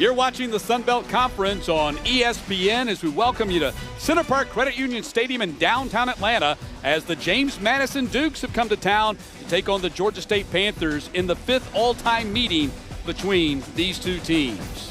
You're watching the Sun Belt Conference on ESPN as we welcome you to Center Park Credit Union Stadium in downtown Atlanta as the James Madison Dukes have come to town to take on the Georgia State Panthers in the 5th all-time meeting between these two teams.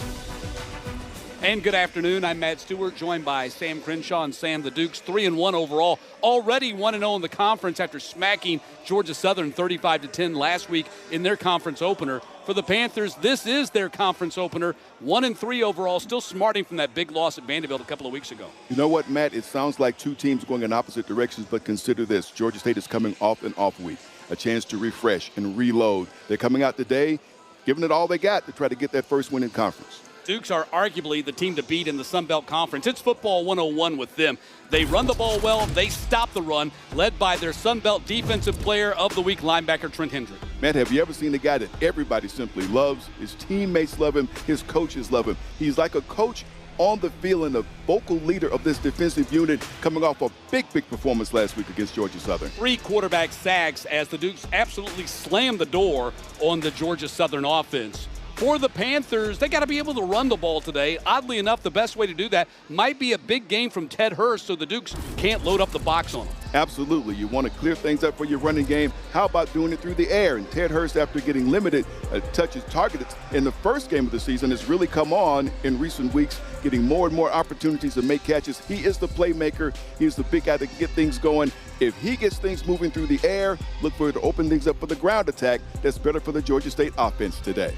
And good afternoon, I'm Matt Stewart, joined by Sam Crenshaw. And Sam, the Dukes 3-1 overall, already 1-0 in the conference after smacking Georgia Southern 35-10 last week in their conference opener. For the Panthers, this is their conference opener, 1-3 overall, still smarting from that big loss at Vanderbilt a couple of weeks ago. You know what, Matt? It sounds like two teams going in opposite directions, but consider this. Georgia State is coming off an off week, a chance to refresh and reload. They're coming out today, giving it all they got to try to get that first win in conference. Dukes are arguably the team to beat in the Sun Belt Conference. It's football 101 with them. They run the ball well. They stop the run, led by their Sun Belt Defensive Player of the Week linebacker Trent Hendrick. Matt, have you ever seen a guy that everybody simply loves? His teammates love him. His coaches love him. He's like a coach on the field and a vocal leader of this defensive unit, coming off a big performance last week against Georgia Southern. 3 quarterback sacks as the Dukes absolutely slammed the door on the Georgia Southern offense. For the Panthers, they got to be able to run the ball today. Oddly enough, the best way to do that might be a big game from Ted Hurst so the Dukes can't load up the box on them. Absolutely. You want to clear things up for your running game. How about doing it through the air? And Ted Hurst, after getting limited touches targeted in the first game of the season, has really come on in recent weeks, getting more and more opportunities to make catches. He is the playmaker. He's the big guy that can get things going. If he gets things moving through the air, look for it to open things up for the ground attack. That's better for the Georgia State offense today.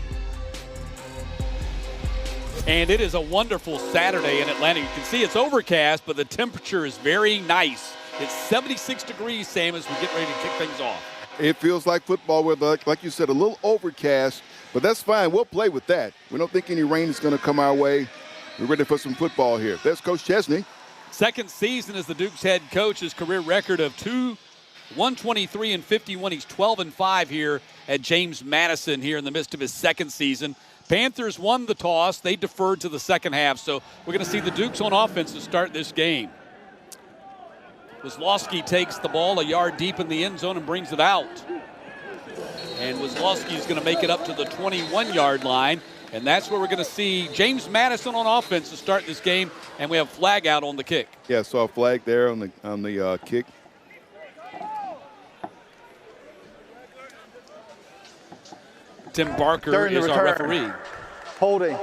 And it is a wonderful Saturday in Atlanta. You can see it's overcast, but the temperature is very nice. It's 76 degrees, Sam, as we get ready to kick things off. It feels like football weather, like you said, a little overcast, but that's fine. We'll play with that. We don't think any rain is going to come our way. We're ready for some football here. There's Coach Chesney. Second season as the Dukes head coach. His career record of 123-51. He's 12-5 here at James Madison here in the midst of his second season. Panthers won the toss. They deferred to the second half, so we're going to see the Dukes on offense to start this game. Wisłowski takes the ball a yard deep in the end zone and brings it out. And Wisłowski is going to make it up to the 21-yard line, and that's where we're going to see James Madison on offense to start this game, and we have flag out on the kick. Yeah, saw a flag there on the kick. Tim Barker is our referee. Holding.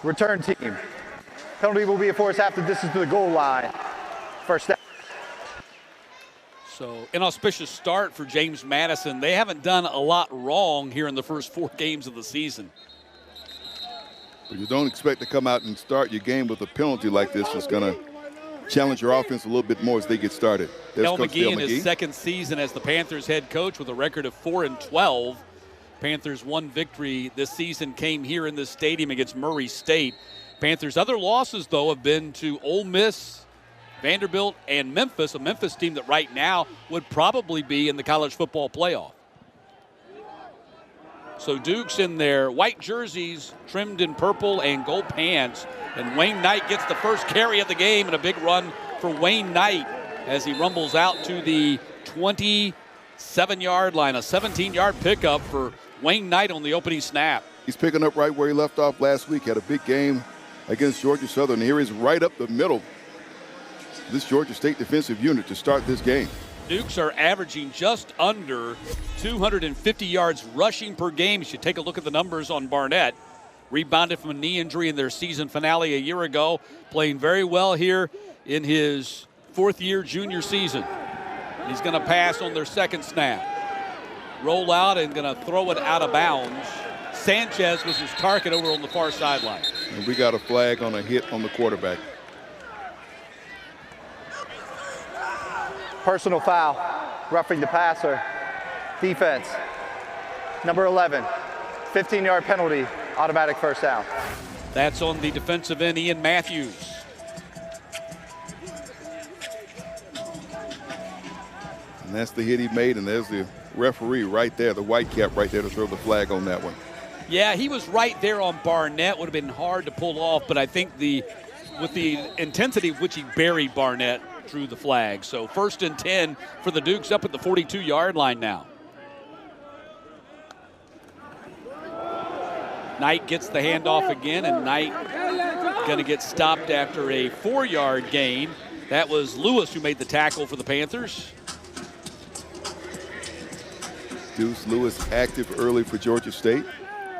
Return team. Penalty will be enforced after distance to the goal line. First down. So, inauspicious start for James Madison. They haven't done a lot wrong here in the first 4 games of the season. But you don't expect to come out and start your game with a penalty like this. It's going to challenge your offense a little bit more as they get started. Dale McGee in his second season as the Panthers head coach with a record of 4-12. Panthers' one victory this season came here in this stadium against Murray State. Panthers' other losses, though, have been to Ole Miss, Vanderbilt, and Memphis, a Memphis team that right now would probably be in the college football playoff. So Dukes in their white jerseys, trimmed in purple and gold pants, and Wayne Knight gets the first carry of the game and a big run for Wayne Knight as he rumbles out to the 27-yard line, a 17-yard pickup for Wayne Knight on the opening snap. He's picking up right where he left off last week. Had a big game against Georgia Southern. Here he's right up the middle. This Georgia State defensive unit to start this game. Dukes are averaging just under 250 yards rushing per game. You should take a look at the numbers on Barnett. Rebounded from a knee injury in their season finale a year ago. Playing very well here in his 4th-year junior season. He's going to pass on their second snap. Roll out and going to throw it out of bounds. Sanchez was his target over on the far sideline. And we got a flag on a hit on the quarterback. Personal foul. Roughing the passer. Defense. Number 11. 15-yard penalty. Automatic first down. That's on the defensive end, Ian Matthews. And that's the hit he made, and there's the referee right there, the white cap right there to throw the flag on that one. Yeah, he was right there on Barnett. Would have been hard to pull off, but I think with the intensity with which he buried Barnett, drew the flag. So 1st and 10 for the Dukes up at the 42-yard line now. Knight gets the handoff again, and Knight going to get stopped after a 4-yard gain. That was Lewis who made the tackle for the Panthers. Deuce Lewis active early for Georgia State.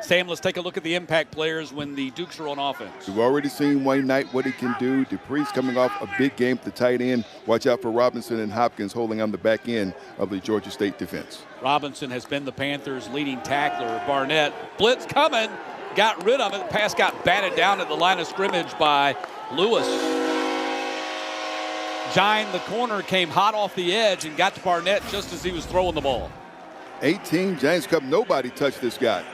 Sam, let's take a look at the impact players when the Dukes are on offense. We've already seen Wayne Knight, what he can do. Dupree's coming off a big game at the tight end. Watch out for Robinson and Hopkins holding on the back end of the Georgia State defense. Robinson has been the Panthers' leading tackler. Barnett, blitz coming, got rid of it. The pass got batted down at the line of scrimmage by Lewis. Gine, the corner, came hot off the edge and got to Barnett just as he was throwing the ball. 18, Giants Cup, nobody touched this guy.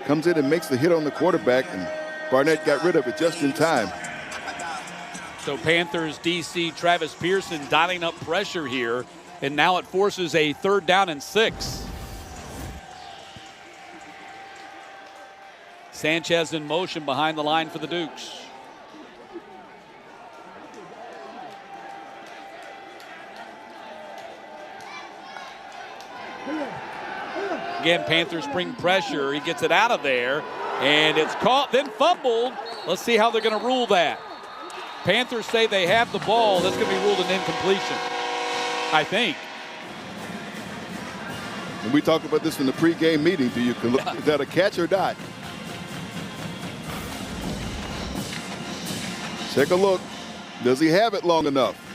Comes in and makes the hit on the quarterback, and Barnett got rid of it just in time. So Panthers DC Travis Pearson dialing up pressure here, and now it forces a 3rd down and 6. Sanchez in motion behind the line for the Dukes. Again, Panthers bring pressure. He gets it out of there, and it's caught, then fumbled. Let's see how they're going to rule that. Panthers say they have the ball. That's going to be ruled an incompletion, I think. And we talked about this in the pregame meeting. Is that a catch or not? Take a look. Does he have it long enough?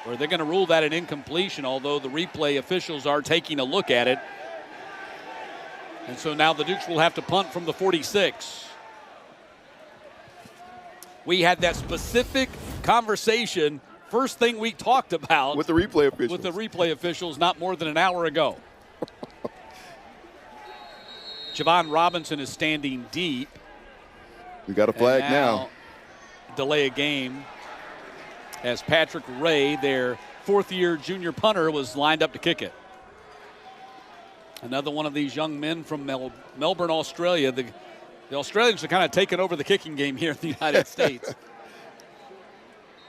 Or they're going to rule that an incompletion, although the replay officials are taking a look at it. And so now the Dukes will have to punt from the 46. We had that specific conversation, first thing we talked about. With the replay officials. With the replay officials not more than an hour ago. Javon Robinson is standing deep. We got a flag now. Delay a game. As Patrick Ray, their 4th-year junior punter, was lined up to kick it. Another one of these young men from Melbourne, Australia. The Australians are kind of taking over the kicking game here in the United States.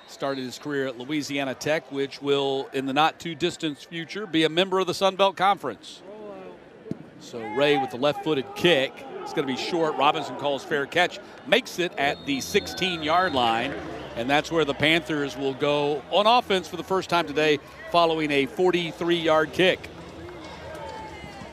Started his career at Louisiana Tech, which will, in the not-too-distant future, be a member of the Sun Belt Conference. So Ray with the left-footed kick. It's going to be short. Robinson calls fair catch. Makes it at the 16-yard line. And that's where the Panthers will go on offense for the first time today following a 43-yard kick.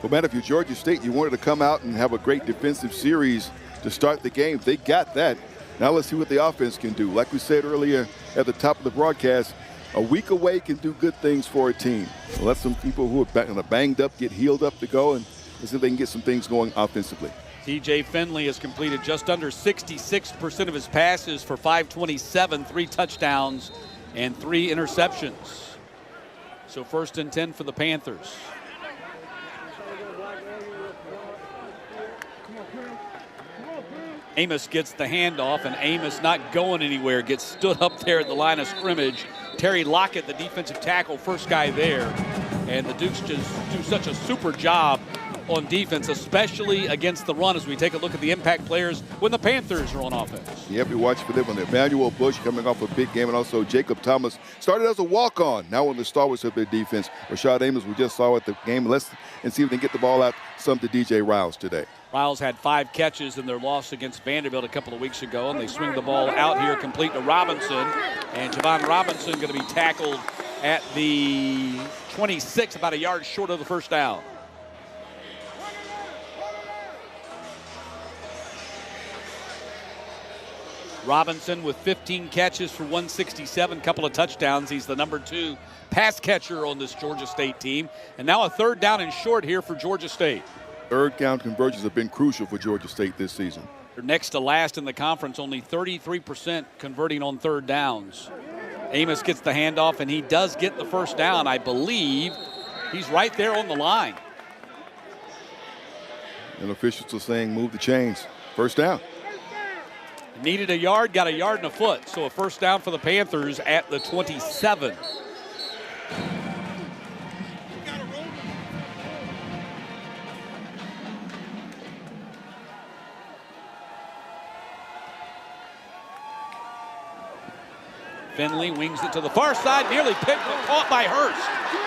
Well, man, if you're Georgia State, you wanted to come out and have a great defensive series to start the game. They got that. Now let's see what the offense can do. Like we said earlier at the top of the broadcast, a week away can do good things for a team. So let some people who are banged up get healed up to go, and let's see if they can get some things going offensively. TJ Finley has completed just under 66% of his passes for 527, 3 touchdowns, and 3 interceptions. So 1st and 10 for the Panthers. Amos gets the handoff, and Amos not going anywhere, gets stood up there at the line of scrimmage. Terry Lockett, the defensive tackle, first guy there. And the Dukes just do such a super job on defense, especially against the run, as we take a look at the impact players when the Panthers are on offense. You have to watch for them when Emmanuel Bush coming off a big game, and also Jacob Thomas started as a walk-on. Now one of the stalwarts of their defense. Rashad Amos, we just saw at the game. Let's see if they can get the ball out some to DJ Riles today. Riles had 5 catches in their loss against Vanderbilt a couple of weeks ago, and they swing the ball out here complete to Robinson. And Javon Robinson going to be tackled at the 26, about a yard short of the first down. Robinson with 15 catches for 167, couple of touchdowns. He's the number 2 pass catcher on this Georgia State team. And now a 3rd down and short here for Georgia State. 3rd down conversions have been crucial for Georgia State this season. They're next to last in the conference, only 33% converting on 3rd downs. Amos gets the handoff, and he does get the first down. I believe he's right there on the line. And officials are saying move the chains. First down. Needed a yard, got a yard and a foot. So a first down for the Panthers at the 27. Finley wings it to the far side, nearly picked, but caught by Hurst.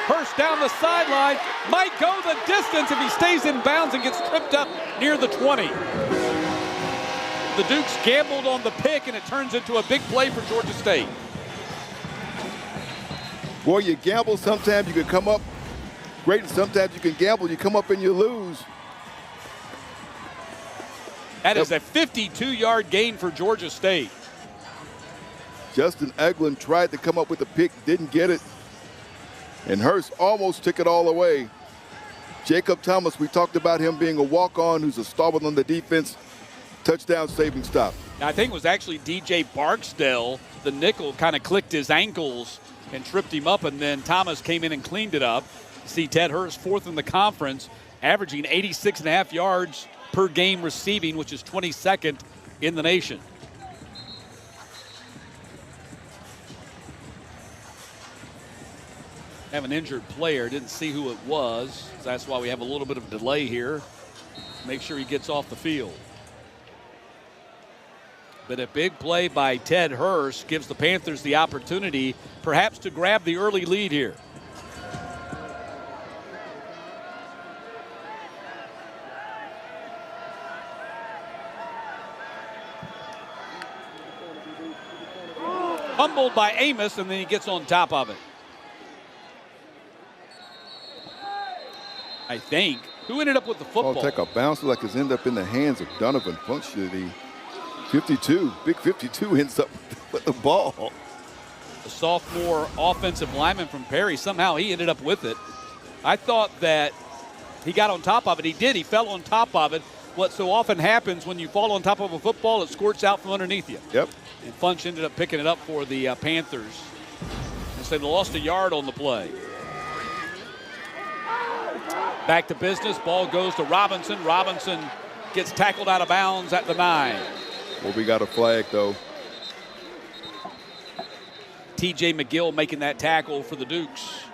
Hurst down the sideline, might go the distance if he stays in bounds and gets tripped up near the 20. The Dukes gambled on the pick, and it turns into a big play for Georgia State. Boy, you gamble, sometimes you can come up great, and sometimes you can gamble, you come up and you lose. That is a 52-yard gain for Georgia State. Justin Eglin tried to come up with a pick, didn't get it. And Hurst almost took it all away. Jacob Thomas, we talked about him being a walk-on who's a stalwart on the defense. Touchdown saving stop. I think it was actually DJ Barksdale, the nickel, kind of clicked his ankles and tripped him up, and then Thomas came in and cleaned it up. See Ted Hurst, fourth in the conference, averaging 86.5 yards per game receiving, which is 22nd in the nation. Have an injured player, didn't see who it was. So that's why we have a little bit of a delay here. Make sure he gets off the field. But a big play by Ted Hurst gives the Panthers the opportunity perhaps to grab the early lead here. Fumbled by Amos, and then he gets on top of it. I think. Who ended up with the football? Oh, take a bounce like it's ended up in the hands of Donovan Funch. The 52, big 52 ends up with the ball. The sophomore offensive lineman from Perry, somehow he ended up with it. I thought that he got on top of it. He did. He fell on top of it. What so often happens when you fall on top of a football, it squirts out from underneath you. Yep. And Funch ended up picking it up for the Panthers. And so they lost a yard on the play. Back to business. Ball goes to Robinson. Robinson gets tackled out of bounds at the 9. Well, we got a flag, though. T.J. McGill making that tackle for the Dukes.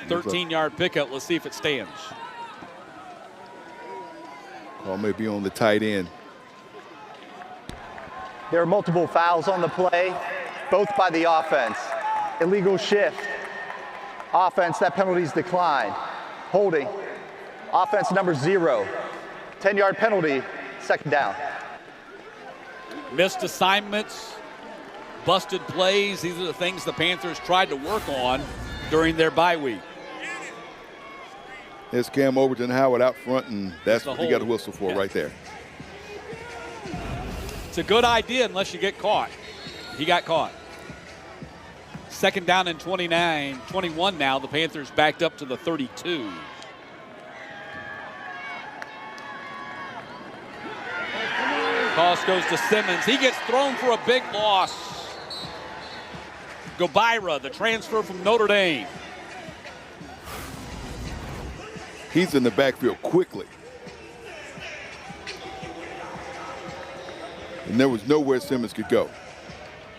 13-yard pickup. Let's see if it stands. Call may be on the tight end. There are multiple fouls on the play, both by the offense. Illegal shift. Offense, that penalty's declined. Holding. Offense number 0. 10-yard penalty, second down. Missed assignments, busted plays. These are the things the Panthers tried to work on during their bye week. There's Cam Overton Howard out front, and that's what you got a whistle for right there. It's a good idea unless you get caught. He got caught. Second down and 21 now. The Panthers backed up to the 32. Toss goes to Simmons. He gets thrown for a big loss. Gobira, the transfer from Notre Dame. He's in the backfield quickly. And there was nowhere Simmons could go.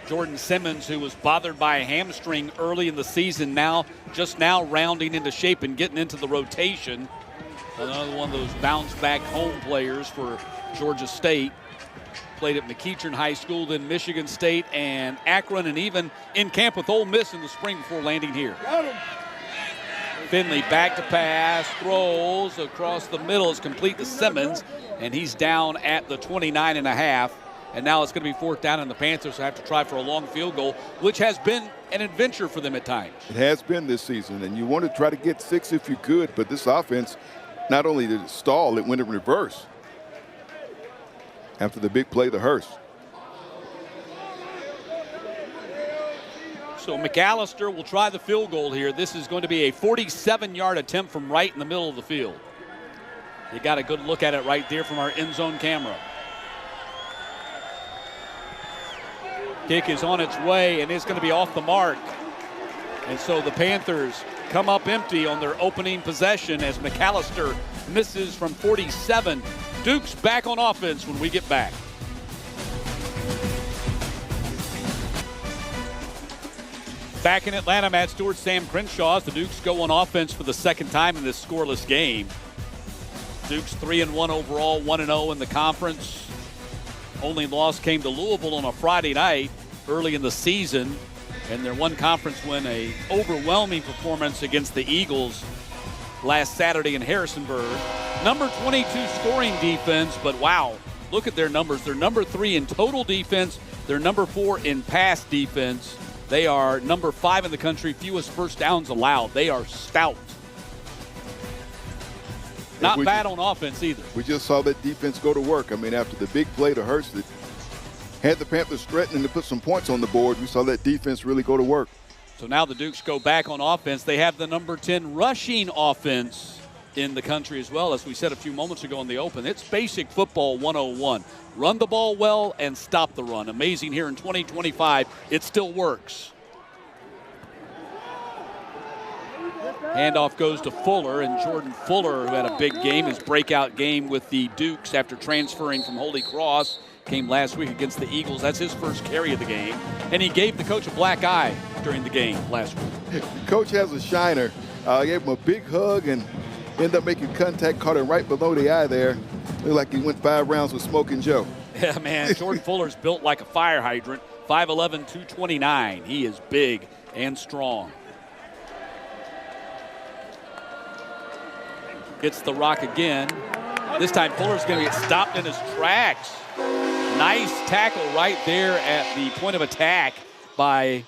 Jordan Simmons, who was bothered by a hamstring early in the season, just now rounding into shape and getting into the rotation. Another one of those bounce-back home players for Georgia State. Played at McEachern High School, then Michigan State and Akron, and even in camp with Ole Miss in the spring before landing here. Finley back to pass, throws across the middle, is complete to Simmons, and he's down at the 29.5. And now it's going to be fourth down, and the Panthers have to try for a long field goal, which has been an adventure for them at times. It has been this season, and you want to try to get 6 if you could, but this offense, not only did it stall, it went in reverse after the big play to Hurst. So McAllister will try the field goal here. This is going to be a 47-yard attempt from right in the middle of the field. You got a good look at it right there from our end zone camera. Kick is on its way, and it's going to be off the mark. And so the Panthers come up empty on their opening possession as McAllister misses from 47. Dukes back on offense when we get back. Back in Atlanta, Matt Stewart, Sam Crenshaw, as the Dukes go on offense for the second time in this scoreless game. Dukes 3-1 overall, 1-0 in the conference. Only loss came to Louisville on a Friday night. early in the season, and their one conference win, a overwhelming performance against the Eagles last Saturday in Harrisonburg. Number 22 scoring defense, but wow, look at their numbers. They're number 3 in total defense. They're number 4 in pass defense. They are number 5 in the country, fewest first downs allowed. They are stout. Not bad on offense either. We just saw that defense go to work. I memean, after the big play to Hurst that had the Panthers threatening to put some points on the board, we saw that defense really go to work. So now the Dukes go back on offense. They have the number 10 rushing offense in the country as well. As we said a few moments ago in the open, it's basic football 101. Run the ball well and stop the run. Amazing here in 2025, it still works. Handoff goes to Fuller, and Jordan Fuller, who had a big game, his breakout game with the Dukes after transferring from Holy Cross, came last week against the Eagles. That's his first carry of the game, and he gave the coach a black eye during the game last week. Coach has a shiner. Gave him a big hug and ended up making contact, caught him right below the eye there. Looked like he went 5 rounds with Smoking Joe. Yeah, man, Jordan Fuller's built like a fire hydrant, 5'11", 229. He is big and strong. Gets the rock again. This time Fuller's going to get stopped in his tracks. Nice tackle right there at the point of attack by,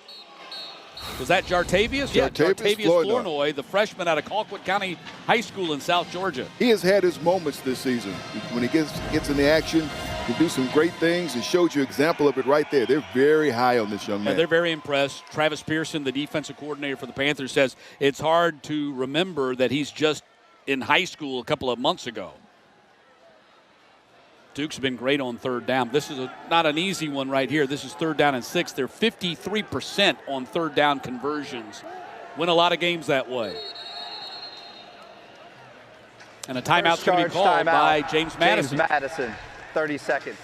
was that Jartavius? Yeah, Jartavius Flournoy, the freshman out of Colquitt County High School in South Georgia. He has had his moments this season. When he gets in the action, he can do some great things and showed you an example of it right there. They're very high on this young man. Yeah, they're very impressed. Travis Pearson, the defensive coordinator for the Panthers, says it's hard to remember that he's just in high school a couple of months ago. Duke's have been great on third down. This is not an easy one right here. This is 3rd down and 6. They're 53% on third down conversions. Win a lot of games that way. And a timeout's going to be called by James Madison. James Madison, 30 seconds.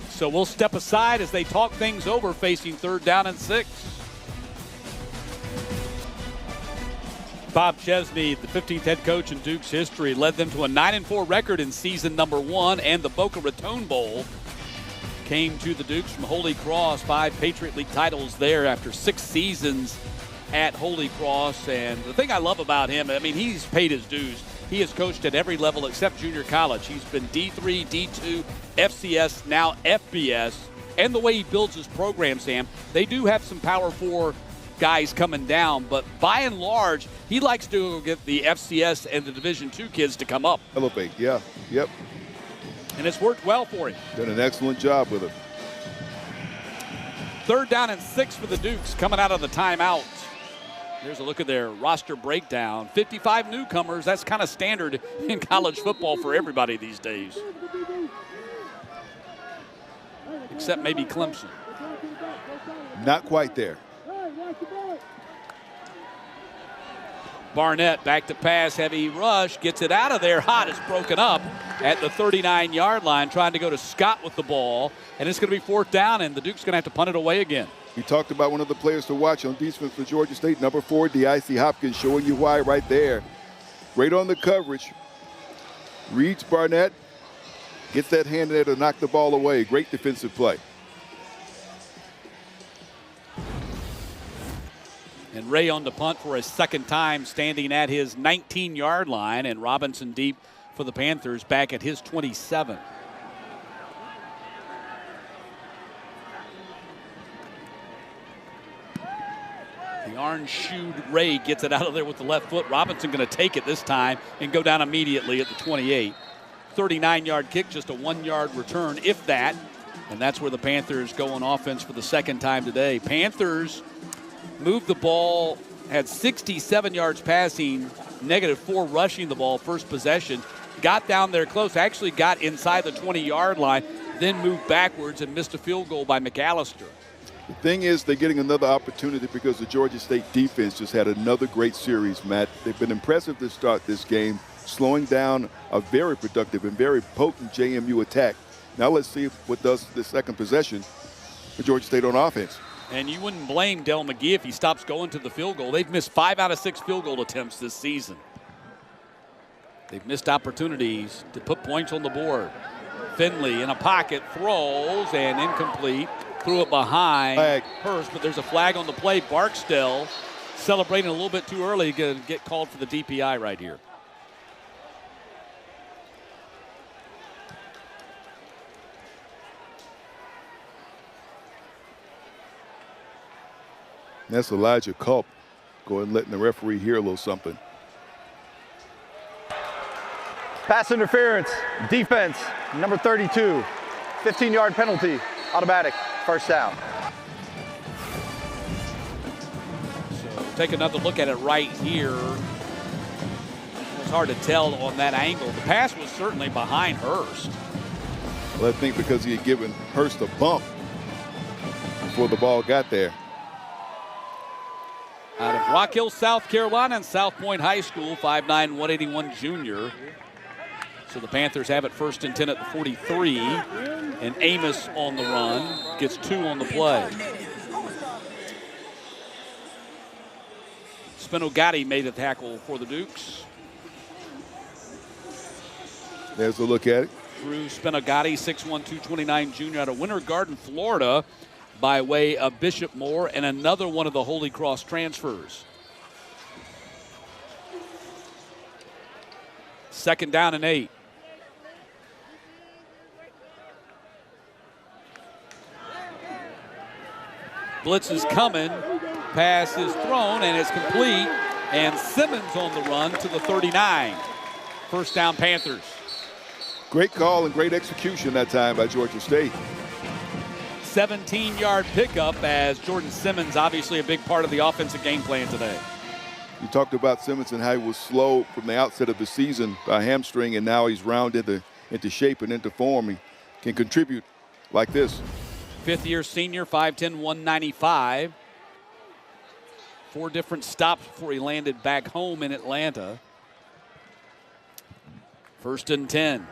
So we'll step aside as they talk things over, facing 3rd down and 6. Bob Chesney, the 15th head coach in Duke's history, led them to a 9-4 record in season number 1, and the Boca Raton Bowl came to the Dukes from Holy Cross. 5 Patriot League titles there after 6 seasons at Holy Cross. And the thing I love about him, I mean, he's paid his dues. He has coached at every level except junior college. He's been D3, D2, FCS, now FBS. And the way he builds his program, Sam, they do have some Power 4 guys coming down, but by and large, he likes to get the FCS and the Division II kids to come up. Elevate, yeah, yep. And it's worked well for him. Done an excellent job with him. 3rd down and 6 for the Dukes coming out of the timeout. Here's a look at their roster breakdown. 55 newcomers, that's kind of standard in college football for everybody these days. Except maybe Clemson. Not quite there. Barnett back to pass, heavy rush, gets it out of there. Hot is broken up at the 39-yard line, trying to go to Scott with the ball. And it's going to be 4th down, and the Duke's going to have to punt it away again. We talked about one of the players to watch on defense for Georgia State, number 4, D.I.C. Hopkins, showing you why right there. Great on the coverage. Reads Barnett, gets that hand there to knock the ball away. Great defensive play. And Ray on the punt for a 2nd time, standing at his 19-yard line, and Robinson deep for the Panthers back at his 27. The orange-shoed Ray gets it out of there with the left foot. Robinson going to take it this time and go down immediately at the 28. 39-yard kick, just a 1-yard return, if that. And that's where the Panthers go on offense for the 2nd time today. Panthers moved the ball, had 67 yards passing, -4 rushing the ball first possession. Got down there close, actually got inside the 20-yard line, then moved backwards and missed a field goal by McAllister. The thing is, they're getting another opportunity because the Georgia State defense just had another great series, Matt. They've been impressive to start this game, slowing down a very productive and very potent JMU attack. Now let's see what does the 2nd possession for Georgia State on offense. And you wouldn't blame Dell McGee if he stops going to the field goal. They've missed 5 out of 6 field goal attempts this season. They've missed opportunities to put points on the board. Finley in a pocket, throws, and incomplete. Threw it behind Hurst, but there's a flag on the play. Barksdale celebrating a little bit too early, going to get called for the DPI right here. That's Elijah Culp going and letting the referee hear a little something. Pass interference, defense, number 32, 15-yard penalty, automatic, first down. So take another look at it right here. It's hard to tell on that angle. The pass was certainly behind Hurst. Well, I think because he had given Hurst a bump before the ball got there. Out of Rock Hill, South Carolina, and South Point High School, 5'9", 181 junior. So the Panthers have it 1st and 10 at the 43. And Amos on the run, gets 2 on the play. Spinogatti made a tackle for the Dukes. There's a look at it. Drew Spinogatti, 6'1", 229 junior out of Winter Garden, Florida, by way of Bishop Moore, and another one of the Holy Cross transfers. 2nd down and 8. Blitz is coming. Pass is thrown, and it's complete. And Simmons on the run to the 39. 1st down, Panthers. Great call and great execution that time by Georgia State. 17-yard pickup as Jordan Simmons, obviously a big part of the offensive game plan today. You talked about Simmons and how he was slow from the outset of the season by hamstring, and now he's rounded into shape and into form. He can contribute like this. 5th-year senior, 5'10", 195. 4 different stops before he landed back home in Atlanta. 1st and 10.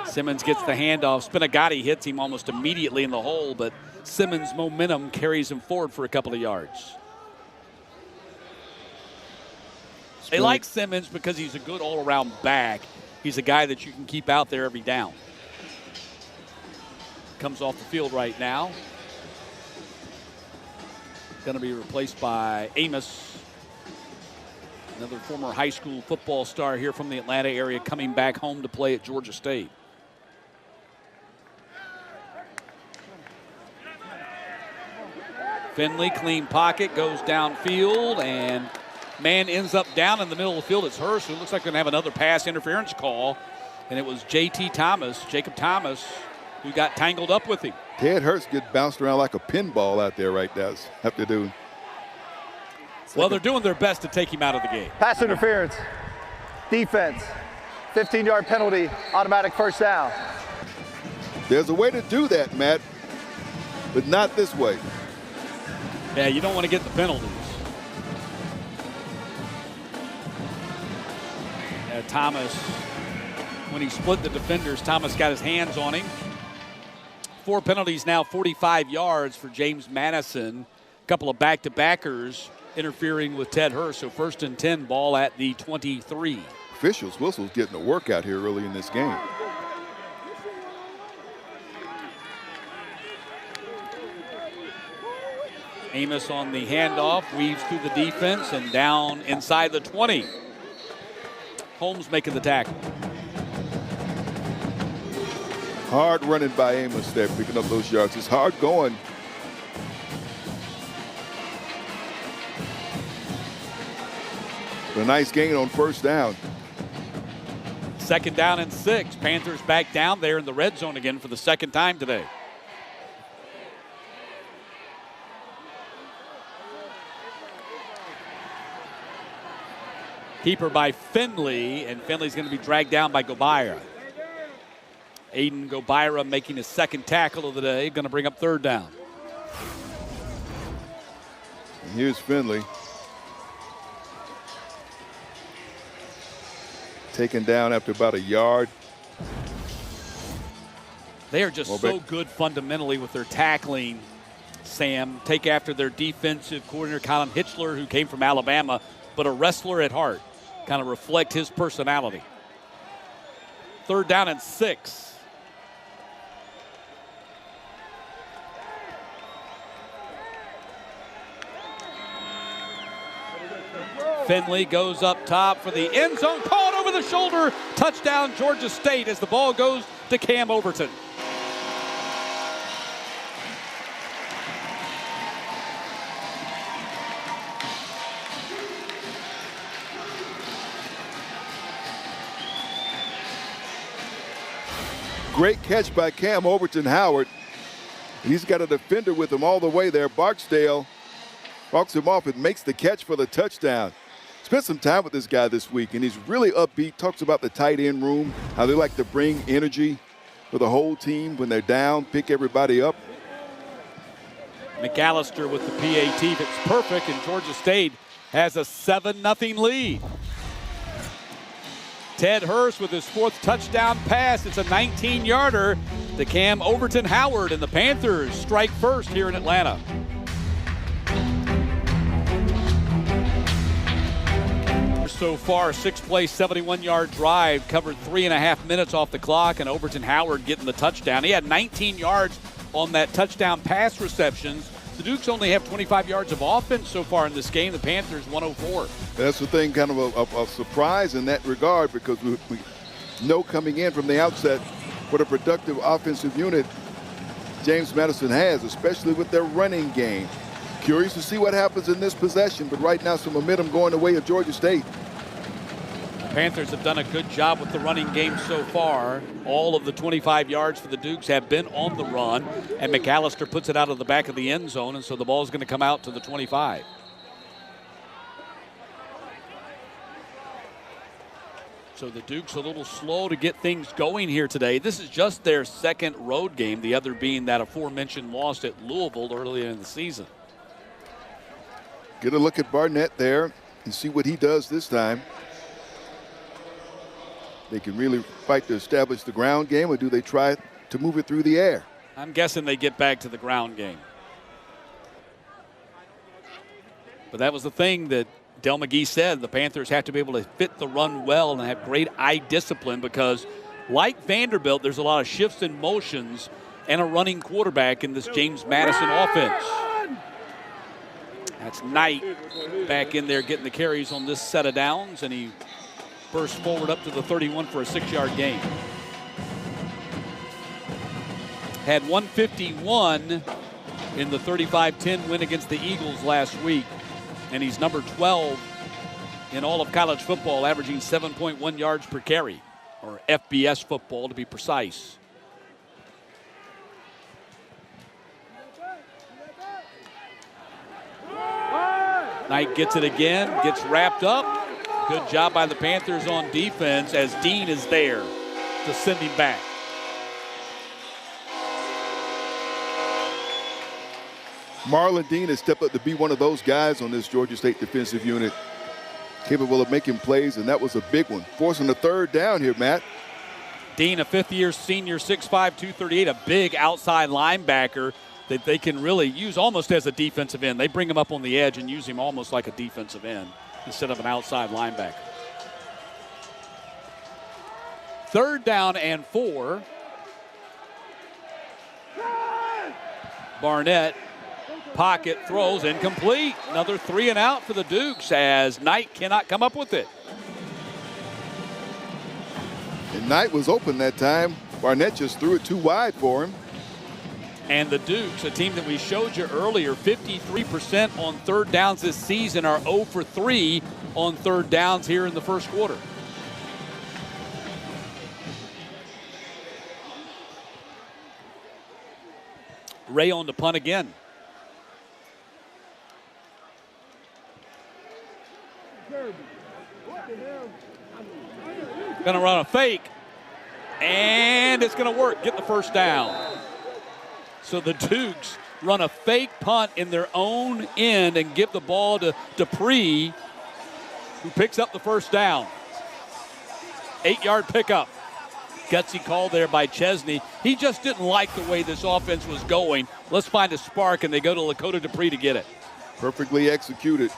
Simmons gets the handoff. Spinogatti hits him almost immediately in the hole, but Simmons' momentum carries him forward for a couple of yards. They like Simmons because he's a good all-around back. He's a guy that you can keep out there every down. Comes off the field right now. Going to be replaced by Amos, another former high school football star here from the Atlanta area, coming back home to play at Georgia State. Finley, clean pocket, goes downfield, and man ends up down in the middle of the field. It's Hurst, who looks like we're going to have another pass interference call. And it was Jacob Thomas, who got tangled up with him. Ted Hurst gets bounced around like a pinball out there right now. Have to do. Well, they're doing their best to take him out of the game. Pass interference, defense, 15-yard penalty, automatic first down. There's a way to do that, Matt, but not this way. Yeah, you don't want to get the penalties. Thomas, when he split the defenders, Thomas got his hands on him. 4 penalties now, 45 yards for James Madison. A couple of back-to-backers interfering with Ted Hurst. So 1st and 10, ball at the 23. Officials' whistles getting a workout here early in this game. Amos on the handoff, weaves through the defense and down inside the 20. Holmes making the tackle. Hard running by Amos there, picking up those yards. It's hard going. But a nice gain on 1st down. 2nd down and 6. Panthers back down there in the red zone again for the 2nd time today. Keeper by Finley, and Finley's going to be dragged down by Gobira. Aiden Gobira making his 2nd tackle of the day, going to bring up 3rd down. And here's Finley. Taken down after about a yard. They are just so good fundamentally with their tackling, Sam. Take after their defensive coordinator, Colin Hitchler, who came from Alabama, but a wrestler at heart. Kind of reflect his personality. 3rd down and 6. Finley goes up top for the end zone, caught over the shoulder, touchdown Georgia State as the ball goes to Cam Overton. Great catch by Cam Overton Howard. He's got a defender with him all the way there. Barksdale walks him off and makes the catch for the touchdown. Spent some time with this guy this week, and he's really upbeat. Talks about the tight end room, how they like to bring energy for the whole team when they're down, pick everybody up. McAllister with the PAT. It's perfect, and Georgia State has a 7-0 lead. Ted Hurst with his 4th touchdown pass. It's a 19-yarder to Cam Overton Howard, and the Panthers strike first here in Atlanta. So far, 6-play, 71-yard drive, covered 3.5 minutes off the clock, and Overton Howard getting the touchdown. He had 19 yards on that touchdown pass receptions. The Dukes only have 25 yards of offense so far in this game. The Panthers 104. That's the thing, kind of a surprise in that regard, because we know coming in from the outset what a productive offensive unit James Madison has, especially with their running game. Curious to see what happens in this possession, but right now some momentum going the way of Georgia State. The Panthers have done a good job with the running game so far. All of the 25 yards for the Dukes have been on the run, and McAllister puts it out of the back of the end zone, and so the ball is going to come out to the 25. So the Dukes a little slow to get things going here today. This is just their 2nd road game, the other being that aforementioned loss at Louisville earlier in the season. Get a look at Barnett there and see what he does this time. They can really fight to establish the ground game, or do they try to move it through the air? I'm guessing they get back to the ground game. But that was the thing that Del McGee said. The Panthers have to be able to fit the run well and have great eye discipline, because like Vanderbilt, there's a lot of shifts and motions and a running quarterback in this James Madison offense. That's Knight back in there getting the carries on this set of downs, and he bursts forward up to the 31 for a 6-yard gain. Had 151 in the 35-10 win against the Eagles last week, and he's number 12 in all of college football, averaging 7.1 yards per carry, or FBS football to be precise. Knight gets it again, gets wrapped up. Good job by the Panthers on defense as Dean is there to send him back. Marlon Dean has stepped up to be one of those guys on this Georgia State defensive unit, capable of making plays, and that was a big one. Forcing a 3rd down here, Matt. Dean, a 5th-year senior, 6'5", 238, a big outside linebacker that they can really use almost as a defensive end. They bring him up on the edge and use him almost like a defensive end instead of an outside linebacker. 3rd down and 4. Barnett, pocket, throws, incomplete. Another 3 and out for the Dukes as Knight cannot come up with it. And Knight was open that time. Barnett just threw it too wide for him. And the Dukes, a team that we showed you earlier, 53% on 3rd downs this season, are 0 for 3 on 3rd downs here in the first quarter. Ray on the punt again. Going to run a fake, and it's going to work. Get the 1st down. So the Dukes run a fake punt in their own end and give the ball to Dupree, who picks up the 1st down. 8-yard pickup. Gutsy call there by Chesney. He just didn't like the way this offense was going. Let's find a spark, and they go to Lakota Dupree to get it. Perfectly executed.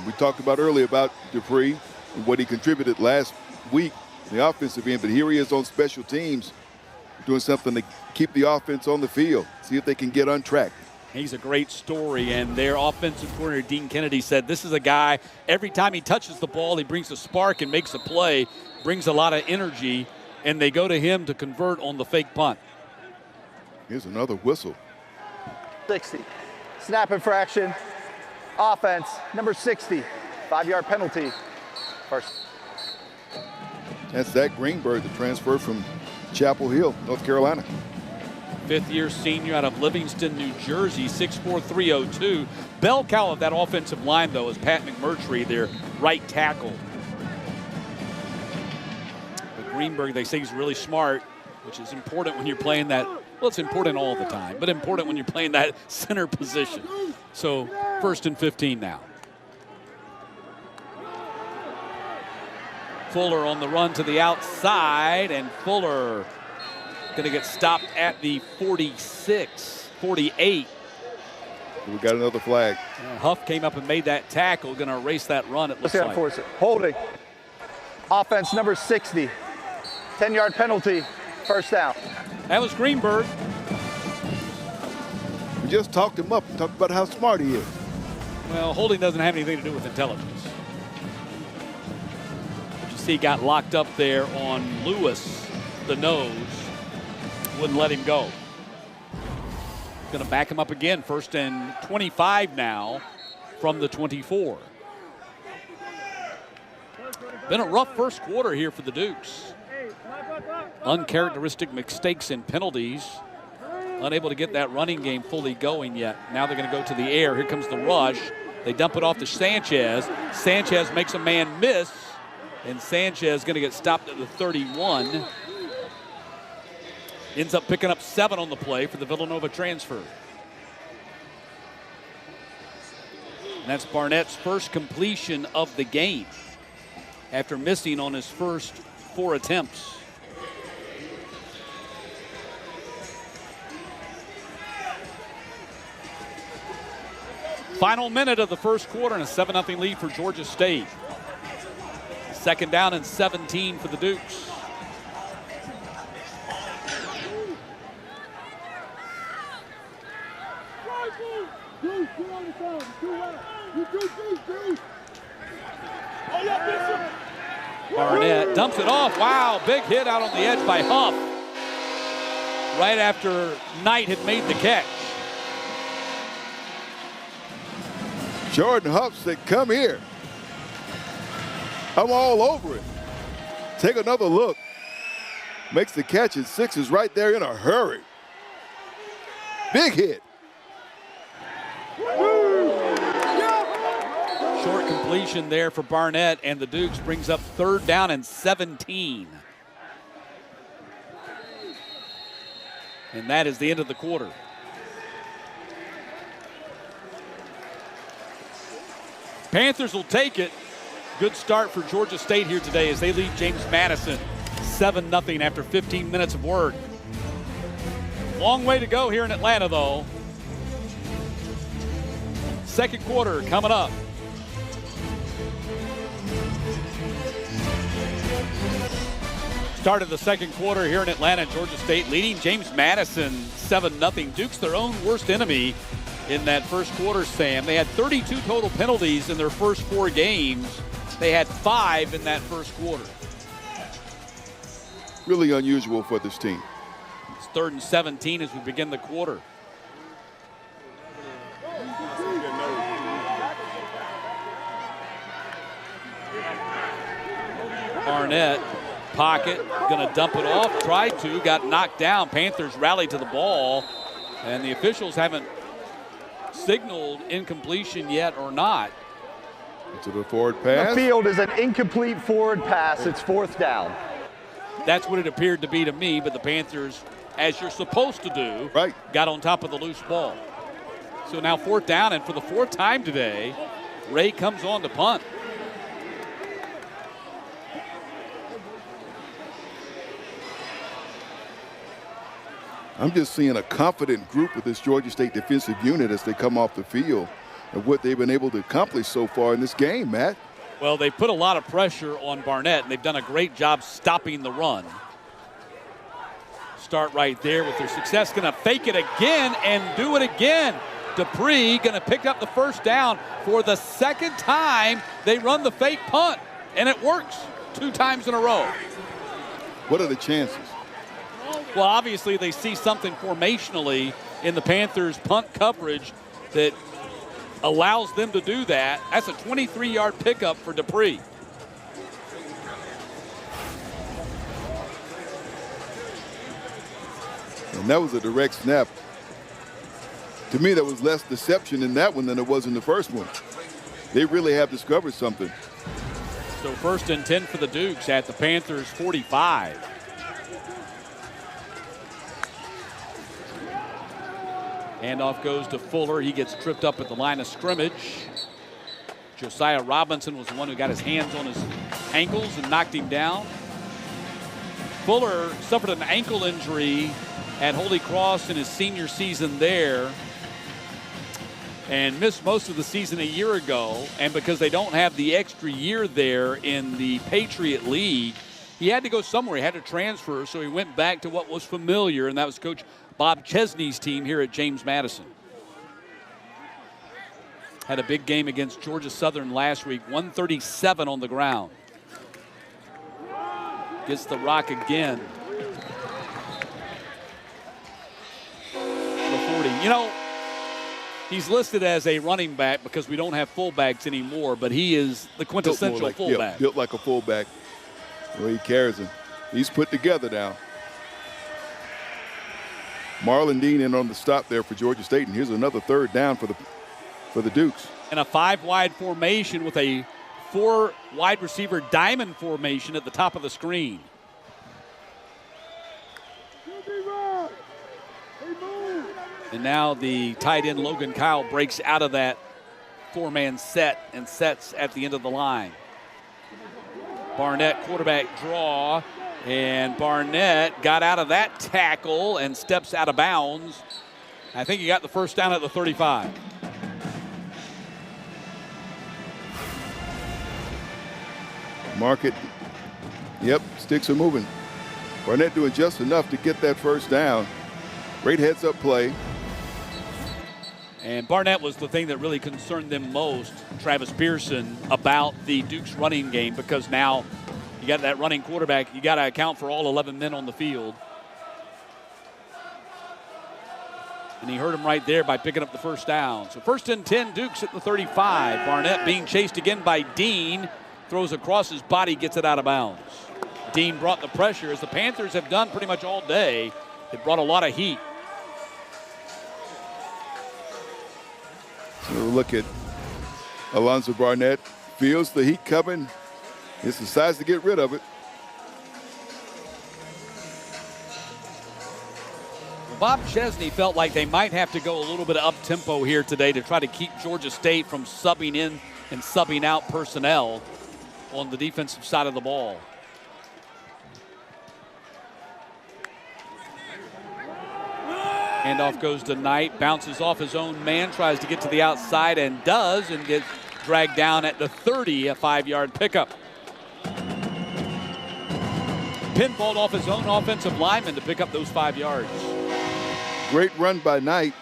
We talked about earlier about Dupree and what he contributed last week in the offensive end, but here he is on special teams doing something to keep the offense on the field, see if they can get untracked. He's a great story, and their offensive coordinator, Dean Kennedy, said this is a guy, every time he touches the ball, he brings a spark and makes a play, brings a lot of energy, and they go to him to convert on the fake punt. Here's another whistle. 60. Snap infraction. Offense, number 60. 5-yard penalty. First. That's Zach Greenberg, the transfer from Chapel Hill, North Carolina. Fifth-year senior out of Livingston, New Jersey, 6'4", 302. Bell cow of that offensive line, though, is Pat McMurtry, their right tackle. But Greenberg, they say he's really smart, which is important when you're playing that. Well, it's important all the time, but important when you're playing that center position. So 1st and 15 now. Fuller on the run to the outside, and Fuller going to get stopped at the 46, 48. We got another flag. Huff came up and made that tackle, going to erase that run, it looks like. Holding. Offense, number 60. 10-yard penalty, first down. That was Greenberg. We just talked him up and talked about how smart he is. Well, holding doesn't have anything to do with intelligence. But you see, he got locked up there on Lewis, the nose. Wouldn't let him go. Going to back him up again. 1st and 25 now from the 24. Been a rough first quarter here for the Dukes. Uncharacteristic mistakes and penalties. Unable to get that running game fully going yet. Now they're going to go to the air. Here comes the rush. They dump it off to Sanchez. Sanchez makes a man miss, and Sanchez is going to get stopped at the 31. Ends up picking up 7 on the play for the Villanova transfer. And that's Barnett's first completion of the game after missing on his first 4 attempts. Final minute of the first quarter and a 7-0 lead for Georgia State. 2nd down and 17 for the Dukes. Barnett dumps it off. Wow, big hit out on the edge by Huff. Right after Knight had made the catch. Jordan Huff said, come here. I'm all over it. Take another look. Makes the catch, and 6 is right there in a hurry. Big hit. Short completion there for Barnett, and the Dukes brings up 3rd down and 17. And that is the end of the quarter. Panthers will take it. Good start for Georgia State here today as they lead James Madison 7-0 after 15 minutes of work. Long way to go here in Atlanta, though. Second quarter coming up. Start of the second quarter here in Atlanta. Georgia State leading James Madison 7-0. Duke's their own worst enemy in that first quarter, Sam. They had 32 total penalties in their first 4 games. They had 5 in that first quarter. Really unusual for this team. It's 3rd and 17 as we begin the quarter. Barnett, pocket, gonna dump it off, tried to, got knocked down. Panthers rallied to the ball, and the officials haven't signaled incompletion yet or not. To the forward pass. The field is an incomplete forward pass. It's 4th down. That's what it appeared to be to me, but the Panthers, as you're supposed to do, got on top of the loose ball. So now 4th down, and for the 4th time today, Ray comes on to punt. I'm just seeing a confident group with this Georgia State defensive unit as they come off the field and what they've been able to accomplish so far in this game, Matt. Well, they put a lot of pressure on Barnett, and they've done a great job stopping the run. Start right there with their success. Going to fake it again and do it again. Dupree going to pick up the first down. For the second time, they run the fake punt, and it works 2 times in a row. What are the chances? Well, obviously they see something formationally in the Panthers' punt coverage that allows them to do that. That's a 23-yard pickup for Dupree. And that was a direct snap. To me, there was less deception in that one than there was in the first one. They really have discovered something. So 1st and 10 for the Dukes at the Panthers' 45. Handoff goes to Fuller. He gets tripped up at the line of scrimmage. Josiah Robinson was the one who got his hands on his ankles and knocked him down. Fuller suffered an ankle injury at Holy Cross in his senior season there and missed most of the season a year ago. And because they don't have the extra year there in the Patriot League, he had to go somewhere. He had to transfer, so he went back to what was familiar, and that was Coach Bob Chesney's team here at James Madison. Had a big game against Georgia Southern last week, 137 on the ground. Gets the rock again. The 40. You know, he's listed as a running back because we don't have fullbacks anymore, but he is the quintessential fullback. Yeah, built like a fullback. Well, he carries him. He's put together now. Marlon Dean in on the stop there for Georgia State, and here's another 3rd down for the Dukes. And a 5-wide formation with a 4-wide receiver diamond formation at the top of the screen. And now the tight end Logan Kyle breaks out of that 4-man set and sets at the end of the line. Barnett quarterback draw, and Barnett got out of that tackle and steps out of bounds. I think he got the first down at the 35. Market, yep, sticks are moving. Barnett doing just enough to get that first down. Great heads-up play. And Barnett was the thing that really concerned them most, Travis Pearson, about the Dukes running game, because now you got that running quarterback. You got to account for all 11 men on the field. And he hurt him right there by picking up the first down. So 1st and 10, Dukes at the 35. Barnett being chased again by Dean. Throws across his body, gets it out of bounds. Dean brought the pressure, as the Panthers have done pretty much all day. It brought a lot of heat. So look at Alonzo Barnett. Feels the heat coming. He decides to get rid of it. Bob Chesney felt like they might have to go a little bit up-tempo here today to try to keep Georgia State from subbing in and subbing out personnel on the defensive side of the ball. Handoff goes to Knight, bounces off his own man, tries to get to the outside and does, and gets dragged down at the 30, a 5-yard pickup. Pinballed off his own offensive lineman to pick up those 5 yards. Great run by Knight.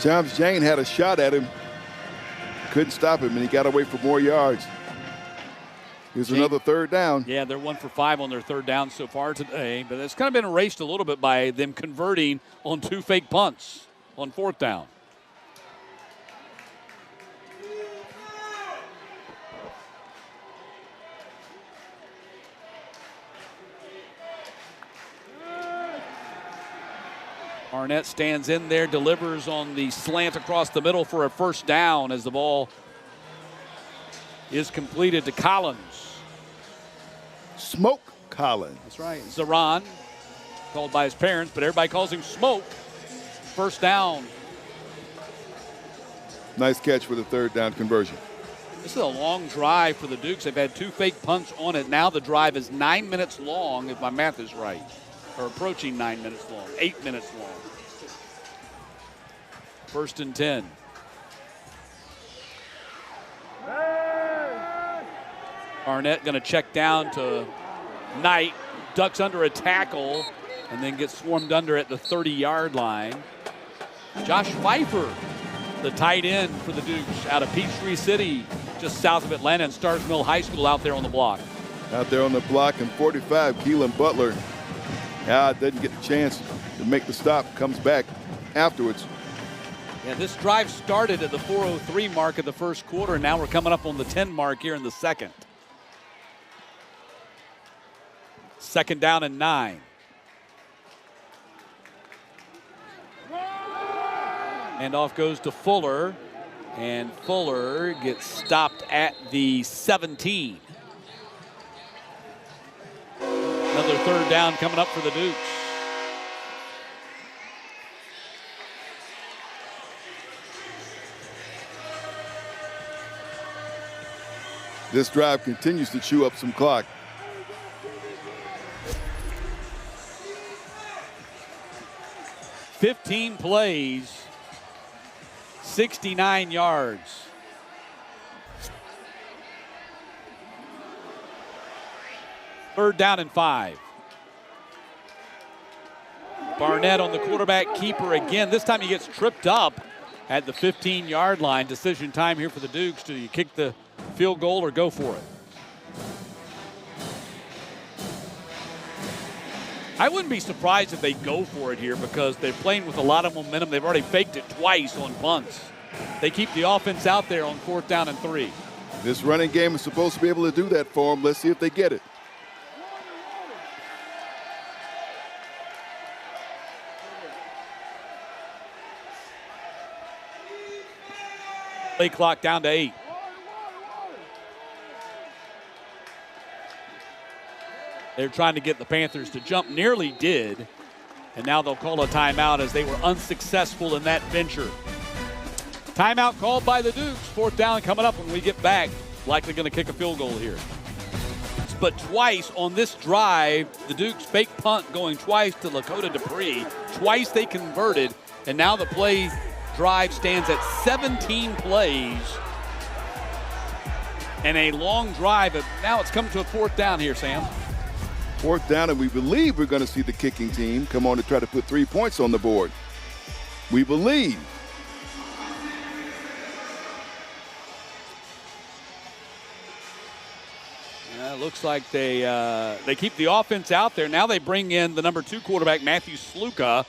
James Jane had a shot at him. Couldn't stop him, and he got away for more yards. Here's another 3rd down. Yeah, they're 1 for 5 on their 3rd down so far today, but it's kind of been erased a little bit by them converting on 2 fake punts on 4th down. Arnett stands in there, delivers on the slant across the middle for a first down as the ball is completed to Collins. Smoke Collins. That's right. Zaran, called by his parents, but everybody calls him Smoke. First down. Nice catch for the 3rd down conversion. This is a long drive for the Dukes. They've had 2 fake punts on it. Now the drive is 9 minutes long, if my math is right. Or approaching 9 minutes long, 8 minutes long. 1st and 10. Arnett going to check down to Knight, ducks under a tackle, and then gets swarmed under at the 30-yard line. Josh Pfeiffer, the tight end for the Dukes out of Peachtree City, just south of Atlanta, and Stars Mill High School out there on the block. Out there on the block, and 45, Keelan Butler doesn't get the chance to make the stop, comes back afterwards. Yeah, this drive started at the 4:03 mark of the first quarter, and now we're coming up on the 10 mark here in the second. Second down and 9. Handoff goes to Fuller, and Fuller gets stopped at the 17. Another third down coming up for the Dukes. This drive continues to chew up some clock. "15 plays, 69 yards. Third down and 5. Barnett on the quarterback keeper again. This time he gets tripped up at the 15-yard line. Decision time here for the Dukes. Do you kick the field goal or go for it? I wouldn't be surprised if they go for it here because they're playing with a lot of momentum. They've already faked it twice on punts. They keep the offense out there on 4th down and 3. This running game is supposed to be able to do that for them. Let's see if they get it. Play clock down to 8. They're trying to get the Panthers to jump, nearly did, and now they'll call a timeout as they were unsuccessful in that venture. Timeout called by the Dukes. 4th down coming up when we get back. Likely going to kick a field goal here. But twice on this drive, the Dukes fake punt going twice to Lakota Dupree. Twice they converted, and now the play drive stands at 17 plays and a long drive. Now it's come to a 4th down here, Sam. 4th down, and we believe we're going to see the kicking team come on to try to put 3 points on the board. We believe. Looks like they keep the offense out there. Now they bring in the number 2 quarterback, Matthew Sluka,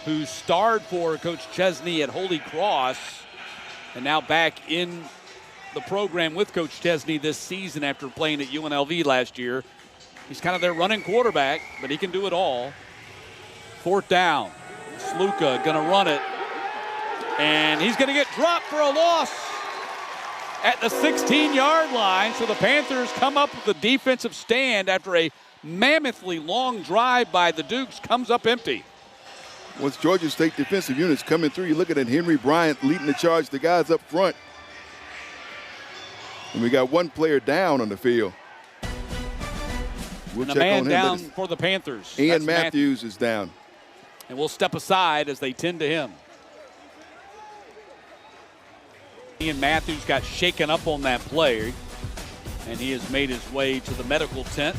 who starred for Coach Chesney at Holy Cross, and now back in the program with Coach Chesney this season after playing at UNLV last year. He's kind of their running quarterback, but he can do it all. 4th down. Sluka going to run it, and he's going to get dropped for a loss at the 16-yard line. So the Panthers come up with a defensive stand after a mammothly long drive by the Dukes comes up empty. Once Georgia State defensive units coming through, you're looking at Henry Bryant leading the charge, the guys up front. And we got 1 player down on the field. We'll and a man down for the Panthers. Ian Matthews is down. And we'll step aside as they tend to him. Ian Matthews got shaken up on that play, and he has made his way to the medical tent.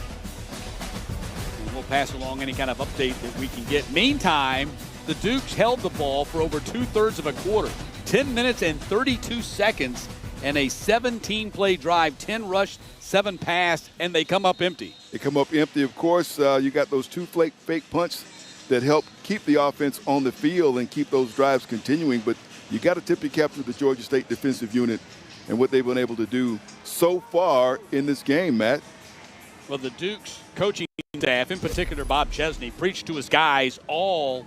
And we'll pass along any kind of update that we can get. Meantime, the Dukes held the ball for over 2/3 of a quarter. 10 minutes and 32 seconds and a 17-play drive, 10 rushed, 7 passed, and they come up empty. They come up empty, of course. You got those 2 fake punts that help keep the offense on the field and keep those drives continuing. But you got to tip your cap to the Georgia State defensive unit and what they've been able to do so far in this game, Matt. Well, the Dukes coaching staff, in particular Bob Chesney, preached to his guys all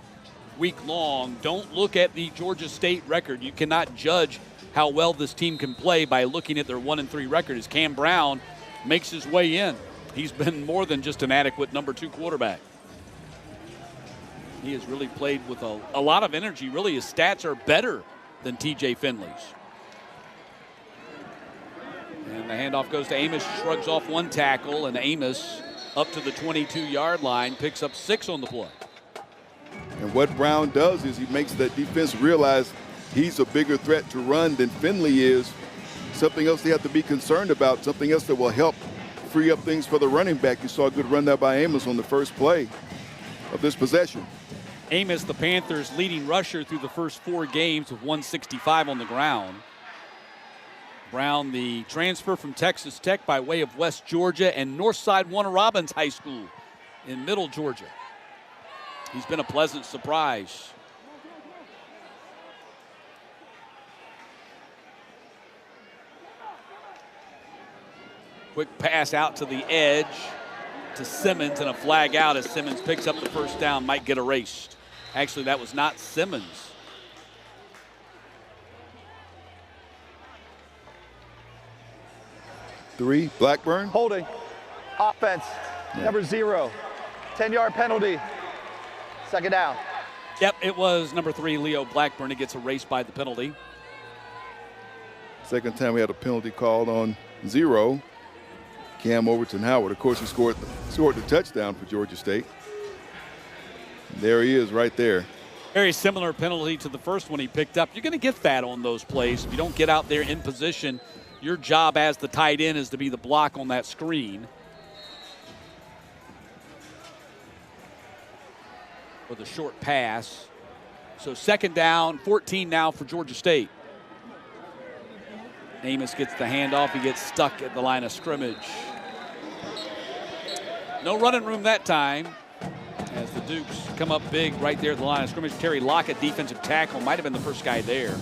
week long, don't look at the Georgia State record. You cannot judge how well this team can play by looking at their 1-3 record as Cam Brown makes his way in. He's been more than just an adequate number 2 quarterback. He has really played with a lot of energy. Really, his stats are better than TJ Finley's. And the handoff goes to Amos, shrugs off 1 tackle, and Amos up to the 22-yard line, picks up 6 on the play. And what Brown does is he makes that defense realize he's a bigger threat to run than Finley is. Something else they have to be concerned about, something else that will help free up things for the running back. You saw a good run there by Amos on the first play of this possession. Amos, the Panthers' leading rusher through the first 4 games with 165 on the ground. Brown, the transfer from Texas Tech by way of West Georgia and Northside Warner Robins High School in Middle Georgia. He's been a pleasant surprise. Quick pass out to the edge to Simmons, and a flag out as Simmons picks up the first down, might get erased. Actually, that was not Simmons. Three, Blackburn. Holding. Offense, number 0. 10-yard penalty. Second down. Yep, it was number 3, Leo Blackburn. It gets erased by the penalty. Second time we had a penalty called on 0. Cam Overton Howard, of course, he scored the touchdown for Georgia State. There he is right there. Very similar penalty to the first one he picked up. You're going to get that on those plays. If you don't get out there in position, your job as the tight end is to be the block on that screen. With a short pass. So second down, 14 now for Georgia State. Amos gets the handoff. He gets stuck at the line of scrimmage. No running room that time as the Dukes come up big right there at the line of scrimmage. Terry Lockett, defensive tackle, might have been the first guy there.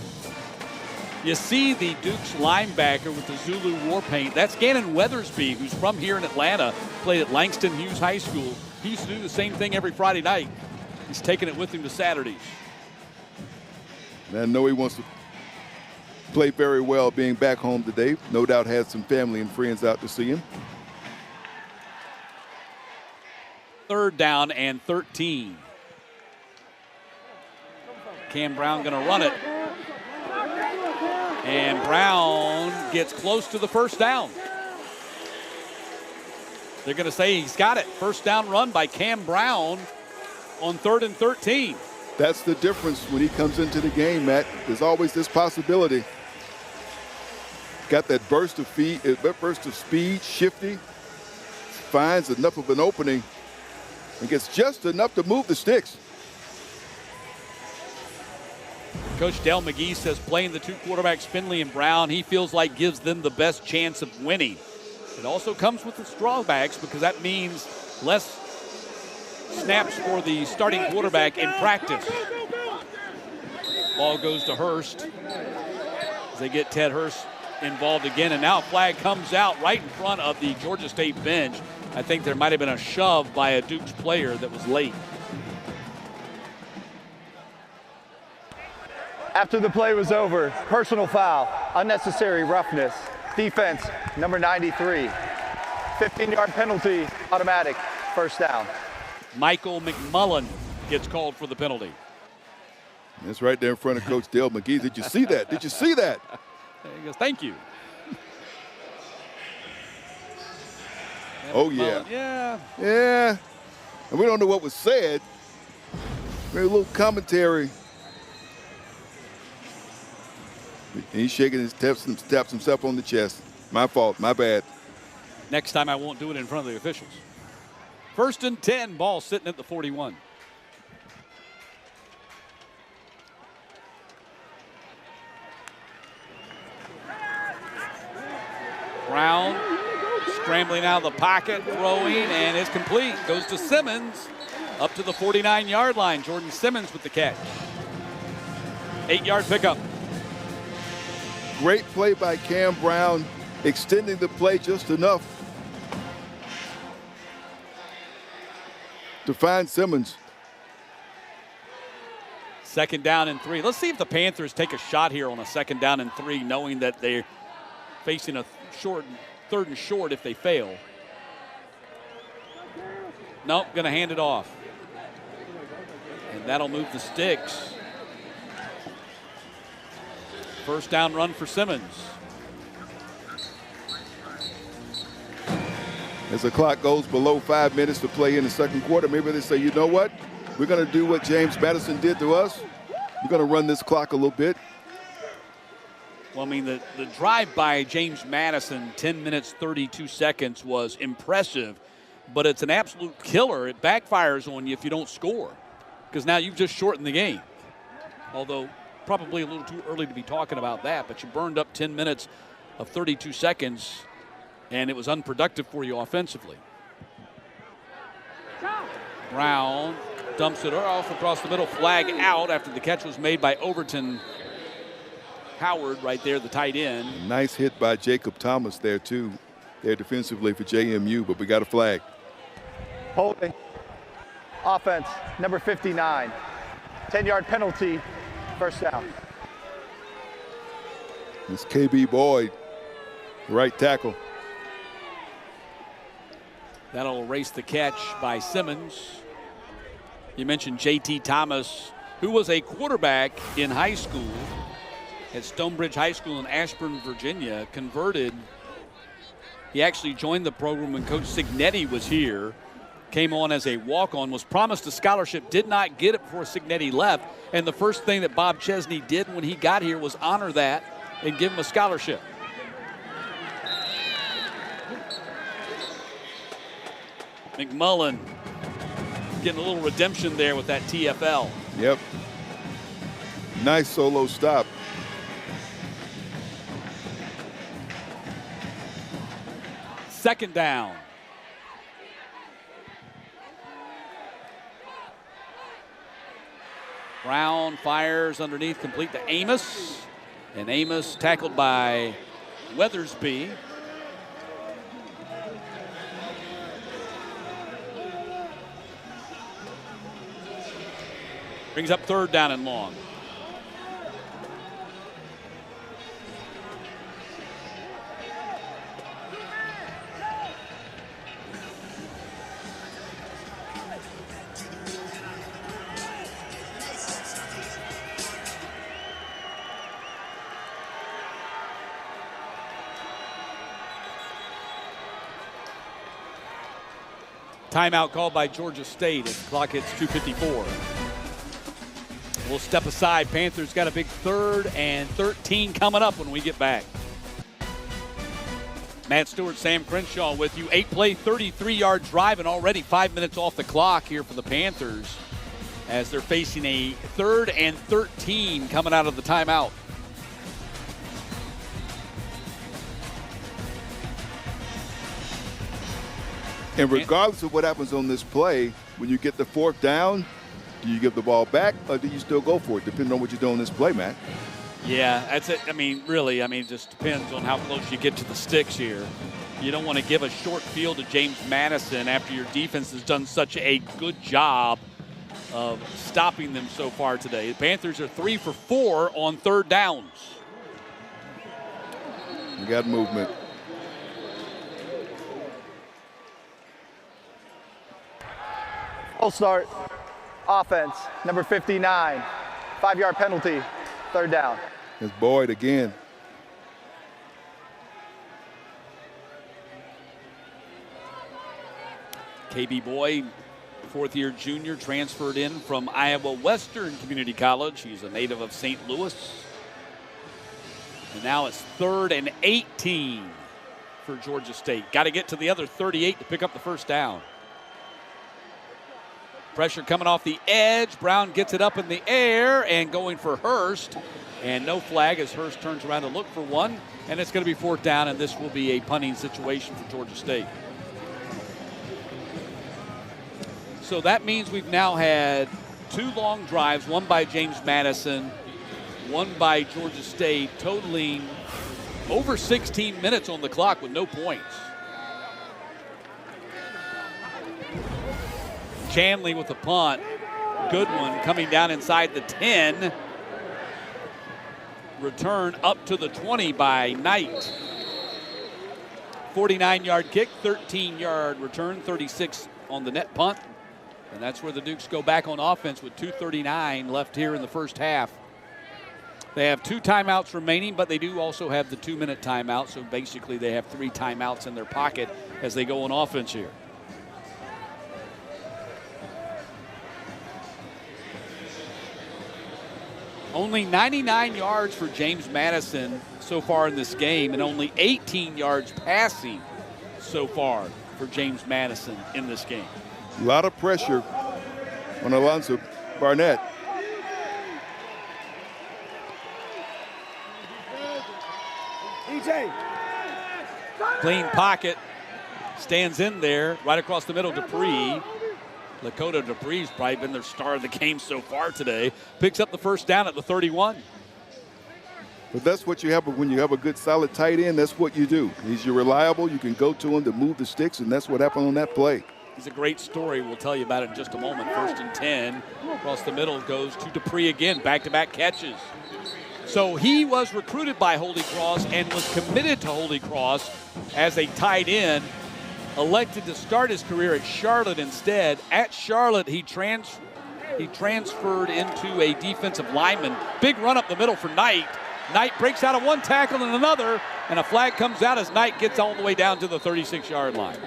You see the Dukes linebacker with the Zulu war paint. That's Gannon Weathersby, who's from here in Atlanta, played at Langston Hughes High School. He used to do the same thing every Friday night. He's taking it with him to Saturdays. And I know he wants to play very well being back home today. No doubt had some family and friends out to see him. Third down and 13. Cam Brown going to run it. And Brown gets close to the first down. They're going to say he's got it. First down run by Cam Brown on 3rd and 13. That's the difference when he comes into the game, Matt. There's always this possibility. Got that burst of speed, shifty, finds enough of an opening, and gets just enough to move the sticks. Coach Dale McGee says playing the 2 quarterbacks, Finley and Brown, he feels like gives them the best chance of winning. It also comes with its drawbacks because that means less snaps for the starting quarterback in practice. Ball goes to Hurst as they get Ted Hurst involved again, and now a flag comes out right in front of the Georgia State bench. I think there might have been a shove by a Dukes player that was late. After the play was over, personal foul, unnecessary roughness, defense, number 93. 15-yard penalty, automatic, first down. Michael McMullen gets called for the penalty. That's right there in front of Coach Dale McGee. Did you see that? Did you see that? He goes, thank you. Oh, yeah. Yeah. And we don't know what was said. Maybe a little commentary. And he's shaking his taps himself on the chest. My fault, my bad. Next time I won't do it in front of the officials. 1st and 10, ball sitting at the 41. Brown scrambling out of the pocket, throwing, and it's complete. Goes to Simmons up to the 49-yard line. Jordan Simmons with the catch. 8-yard pickup. Great play by Cam Brown, extending the play just enough to find Simmons. 2nd down and 3. Let's see if the Panthers take a shot here on a 2nd down and 3, knowing that they're facing a 3rd and short if they fail. Nope, going to hand it off. And that'll move the sticks. First down run for Simmons. As the clock goes below 5 minutes to play in the second quarter, maybe they say, you know what? We're going to do what James Madison did to us. We're going to run this clock a little bit. Well, I mean, the drive by James Madison, 10 minutes, 32 seconds, was impressive, but it's an absolute killer. It backfires on you if you don't score. because now you've just shortened the game. Although probably a little too early to be talking about that, but you burned up 10 minutes of 32 seconds, and it was unproductive for you offensively. Brown dumps it off across the middle, flag out after the catch was made by Overton Howard right there, the tight end. Nice hit by Jacob Thomas there, too, there defensively for JMU, but we got a flag. Holding. Offense, number 59. 10-yard penalty, first down. It's KB Boyd, right tackle. That'll erase the catch by Simmons. You mentioned J.T. Thomas, who was a quarterback in high school at Stonebridge High School in Ashburn, Virginia, converted. He actually joined the program when Coach Signetti was here, came on as a walk-on, was promised a scholarship, did not get it before Signetti left, and the first thing that Bob Chesney did when he got here was honor that and give him a scholarship. McMullen getting a little redemption there with that TFL. Yep. Nice solo stop. Second down. Brown fires underneath, complete to Amos. And Amos tackled by Weathersby. Brings up third down and long. Timeout called by Georgia State as the clock hits 2:54. We'll step aside. Panthers got a big 3rd and 13 coming up when we get back. Matt Stewart, Sam Crenshaw with you. 8-play, 33-yard drive, and already 5 minutes off the clock here for the Panthers as they're facing a 3rd and 13 coming out of the timeout. And regardless of what happens on this play, when you get the 4th down, do you give the ball back or do you still go for it, depending on what you do on this play, Matt? Yeah, that's it. I mean, really, it just depends on how close you get to the sticks here. You don't want to give a short field to James Madison after your defense has done such a good job of stopping them so far today. The Panthers are 3 for 4 on 3rd downs. You got movement. Full start. Offense, number 59. 5-yard penalty, 3rd down. It's Boyd again. KB Boyd, 4th-year junior, transferred in from Iowa Western Community College. He's a native of St. Louis. And now it's 3rd and 18 for Georgia State. Got to get to the other 38 to pick up the first down. Pressure coming off the edge. Brown gets it up in the air and going for Hurst. And no flag as Hurst turns around to look for one. And it's going to be 4th down, and this will be a punting situation for Georgia State. So that means we've now had 2 long drives, one by James Madison, one by Georgia State, totaling over 16 minutes on the clock with no points. Chanley with the punt. Good one coming down inside the 10. Return up to the 20 by Knight. 49-yard kick, 13-yard return, 36 on the net punt. And that's where the Dukes go back on offense with 2:39 left here in the first half. They have 2 timeouts remaining, but they do also have the 2-minute timeout. So basically they have 3 timeouts in their pocket as they go on offense here. Only 99 yards for James Madison so far in this game, and only 18 yards passing so far for James Madison in this game. A lot of pressure on Alonzo Barnett. Clean pocket. Stands in there, right across the middle, Dupree. Lakota Dupree's probably been their star of the game so far today. Picks up the first down at the 31. But that's what you have when you have a good, solid tight end. That's what you do. He's your reliable. You can go to him to move the sticks, and that's what happened on that play. He's a great story. We'll tell you about it in just a moment. 1st and 10. Across the middle goes to Dupree again. Back-to-back catches. So he was recruited by Holy Cross and was committed to Holy Cross as a tight end. Elected to start his career at Charlotte instead. At Charlotte, he transferred into a defensive lineman. Big run up the middle for Knight. Knight breaks out of one tackle and another, and a flag comes out as Knight gets all the way down to the 36-yard line.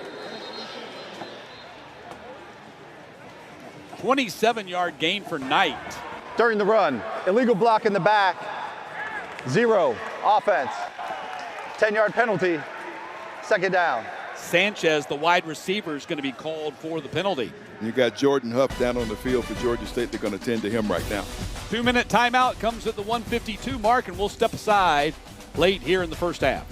27-yard gain for Knight. During the run, illegal block in the back. 0, offense. 10-yard penalty, 2nd down. Sanchez, the wide receiver, is going to be called for the penalty. You got Jordan Huff down on the field for Georgia State. They're going to tend to him right now. 2-minute timeout comes at the 1:52 mark, and we'll step aside late here in the first half.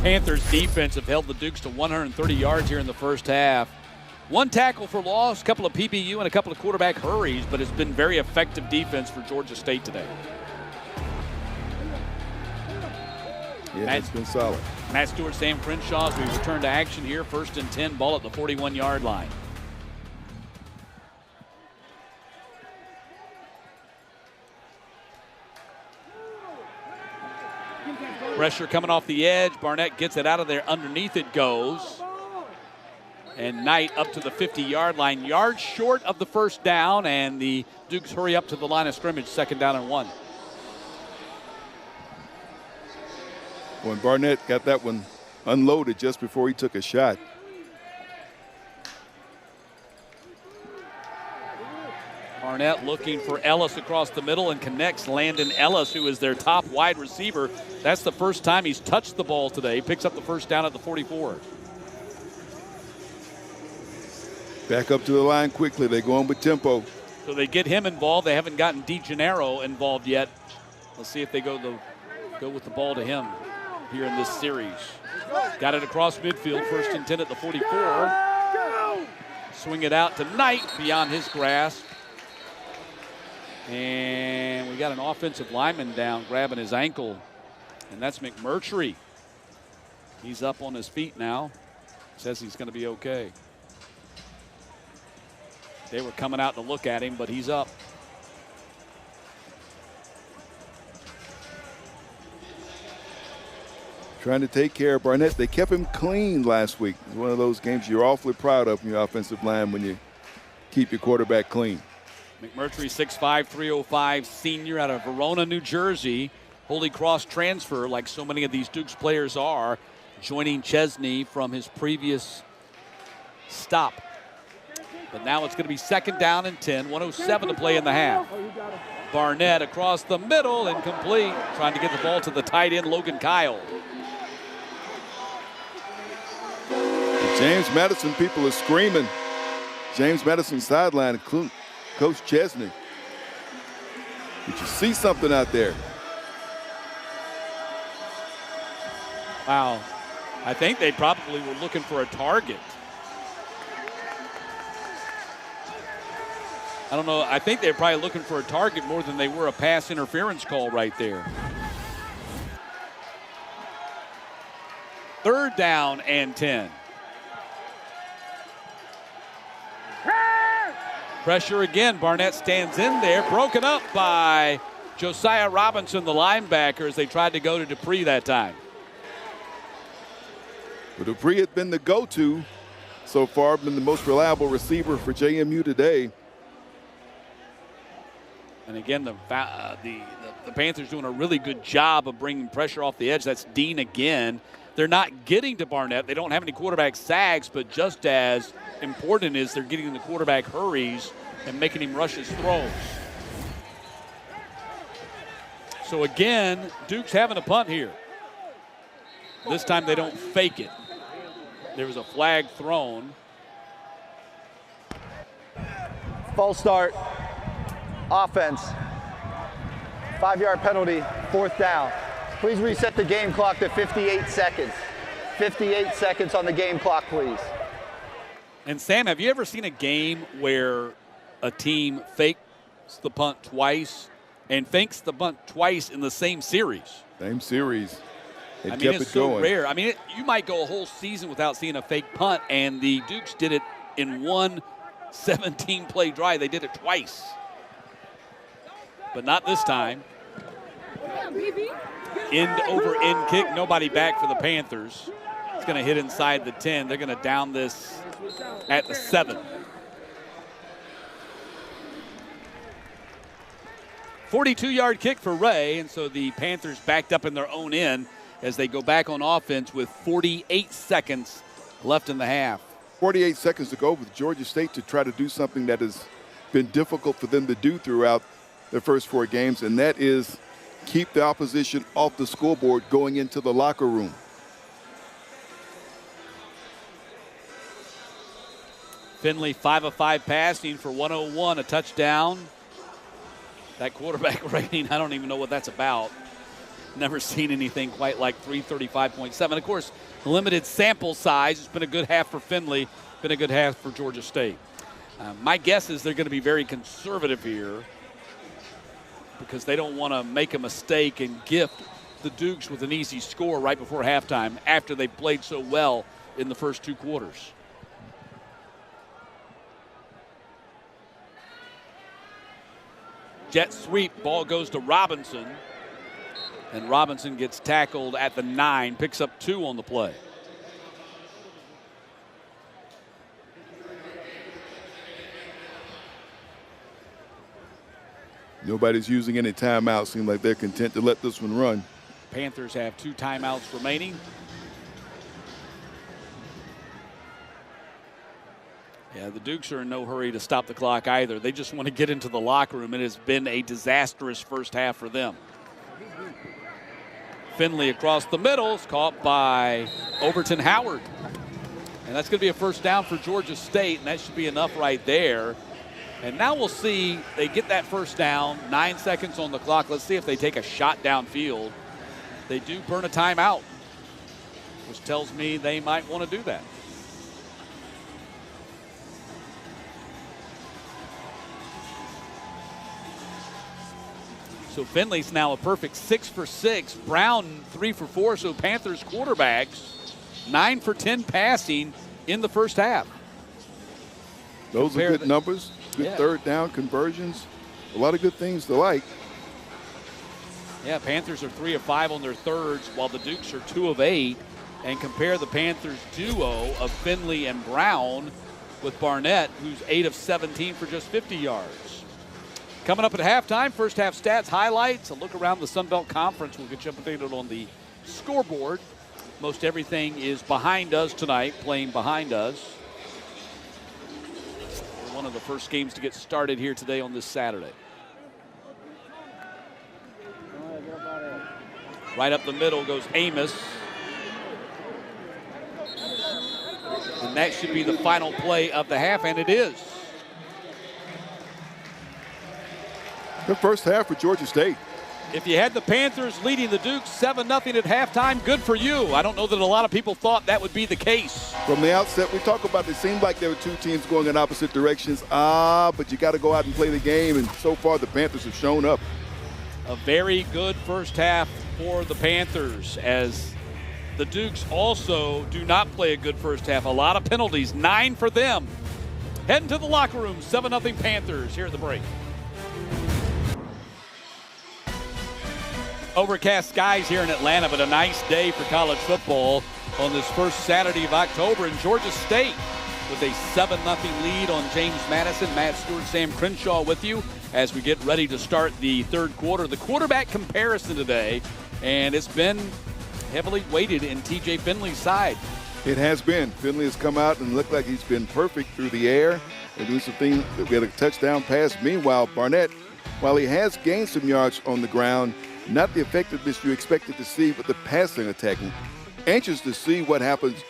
Panthers defense have held the Dukes to 130 yards here in the first half. 1 tackle for loss, a couple of PBU, and a couple of quarterback hurries, but it's been very effective defense for Georgia State today. Yeah, it's been solid. Matt Stewart, Sam Crenshaw as we return to action here. 1st and 10, ball at the 41-yard line. Pressure coming off the edge. Barnett gets it out of there. Underneath it goes. And Knight up to the 50-yard line. Yards short of the first down, and the Dukes hurry up to the line of scrimmage. 2nd down and 1. When Barnett got that one unloaded just before he took a shot. Barnett looking for Ellis across the middle and connects Landon Ellis, who is their top wide receiver. That's the first time he's touched the ball today. Picks up the first down at the 44. Back up to the line quickly. They go on with tempo. So they get him involved. They haven't gotten DeGennaro involved yet. Let's see if they go with the ball to him here in this series. Got it across midfield. 1st and 10 at the 44. Swing it out to Knight beyond his grasp. And we got an offensive lineman down grabbing his ankle. And that's McMurtry. He's up on his feet now. Says he's going to be okay. They were coming out to look at him, but he's up. Trying to take care of Barnett. They kept him clean last week. It's one of those games you're awfully proud of in your offensive line when you keep your quarterback clean. McMurtry, 6'5", 305, senior out of Verona, New Jersey. Holy Cross transfer, like so many of these Dukes players are, joining Chesney from his previous stop. But now it's going to be 2nd down and 10, 1:07 to play in the half. Barnett across the middle, incomplete. Trying to get the ball to the tight end, Logan Kyle. James Madison people are screaming. James Madison sideline, Coach Chesney. Did you see something out there? Wow. I think they probably were looking for a target. I don't know. I think they're probably looking for a target more than they were a pass interference call right there. 3rd down and 10. Pressure again. Barnett stands in there. Broken up by Josiah Robinson, the linebacker, as they tried to go to Dupree that time. But Dupree had been the go-to so far, been the most reliable receiver for JMU today. And again, the Panthers doing a really good job of bringing pressure off the edge. That's Dean again. They're not getting to Barnett. They don't have any quarterback sacks, but just as important is they're getting the quarterback hurries and making him rush his throws. So again, Duke's having a punt here. This time they don't fake it. There was a flag thrown. False start. Offense. 5-yard penalty, 4th down. Please reset the game clock to 58 seconds. 58 seconds on the game clock, please. And Sam, have you ever seen a game where a team fakes the punt twice and fakes the punt twice in the same series? Same series. It kept it's it so going. rare. I mean, you might go a whole season without seeing a fake punt, and the Dukes did it in one 17-play drive. They did it twice. But not this time. End over end kick. Nobody back for the Panthers. It's going to hit inside the 10. They're going to down this at the 7. "42-yard kick for Ray, and so the Panthers backed up in their own end as they go back on offense with 48 seconds left in the half. 48 seconds to go with Georgia State to try to do something that has been difficult for them to do throughout their first 4 games, and that is keep the opposition off the scoreboard going into the locker room. Finley 5 of 5 passing for 101, a touchdown. That quarterback rating, I don't even know what that's about. Never seen anything quite like 335.7. Of course, limited sample size. It's been a good half for Finley, been a good half for Georgia State. My guess is they're going to be very conservative here because they don't want to make a mistake and gift the Dukes with an easy score right before halftime after they played so well in the first 2 quarters. Jet sweep, ball goes to Robinson. And Robinson gets tackled at the 9, picks up 2 on the play. Nobody's using any timeouts. Seems like they're content to let this one run. Panthers have 2 timeouts remaining. Yeah, the Dukes are in no hurry to stop the clock either. They just want to get into the locker room. It has been a disastrous first half for them. Finley across the middle is caught by Overton Howard. And that's going to be a first down for Georgia State, and that should be enough right there. And now we'll see, they get that first down, 9 seconds on the clock. Let's see if they take a shot downfield. They do burn a timeout, which tells me they might want to do that. So Finley's now a perfect 6 for 6. Brown 3 for 4. So Panthers quarterbacks 9 for 10 passing in the first half. Those are good numbers. Good third down conversions. A lot of good things to like. Yeah, Panthers are 3 of 5 on their thirds, while the Dukes are 2 of 8. And compare the Panthers duo of Finley and Brown with Barnett, who's 8 of 17 for just 50 yards. Coming up at halftime, first half stats, highlights, a look around the Sun Belt Conference. We'll get you updated on the scoreboard. Most everything is behind us tonight, playing behind us. One of the first games to get started here today on this Saturday. Right up the middle goes Amos. And that should be the final play of the half, and it is. The first half for Georgia State. If you had the Panthers leading the Dukes 7-0 at halftime, good for you. I don't know that a lot of people thought that would be the case. From the outset, we talk about it seemed like there were 2 teams going in opposite directions. But you got to go out and play the game, and so far the Panthers have shown up. A very good first half for the Panthers, as the Dukes also do not play a good first half. A lot of penalties, 9 for them. Heading to the locker room, 7-0 Panthers here at the break. Overcast skies here in Atlanta, but a nice day for college football on this first Saturday of October. In Georgia State with a 7-0 lead on James Madison. Matt Stewart, Sam Crenshaw with you as we get ready to start the third quarter. The quarterback comparison today, and it's been heavily weighted in TJ Finley's side. It has been. Finley has come out and looked like he's been perfect through the air and doing some things. We had a touchdown pass. Meanwhile, Barnett, while he has gained some yards on the ground, not the effectiveness you expected to see with the passing attack. Anxious to see what happens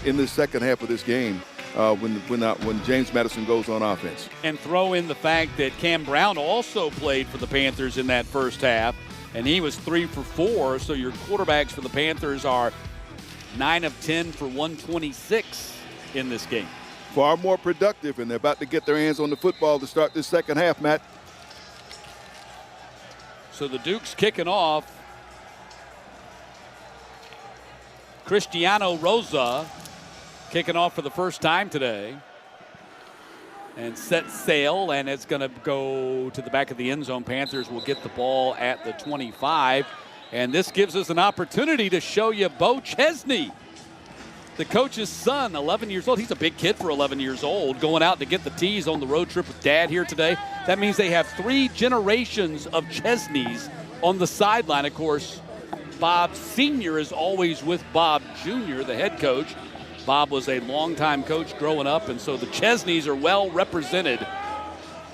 in the second half of this game. when James Madison goes on offense. And throw in the fact that Cam Brown also played for the Panthers in that first half, and he was 3 for 4. So your quarterbacks for the Panthers are 9 of 10 for 126 in this game. Far more productive, and they're about to get their hands on the football to start this second half, Matt. So the Dukes kicking off. Cristiano Rosa kicking off for the first time today. And set sail, and it's going to go to the back of the end zone. Panthers will get the ball at the 25. And this gives us an opportunity to show you Bo Chesney, the coach's son, 11 years old. He's a big kid for 11 years old, going out to get the tees on the road trip with Dad here today. That means they have 3 generations of Chesneys on the sideline. Of course, Bob Sr. is always with Bob Jr., the head coach. Bob was a longtime coach growing up, and so the Chesneys are well represented.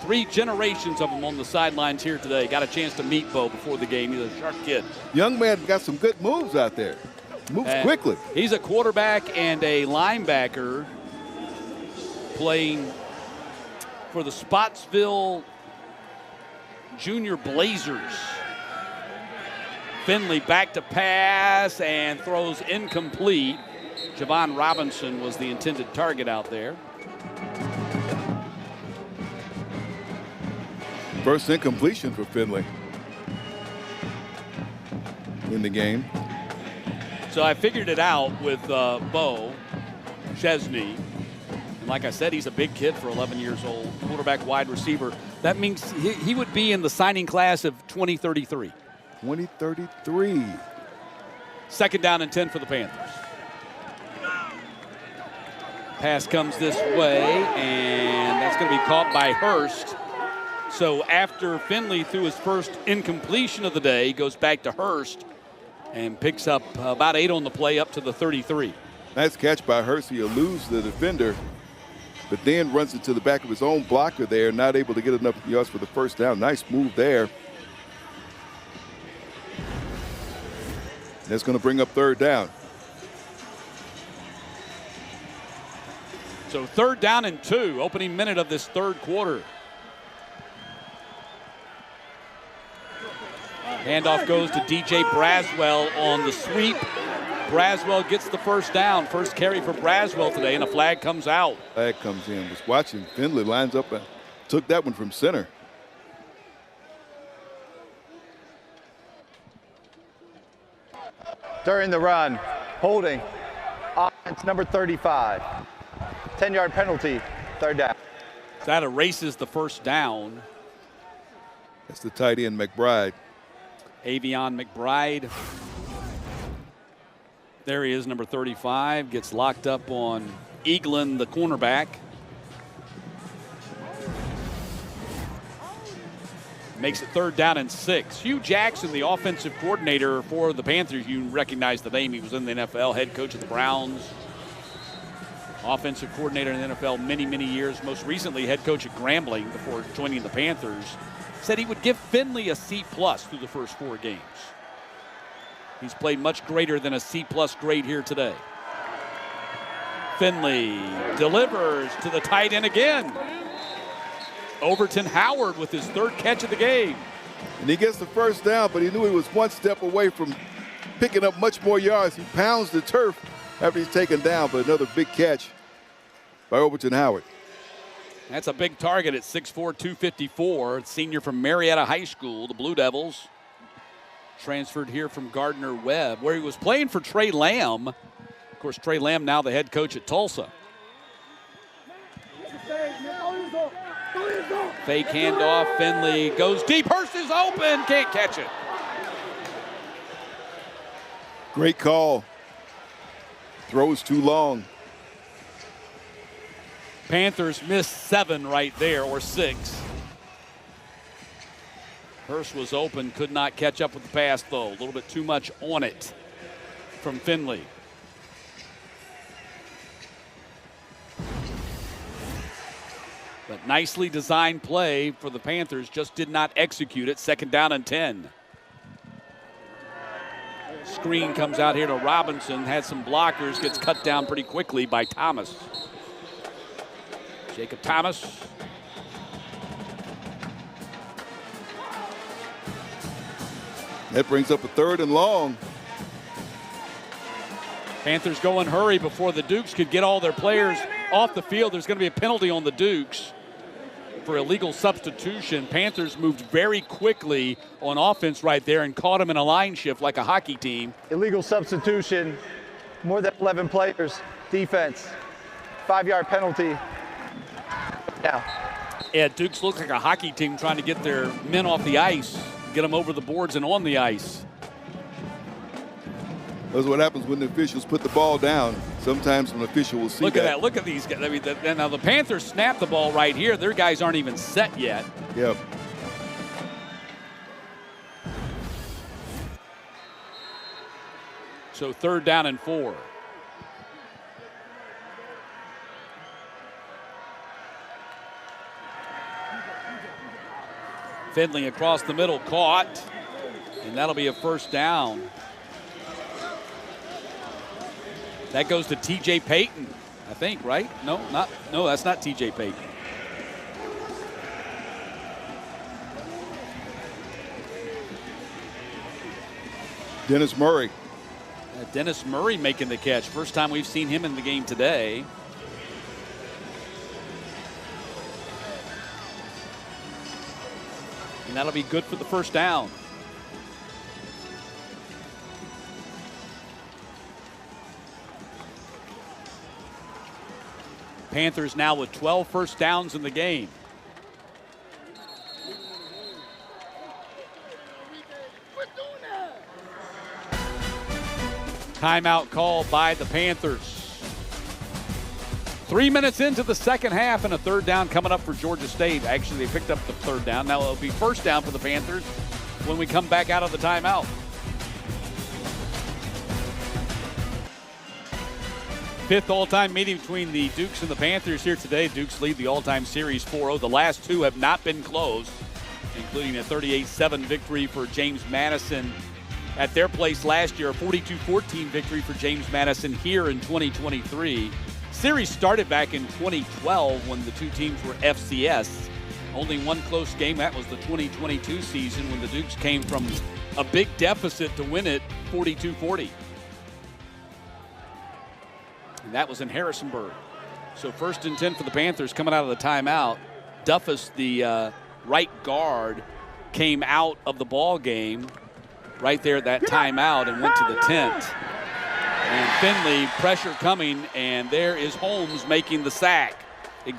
3 generations of them on the sidelines here today. Got a chance to meet Bo before the game. He's a sharp kid. Young man got some good moves out there. Moves quickly. He's a quarterback and a linebacker playing for the Spotsville Junior Blazers. Finley back to pass and throws incomplete. Javon Robinson was the intended target out there. First incompletion for Finley in the game. So I figured it out with Bo Chesney. And like I said, he's a big kid for 11 years old, quarterback, wide receiver. That means he would be in the signing class of 2033. 2033. Second down and 10 for the Panthers. Pass comes this way, and that's going to be caught by Hurst. So after Finley threw his first incompletion of the day, he goes back to Hurst and picks up about 8 on the play up to the 33. Nice catch by Hurst. He eludes the defender, but then runs into the back of his own blocker there, not able to get enough yards for the first down. Nice move there. That's going to bring up third down. So 3rd down and 2, opening minute of this third quarter. Handoff goes to DJ Braswell on the sweep. Braswell gets the first down. First carry for Braswell today, and a flag comes out. Flag comes in. Was watching Finley lines up and took that one from center. During the run, holding, offense number 35. 10-yard penalty, 3rd down. That erases the first down. That's the tight end, McBride. Avion McBride. There he is, number 35. Gets locked up on Eaglin, the cornerback. Makes it 3rd down and 6. Hugh Jackson, the offensive coordinator for the Panthers. You recognize the name. He was in the NFL, head coach of the Browns. Offensive coordinator in the NFL many, many years. Most recently, head coach at Grambling before joining the Panthers. Said he would give Finley a C+ through the first 4 games. He's played much greater than a C+ grade here today. Finley delivers to the tight end again. Overton Howard with his 3rd catch of the game. And he gets the first down, but he knew he was 1 step away from picking up much more yards. He pounds the turf after he's taken down, but another big catch by Overton Howard. That's a big target at 6'4", 254. Senior from Marietta High School, the Blue Devils. Transferred here from Gardner Webb, where he was playing for Trey Lamb. Of course, Trey Lamb now the head coach at Tulsa. Fake handoff, Finley goes deep. Hurst is open, can't catch it. Great call. Throws too long. Panthers missed 7 right there, or 6. Hurst was open, could not catch up with the pass, though. A little bit too much on it from Finley. But nicely designed play for the Panthers, just did not execute it. 2nd down and 10. Screen comes out here to Robinson, had some blockers, gets cut down pretty quickly by Thomas. Jacob Thomas. That brings up a 3rd and long. Panthers go in hurry before the Dukes could get all their players off the field. There's going to be a penalty on the Dukes for illegal substitution. Panthers moved very quickly on offense right there and caught them in a line shift like a hockey team. Illegal substitution, more than 11 players. Defense, 5-yard penalty. Now. Yeah, Dukes look like a hockey team trying to get their men off the ice, get them over the boards and on the ice. That's what happens when the officials put the ball down. Sometimes an official will see Look at that. Look at these guys. I mean, now the Panthers snap the ball right here. Their guys aren't even set yet. Yep. So 3rd down and 4. Finley across the middle, caught, and that'll be a 1st down. That goes to T.J. Payton, I think, right? No, that's not T.J. Payton. Dennis Murray. Dennis Murray making the catch. First time we've seen him in the game today. And that'll be good for the 1st down. Panthers now with 12 first downs in the game. Timeout called by the Panthers. 3 minutes into the second half and a 3rd down coming up for Georgia State. Actually, they picked up the 3rd down. Now it'll be 1st down for the Panthers when we come back out of the timeout. Fifth all-time meeting between the Dukes and the Panthers here today. Dukes lead the all-time series 4-0. The last 2 have not been close, including a 38-7 victory for James Madison at their place last year, a 42-14 victory for James Madison here in 2023. Series started back in 2012 when the 2 teams were FCS. Only one close game, that was the 2022 season when the Dukes came from a big deficit to win it 42-40. And that was in Harrisonburg. So 1st and 10 for the Panthers coming out of the timeout. Duffus, the right guard, came out of the ball game right there at that timeout and went to the tent. And Finley, pressure coming, and there is Holmes making the sack.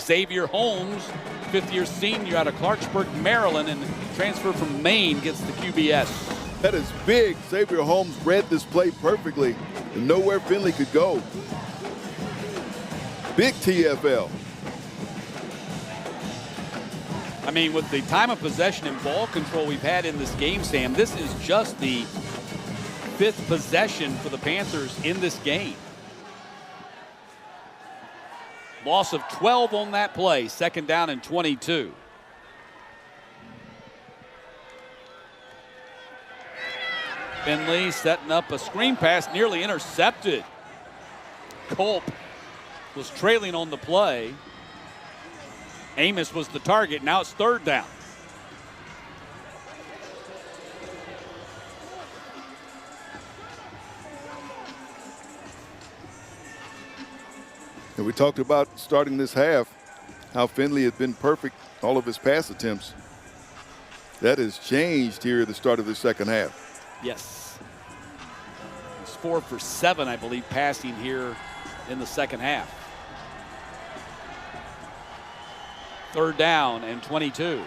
Xavier Holmes, 5th-year senior out of Clarksburg, Maryland, and transfer from Maine, gets the QBS. That is big. Xavier Holmes read this play perfectly and know where Finley could go. Big TFL. I mean, with the time of possession and ball control we've had in this game, Sam, this is just the 5th possession for the Panthers in this game. Loss of 12 on that play, 2nd down and 22. Finley setting up a screen pass, nearly intercepted. Culp was trailing on the play. Amos was the target. Now it's 3rd down. And we talked about starting this half, how Finley had been perfect, all of his pass attempts. That has changed here at the start of the second half. Yes. He's 4 for 7, I believe, passing here in the second half. 3rd down and 22.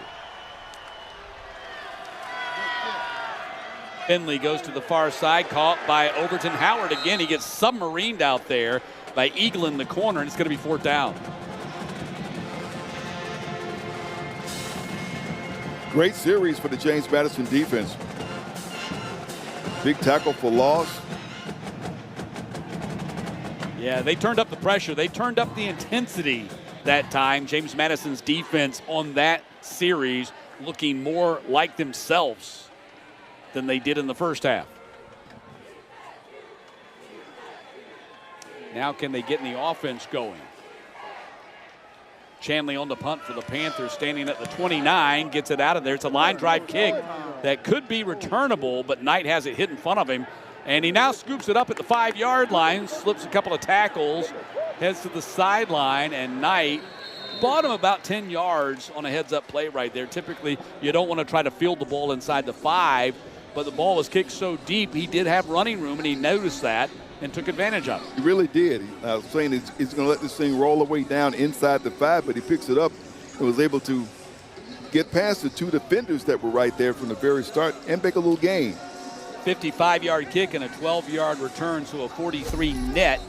Finley goes to the far side, caught by Overton Howard. Again, he gets submarined out there by Eagle in the corner, and it's going to be 4th down. Great series for the James Madison defense. Big tackle for loss. Yeah, they turned up the pressure. They turned up the intensity that time. James Madison's defense on that series looking more like themselves than they did in the first half. Now can they get in the offense going? Chanley on the punt for the Panthers, standing at the 29, gets it out of there. It's a line drive kick that could be returnable, but Knight has it hit in front of him. And he now scoops it up at the 5-yard line, slips a couple of tackles, heads to the sideline, and Knight bought him about 10 yards on a heads-up play right there. Typically, you don't want to try to field the ball inside the 5, but the ball was kicked so deep, he did have running room, and he noticed that and took advantage of it. He really did. I was saying he's going to let this thing roll the way down inside the 5, but he picks it up and was able to get past the 2 defenders that were right there from the very start and make a little gain. 55-yard kick and a 12-yard return, so a 43 net.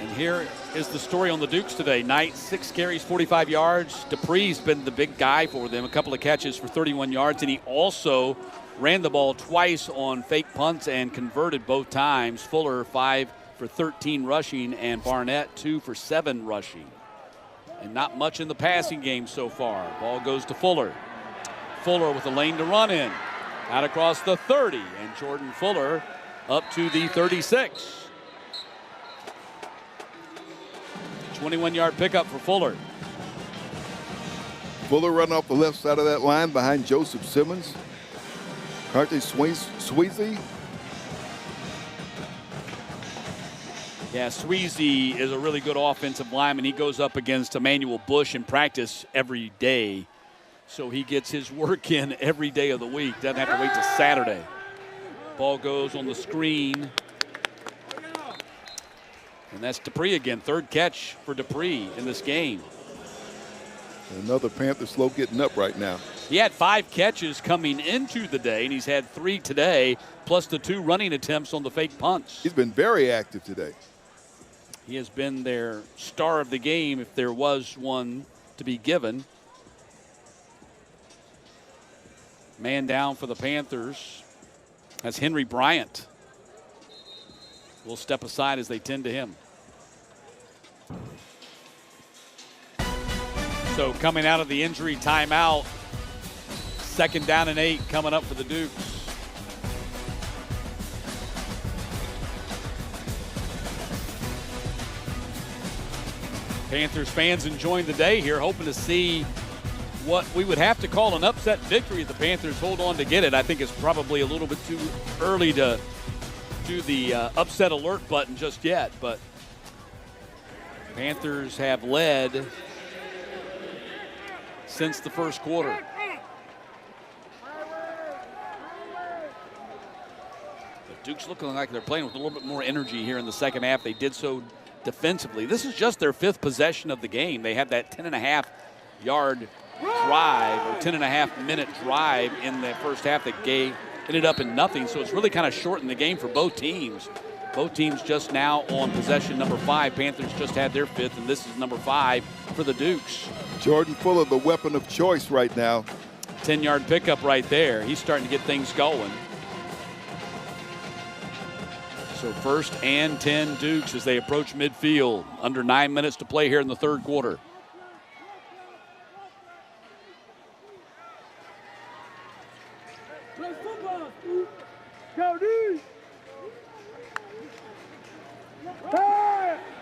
And here is the story on the Dukes today. Knight, 6 carries, 45 yards. Dupree's been the big guy for them, a couple of catches for 31 yards, and he also ran the ball twice on fake punts and converted both times. Fuller, 5 for 13 rushing, and Barnett, 2 for 7 rushing. And not much in the passing game so far. Ball goes to Fuller. Fuller with a lane to run in. Out across the 30, and Jordan Fuller up to the 36. 21-yard pickup for Fuller. Fuller run off the left side of that line behind Joseph Simmons. Carter Sweezy. Yeah, Sweezy is a really good offensive lineman. He goes up against Emmanuel Bush in practice every day. So he gets his work in every day of the week. Doesn't have to wait till Saturday. Ball goes on the screen. And that's Dupree again. 3rd catch for Dupree in this game. Another Panther slow getting up right now. He had 5 catches coming into the day, and he's had 3 today, plus the 2 running attempts on the fake punts. He's been very active today. He has been their star of the game if there was one to be given. Man down for the Panthers. That's Henry Bryant. We'll step aside as they tend to him. So coming out of the injury timeout, 2nd down and 8 coming up for the Dukes. Panthers fans enjoying the day here, hoping to see what we would have to call an upset victory if the Panthers hold on to get it. I think it's probably a little bit too early to do the upset alert button just yet, but Panthers have led since the first quarter. The Dukes looking like they're playing with a little bit more energy here in the second half. They did so defensively. This is just their 5th possession of the game. They had that 10.5-yard drive, or 10.5-minute drive in the first half that ended up in nothing. So it's really kind of shortened the game for both teams. Both teams just now on possession number 5. Panthers just had their 5th, and this is number 5 for the Dukes. Jordan Fuller, the weapon of choice right now. 10-yard pickup right there. He's starting to get things going. So 1st and 10 Dukes as they approach midfield. Under 9 minutes to play here in the 3rd quarter.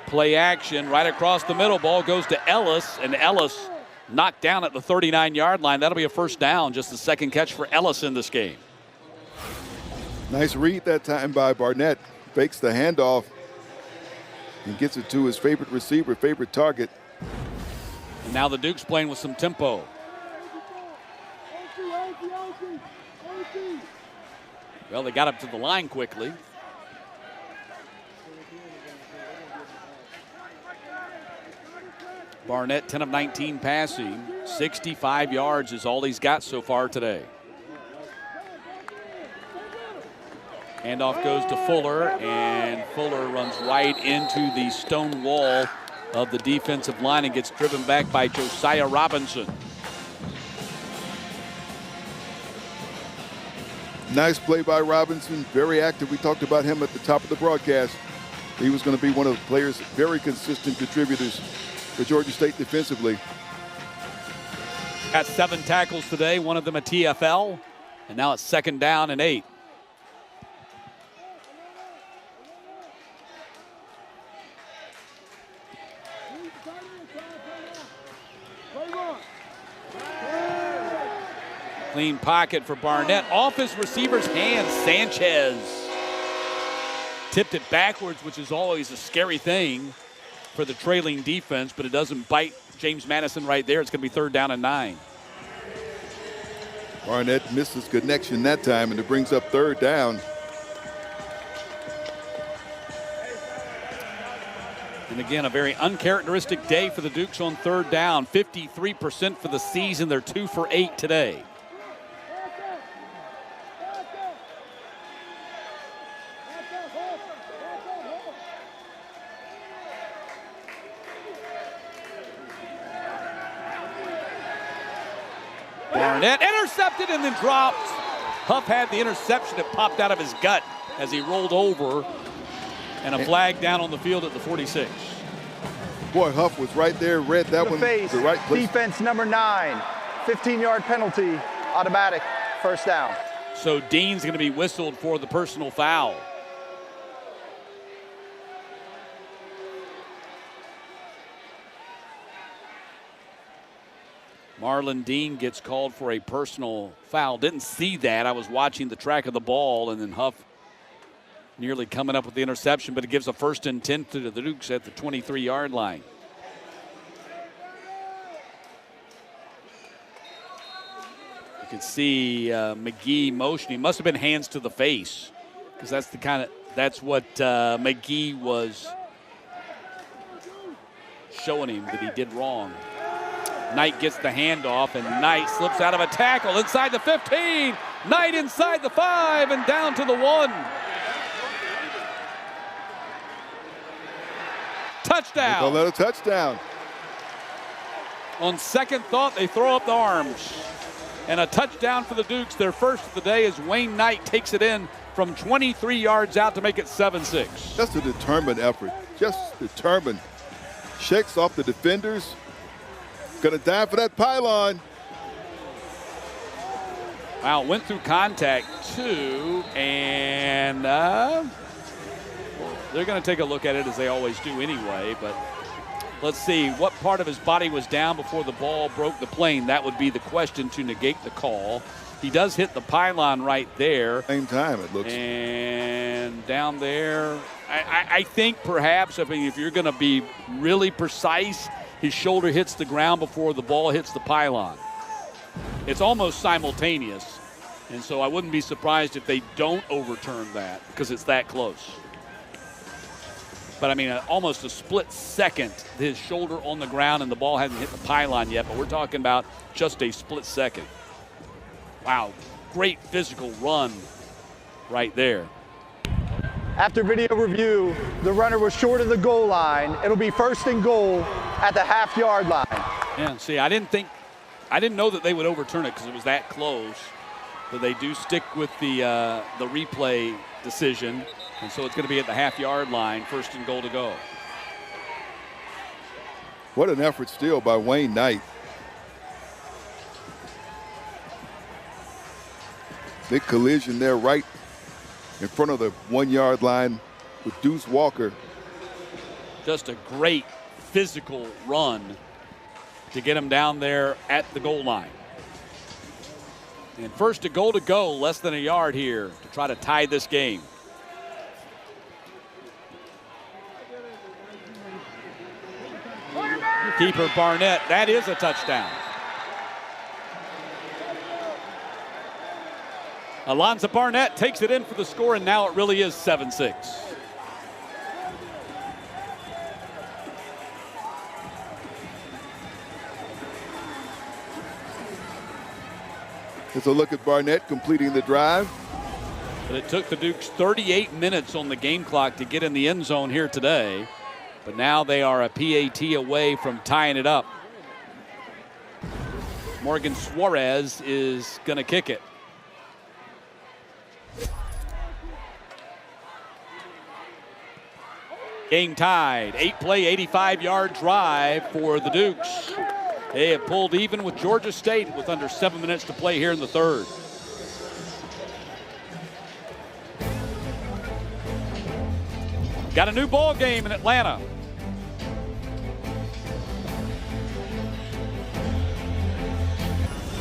Play action right across the middle. Ball goes to Ellis, and Ellis knocked down at the 39-yard line. That'll be a 1st down. Just the 2nd catch for Ellis in this game. Nice read that time by Barnett. Fakes the handoff and gets it to his favorite receiver, favorite target. And now the Dukes playing with some tempo. Well, they got up to the line quickly. Barnett, 10 of 19 passing. 65 yards is all he's got so far today. Handoff goes to Fuller, and Fuller runs right into the stone wall of the defensive line and gets driven back by Josiah Robinson. Nice play by Robinson, very active. We talked about him at the top of the broadcast. He was going to be one of the players, very consistent contributors for Georgia State defensively. Got 7 tackles today, one of them a TFL, and now it's 2nd down and 8. Clean pocket for Barnett. Off his receiver's hands, Sanchez tipped it backwards, which is always a scary thing for the trailing defense, but it doesn't bite James Madison right there. It's going to be 3rd down and 9. Barnett misses connection that time, and it brings up 3rd down. And again, a very uncharacteristic day for the Dukes on 3rd down. 53% for the season. They're 2 for 8 today. Barnett intercepted and then dropped. Huff had the interception. It popped out of his gut as he rolled over. And a flag down on the field at the 46. Boy, Huff was right there, read that one face, the right place. Defense number 9, 15-yard penalty, automatic, 1st down. So Dean's going to be whistled for the personal foul. Marlon Dean gets called for a personal foul. Didn't see that. I was watching the track of the ball, and then Huff nearly coming up with the interception, but it gives a 1st and 10 to the Dukes at the 23-yard line. You can see McGee motioning. Must have been hands to the face, because that's what McGee was showing him that he did wrong. Knight gets the handoff, and Knight slips out of a tackle inside the 15. Knight inside the 5 and down to the 1. Touchdown. Call that a touchdown. On second thought, they throw up the arms. And a touchdown for the Dukes. Their first of the day as Wayne Knight takes it in from 23 yards out to make it 7-6. Just a determined effort. Just determined. Shakes off the defenders. Gonna dive for that pylon. Wow, went through contact too, and they're going to take a look at it as they always do anyway, but let's see what part of his body was down before the ball broke the plane. That would be the question to negate the call. He does hit the pylon right there. Same time, it looks. And down there, I think perhaps, if you're going to be really precise, his shoulder hits the ground before the ball hits the pylon. It's almost simultaneous, and so I wouldn't be surprised if they don't overturn that because it's that close. But I mean, almost a split second, his shoulder on the ground and the ball hasn't hit the pylon yet, but we're talking about just a split second. Wow, great physical run right there. After video review, the runner was short of the goal line. It'll be 1st and goal at the half-yard line. Yeah, see, I didn't know that they would overturn it because it was that close. But they do stick with the replay decision. And so it's going to be at the half-yard line, 1st and goal to go. What an effort still by Wayne Knight. Big collision there right in front of the 1-yard line with Deuce Walker. Just a great physical run to get him down there at the goal line. And 1st and goal to go, less than a yard here to try to tie this game. Keeper Barnett, that is a touchdown. Alonzo Barnett takes it in for the score, and now it really is 7-6. Here's a look at Barnett completing the drive. But it took the Dukes 38 minutes on the game clock to get in the end zone here today. But now they are a PAT away from tying it up. Morgan Suarez is going to kick it. Game tied. 8-play, 85-yard drive for the Dukes. They have pulled even with Georgia State with under 7 minutes to play here in the third. Got a new ball game in Atlanta.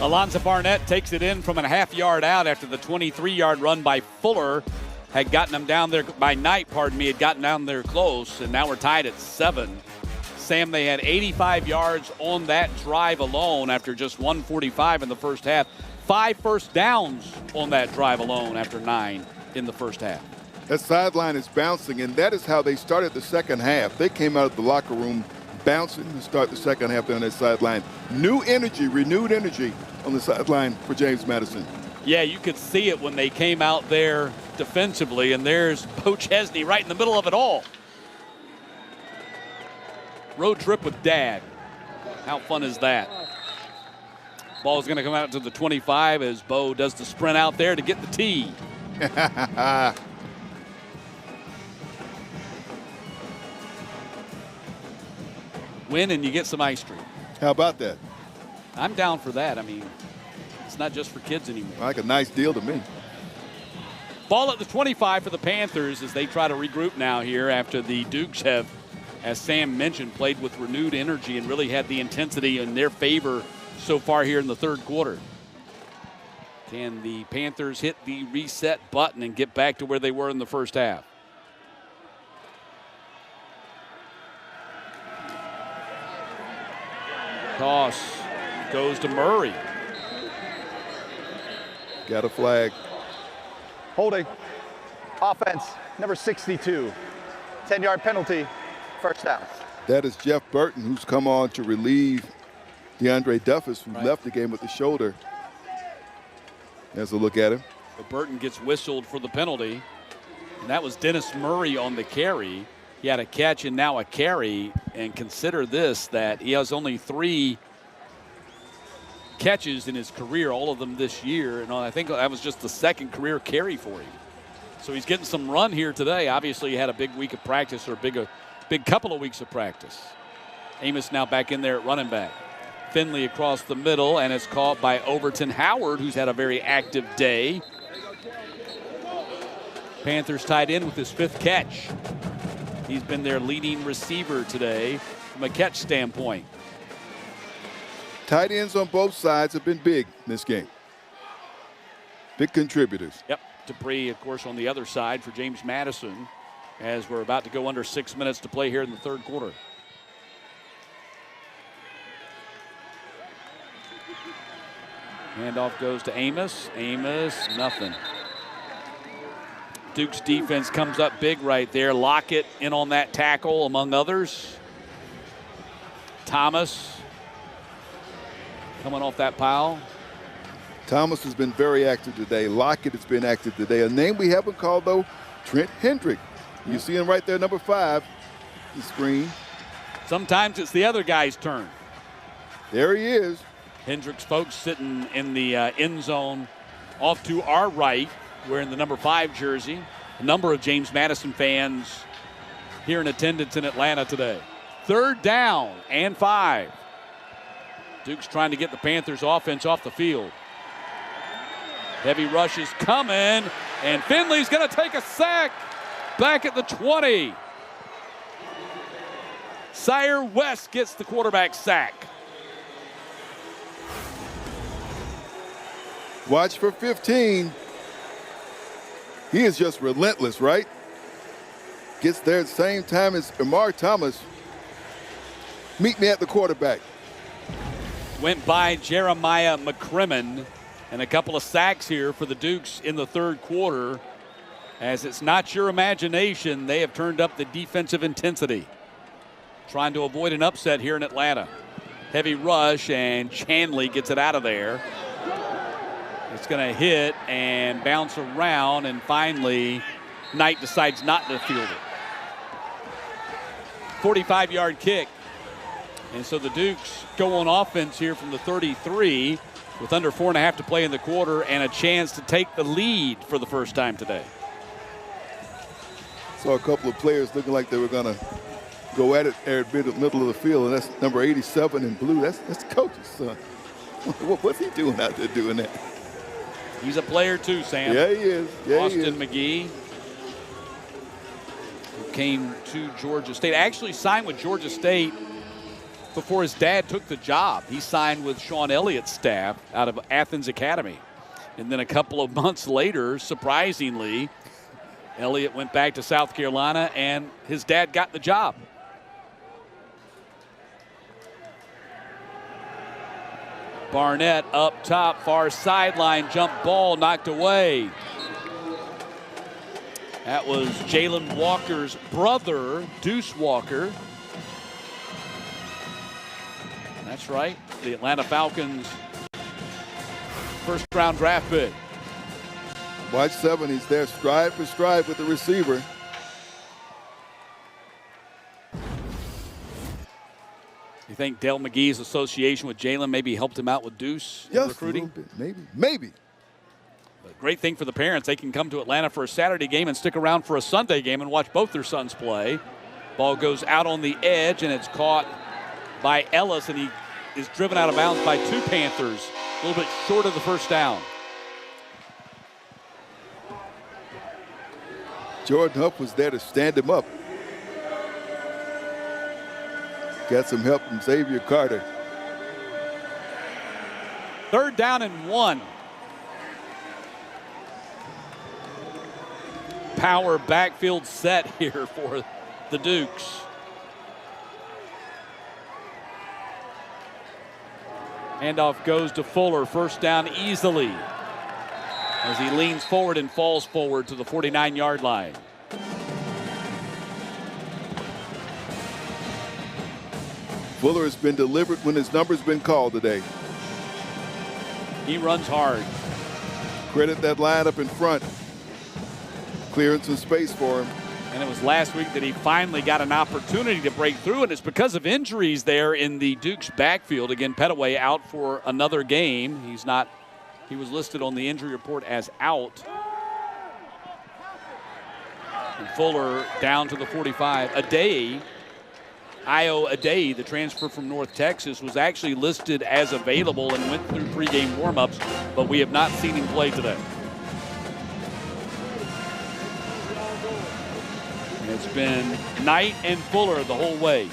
Alonzo Barnett takes it in from a half-yard out after the 23-yard run by Fuller had gotten them down there by Knight, had gotten down there close, and now we're tied at 7. Sam, they had 85 yards on that drive alone after just 145 in the first half. 5 first downs on that drive alone after 9 in the first half. That sideline is bouncing, and that is how they started the second half. They came out of the locker room bouncing to start the second half down that sideline. New energy, renewed energy on the sideline for James Madison. Yeah, you could see it when they came out there defensively, and there's Bo Chesney right in the middle of it all. Road trip with Dad. How fun is that? Ball's going to come out to the 25 as Bo does the sprint out there to get the tee. Win and you get some ice cream. How about that? I'm down for that. I mean, it's not just for kids anymore. Like a nice deal to me. Ball at the 25 for the Panthers as they try to regroup now here after the Dukes have, as Sam mentioned, played with renewed energy and really had the intensity in their favor so far here in the third quarter. Can the Panthers hit the reset button and get back to where they were in the first half? Toss goes to Murray. Got a flag. Holding. Offense, number 62. 10-yard penalty, first down. That is Jeff Burton, who's come on to relieve DeAndre Duffus, who left the game with the shoulder. There's a look at him. But Burton gets whistled for the penalty. And that was Dennis Murray on the carry. He had a catch and now a carry. And consider this, that he has only 3 catches in his career, all of them this year. And I think that was just the second career carry for him. So he's getting some run here today. Obviously, he had a big week of practice, or a big couple of weeks of practice. Amos now back in there at running back. Finley across the middle, and it's caught by Overton Howard, who's had a very active day. Panthers tied in with his 5th catch. He's been their leading receiver today from a catch standpoint. Tight ends on both sides have been big in this game. Big contributors. Yep. Dupree, of course, on the other side for James Madison as we're about to go under 6 minutes to play here in the third quarter. Handoff goes to Amos. Amos, nothing. Duke's defense comes up big right there. Lockett in on that tackle, among others. Thomas coming off that pile. Thomas has been very active today. Lockett has been active today. A name we haven't called, though, Trent Hendrick. You see him right there, number 5, the screen. Sometimes it's the other guy's turn. There he is. Hendrick's folks sitting in the end zone off to our right, wearing the number 5 jersey. A number of James Madison fans here in attendance in Atlanta today. 3rd down and 5. Duke's trying to get the Panthers offense off the field. Heavy rush is coming, and Finley's going to take a sack back at the 20. Sire West gets the quarterback sack. Watch for 15. He is just relentless, right? Gets there at the same time as Amar Thomas. Meet me at the quarterback. Went by Jeremiah McCrimmon, and a couple of sacks here for the Dukes in the third quarter. As it's not your imagination, they have turned up the defensive intensity. Trying to avoid an upset here in Atlanta. Heavy rush, and Chanley gets it out of there. It's going to hit and bounce around, and finally Knight decides not to field it. 45-yard kick. And so the Dukes go on offense here from the 33 with under 4.5 to play in the quarter and a chance to take the lead for the first time today. Saw a couple of players looking like they were going to go at it at the middle of the field, and that's number 87 in blue. That's the coach's son. What's he doing out there doing that? He's a player too, Sam. Yeah, he is. Yeah, Austin he is. McGee, who came to Georgia State, actually signed with Georgia State before his dad took the job. He signed with Sean Elliott's staff out of Athens Academy. And then a couple of months later, surprisingly, Elliott went back to South Carolina and his dad got the job. Barnett up top, far sideline, jump ball knocked away. That was Jalen Walker's brother, Deuce Walker. That's right, the Atlanta Falcons' first-round draft pick. Watch 7, he's there stride for stride with the receiver. You think Dale McGee's association with Jalen maybe helped him out with Deuce in recruiting? Maybe. But great thing for the parents. They can come to Atlanta for a Saturday game and stick around for a Sunday game and watch both their sons play. Ball goes out on the edge, and it's caught by Ellis, and he is driven out of bounds by 2 Panthers. A little bit short of the first down. Jordan Huff was there to stand him up. Got some help from Xavier Carter. 3rd down and 1. Power backfield set here for the Dukes. Handoff goes to Fuller, first down easily as he leans forward and falls forward to the 49-yard line. Fuller has been delivered when his number's been called today. He runs hard. Credit that line up in front. Clearing some space for him. And it was last week that he finally got an opportunity to break through, and it's because of injuries there in the Dukes backfield. Again, Pettaway out for another game. He was listed on the injury report as out. And Fuller down to the 45. Io Adey, the transfer from North Texas, was actually listed as available and went through pregame warmups, but we have not seen him play today. And it's been Knight and Fuller the whole way.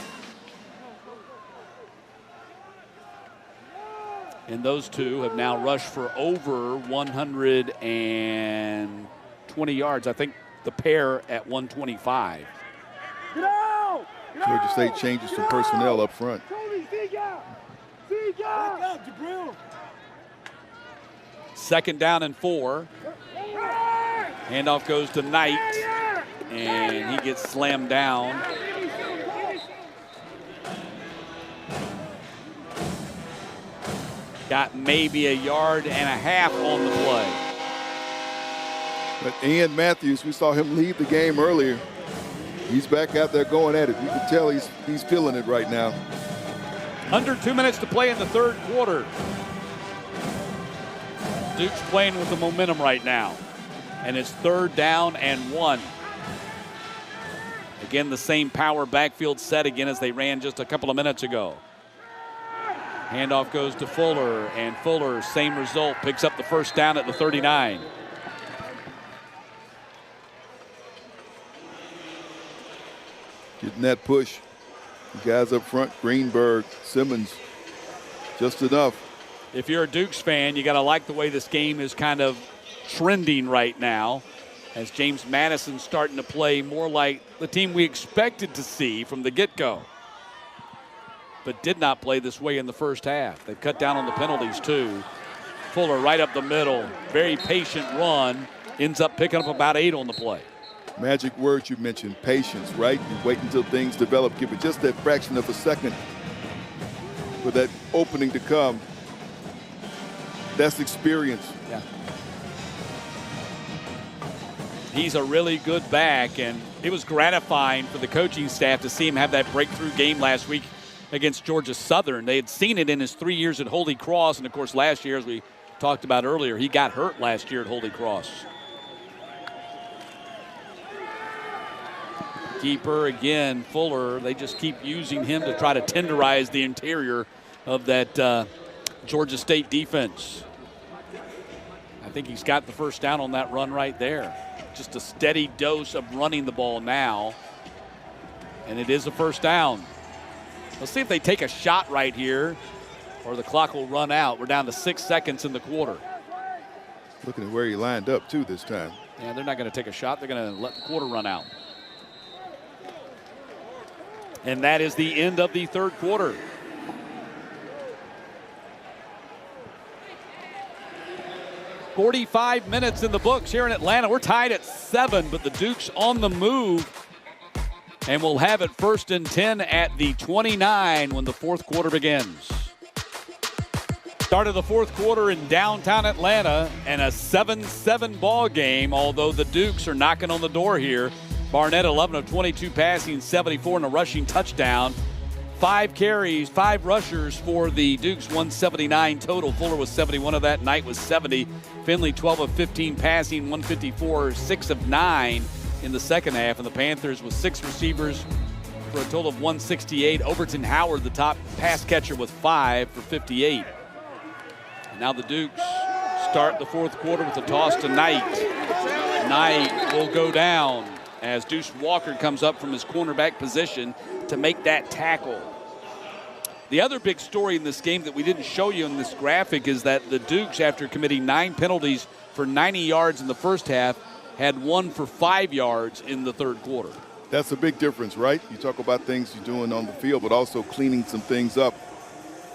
And those two have now rushed for over 120 yards. I think the pair at 125. Georgia State changes some personnel up front. Second down and 4. Handoff goes to Knight, and he gets slammed down. Got maybe a yard and a half on the play. But Ian Matthews, we saw him leave the game earlier. He's back out there going at it. You can tell he's feeling it right now. Under 2 minutes to play in the 3rd quarter. Duke's playing with the momentum right now. And it's 3rd down and 1. Again, the same power backfield set again as they ran just a couple of minutes ago. Handoff goes to Fuller, and Fuller, same result, picks up the first down at the 39. Getting that push. The guys up front, Greenberg, Simmons, just enough. If you're a Dukes fan, you got to like the way this game is kind of trending right now, as James Madison's starting to play more like the team we expected to see from the get-go, but did not play this way in the first half. They've cut down on the penalties too. Fuller right up the middle, very patient run, ends up picking up about 8 on the play. Magic words you mentioned, patience, right? You wait until things develop, give it just that fraction of a second for that opening to come. That's experience. Yeah. He's a really good back, and it was gratifying for the coaching staff to see him have that breakthrough game last week against Georgia Southern. They had seen it in his 3 years at Holy Cross, and of course last year, as we talked about earlier, he got hurt last year at Holy Cross. Keeper again, Fuller. They just keep using him to try to tenderize the interior of that Georgia State defense. I think he's got the first down on that run right there. Just a steady dose of running the ball now. And it is a first down. Let's see if they take a shot right here, or the clock will run out. We're down to 6 seconds in the quarter. Looking at where he lined up, too, this time. Yeah, they're not going to take a shot. They're going to let the quarter run out. And that is the end of the third quarter. "45 minutes in the books here in Atlanta. We're tied at 7, but the Dukes on the move. And we'll have it 1st and 10 at the 29 when the fourth quarter begins. Start of the fourth quarter in downtown Atlanta, and a 7-7 ball game, although the Dukes are knocking on the door here. Barnett 11 of 22 passing, 74 and a rushing touchdown. 5 carries, 5 rushers for the Dukes, 179 total. Fuller was 71 of that. Knight was 70. Finley 12 of 15 passing, 154, 6 of 9 in the second half. And the Panthers with 6 receivers for a total of 168. Overton Howard, the top pass catcher, with 5 for 58. And now the Dukes start the fourth quarter with a toss to Knight. Knight will go down as Deuce Walker comes up from his cornerback position to make that tackle. The other big story in this game that we didn't show you in this graphic is that the Dukes, after committing 9 penalties for 90 yards in the first half, had 1 for 5 yards in the third quarter. That's a big difference, right? You talk about things you're doing on the field, but also cleaning some things up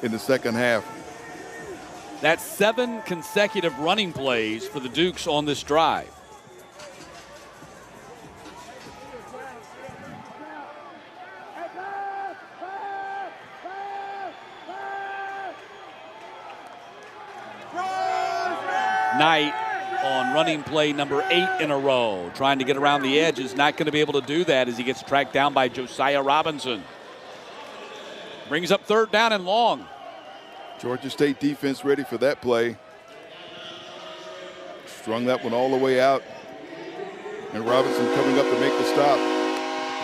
in the second half. That's 7 consecutive running plays for the Dukes on this drive. Knight on running play number 8 in a row. Trying to get around the edge, is not going to be able to do that as he gets tracked down by Josiah Robinson. Brings up 3rd down and long. Georgia State defense ready for that play. Strung that one all the way out. And Robinson coming up to make the stop.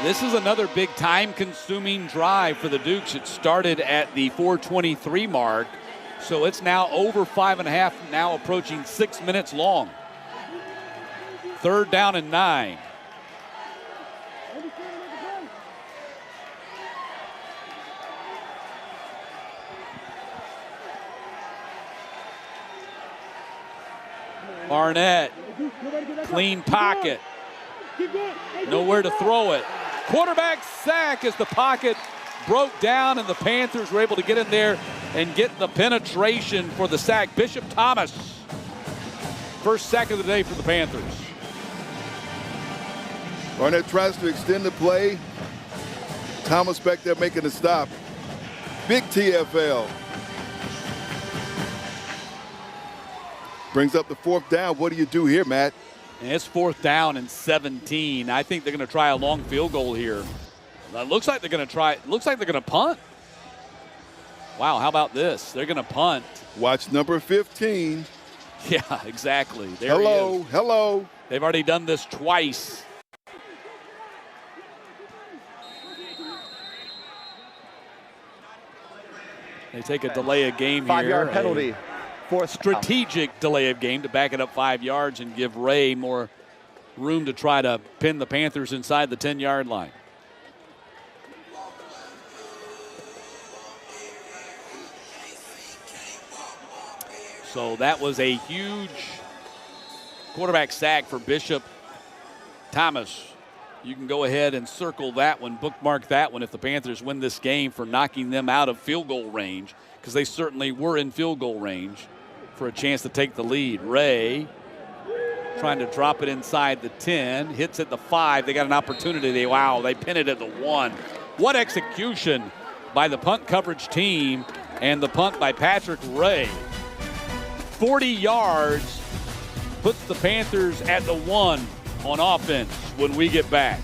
This is another big time-consuming drive for the Dukes. It started at the 4:23 mark. So it's now over 5.5, now approaching 6 minutes long. 3rd down and 9. Barnett, clean pocket. Nowhere to throw it. Quarterback sack as the pocket broke down and the Panthers were able to get in there and get the penetration for the sack. Bishop Thomas, first sack of the day for the Panthers. Barnett tries to extend the play. Thomas back there making a stop. Big TFL. Brings up the 4th down. What do you do here, Matt? And it's 4th down and 17. I think they're going to try a long field goal here. It looks like they're going to try. Looks like they're going to punt. Wow, how about this? They're going to punt. Watch number 15. Yeah, exactly. There he is. Hello. They've already done this twice. They take a delay of game here. 5-yard penalty. 4th strategic delay of game to back it up 5 yards and give Ray more room to try to pin the Panthers inside the 10-yard line. So that was a huge quarterback sack for Bishop Thomas. You can go ahead and circle that one, bookmark that one if the Panthers win this game for knocking them out of field goal range, because they certainly were in field goal range for a chance to take the lead. Ray trying to drop it inside the 10, hits at the 5. They got an opportunity. They pin it at the 1. What execution by the punt coverage team, and the punt by Patrick Ray. 40 yards puts the Panthers at the 1 on offense when we get back.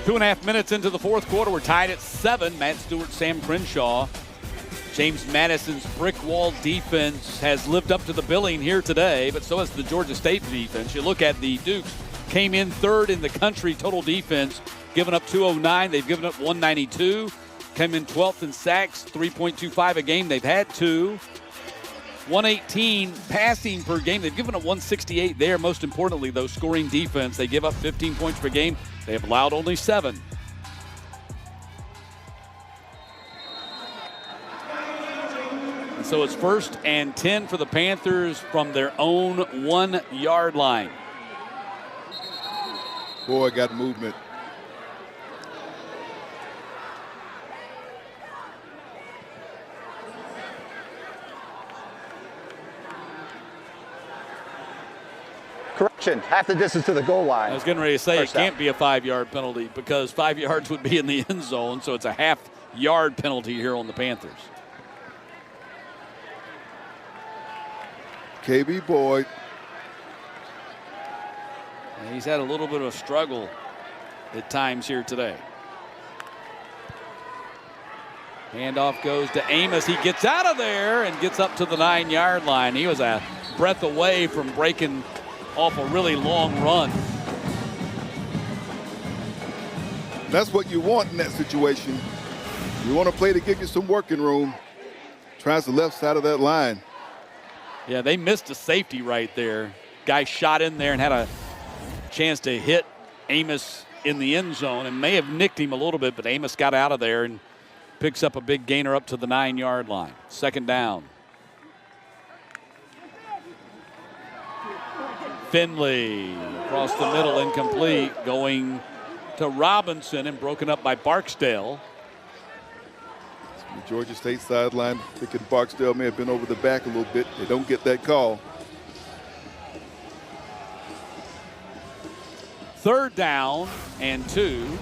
2.5 minutes into the fourth quarter, we're tied at 7. Matt Stewart, Sam Crenshaw. James Madison's brick wall defense has lived up to the billing here today, but so has the Georgia State defense. You look at the Dukes, came in 3rd in the country total defense, giving up 209. They've given up 192. Came in 12th in sacks, 3.25 a game. They've had 2. 118 passing per game. They've given up 168 there. Most importantly, though, scoring defense. They give up 15 points per game. They have allowed only 7. So it's 1st and 10 for the Panthers from their own 1-yard line. Boy, got movement. Correction, half the distance to the goal line. I was getting ready to say First it can't down. be a 5-yard penalty because 5 yards would be in the end zone, so it's a half-yard penalty here on the Panthers. KB Boyd. And he's had a little bit of a struggle at times here today. Handoff goes to Amos. He gets out of there and gets up to the 9-yard line. He was a breath away from breaking off a really long run. That's what you want in that situation. You want to play to give you some working room. Tries the left side of that line. Yeah, they missed a safety right there. Guy shot in there and had a chance to hit Amos in the end zone and may have nicked him a little bit, but Amos got out of there and picks up a big gainer up to the 9-yard line. 2nd down. Finley across the middle, incomplete, going to Robinson and broken up by Barksdale. The Georgia State sideline, thinking Barksdale may have been over the back a little bit. They don't get that call. 3rd down and 2.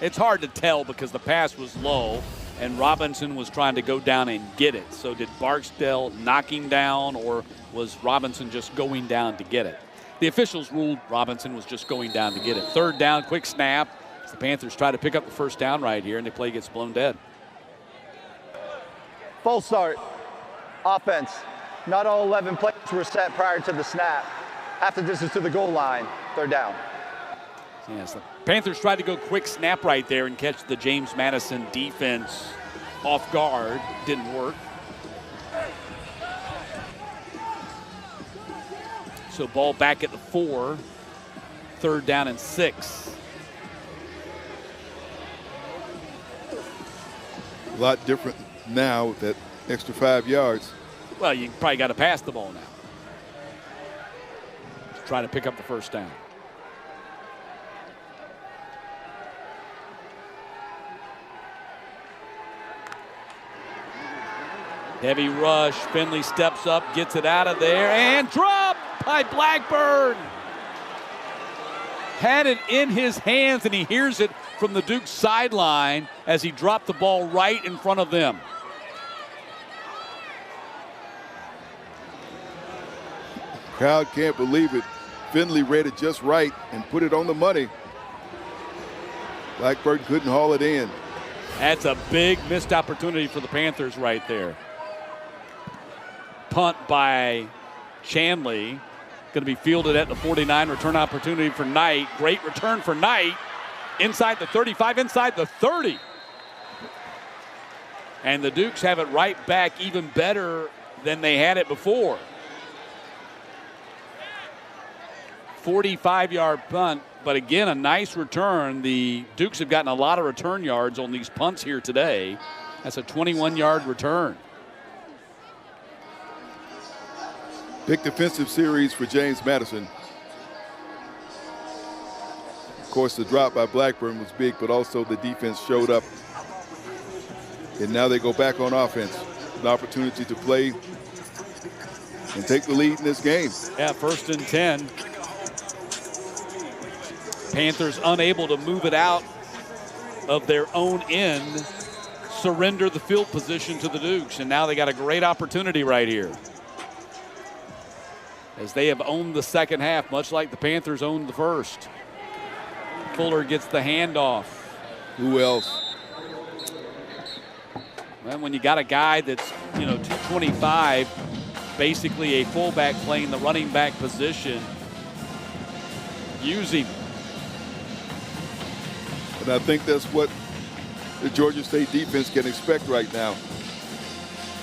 It's hard to tell because the pass was low and Robinson was trying to go down and get it. So did Barksdale knock him down, or was Robinson just going down to get it? The officials ruled Robinson was just going down to get it. 3rd down, quick snap. The Panthers try to pick up the 1st down right here, and the play gets blown dead. Full start. Offense. Not all 11 plays were set prior to the snap. Half the distance to the goal line. 3rd down. Yes, the Panthers tried to go quick snap right there and catch the James Madison defense off guard. Didn't work. So ball back at the 4. 3rd down and 6. A lot different now with that extra 5 yards. Well, you probably got to pass the ball now. Try to pick up the 1st down. Heavy rush. Finley steps up, gets it out of there, and dropped by Blackburn. Had it in his hands, and he hears it from the Duke sideline as he dropped the ball right in front of them. Crowd can't believe it. Finley read it just right and put it on the money. Blackburn couldn't haul it in. That's a big missed opportunity for the Panthers right there. Punt by Chanley. Going to be fielded at the 49. Return opportunity for Knight. Great return for Knight. Inside the 35, inside the 30. And the Dukes have it right back, even better than they had it before. 45-yard punt, but again, a nice return. The Dukes have gotten a lot of return yards on these punts here today. That's a 21-yard return. Big defensive series for James Madison. Of course, the drop by Blackburn was big, but also the defense showed up. And now they go back on offense. An opportunity to play and take the lead in this game. Yeah, 1st and 10. Panthers unable to move it out of their own end, surrender the field position to the Dukes, and now they got a great opportunity right here, as they have owned the second half, much like the Panthers owned the first. Fuller gets the handoff. Who else? Well, when you got a guy that's, 225, basically a fullback playing the running back position, use him. And I think that's what the Georgia State defense can expect right now.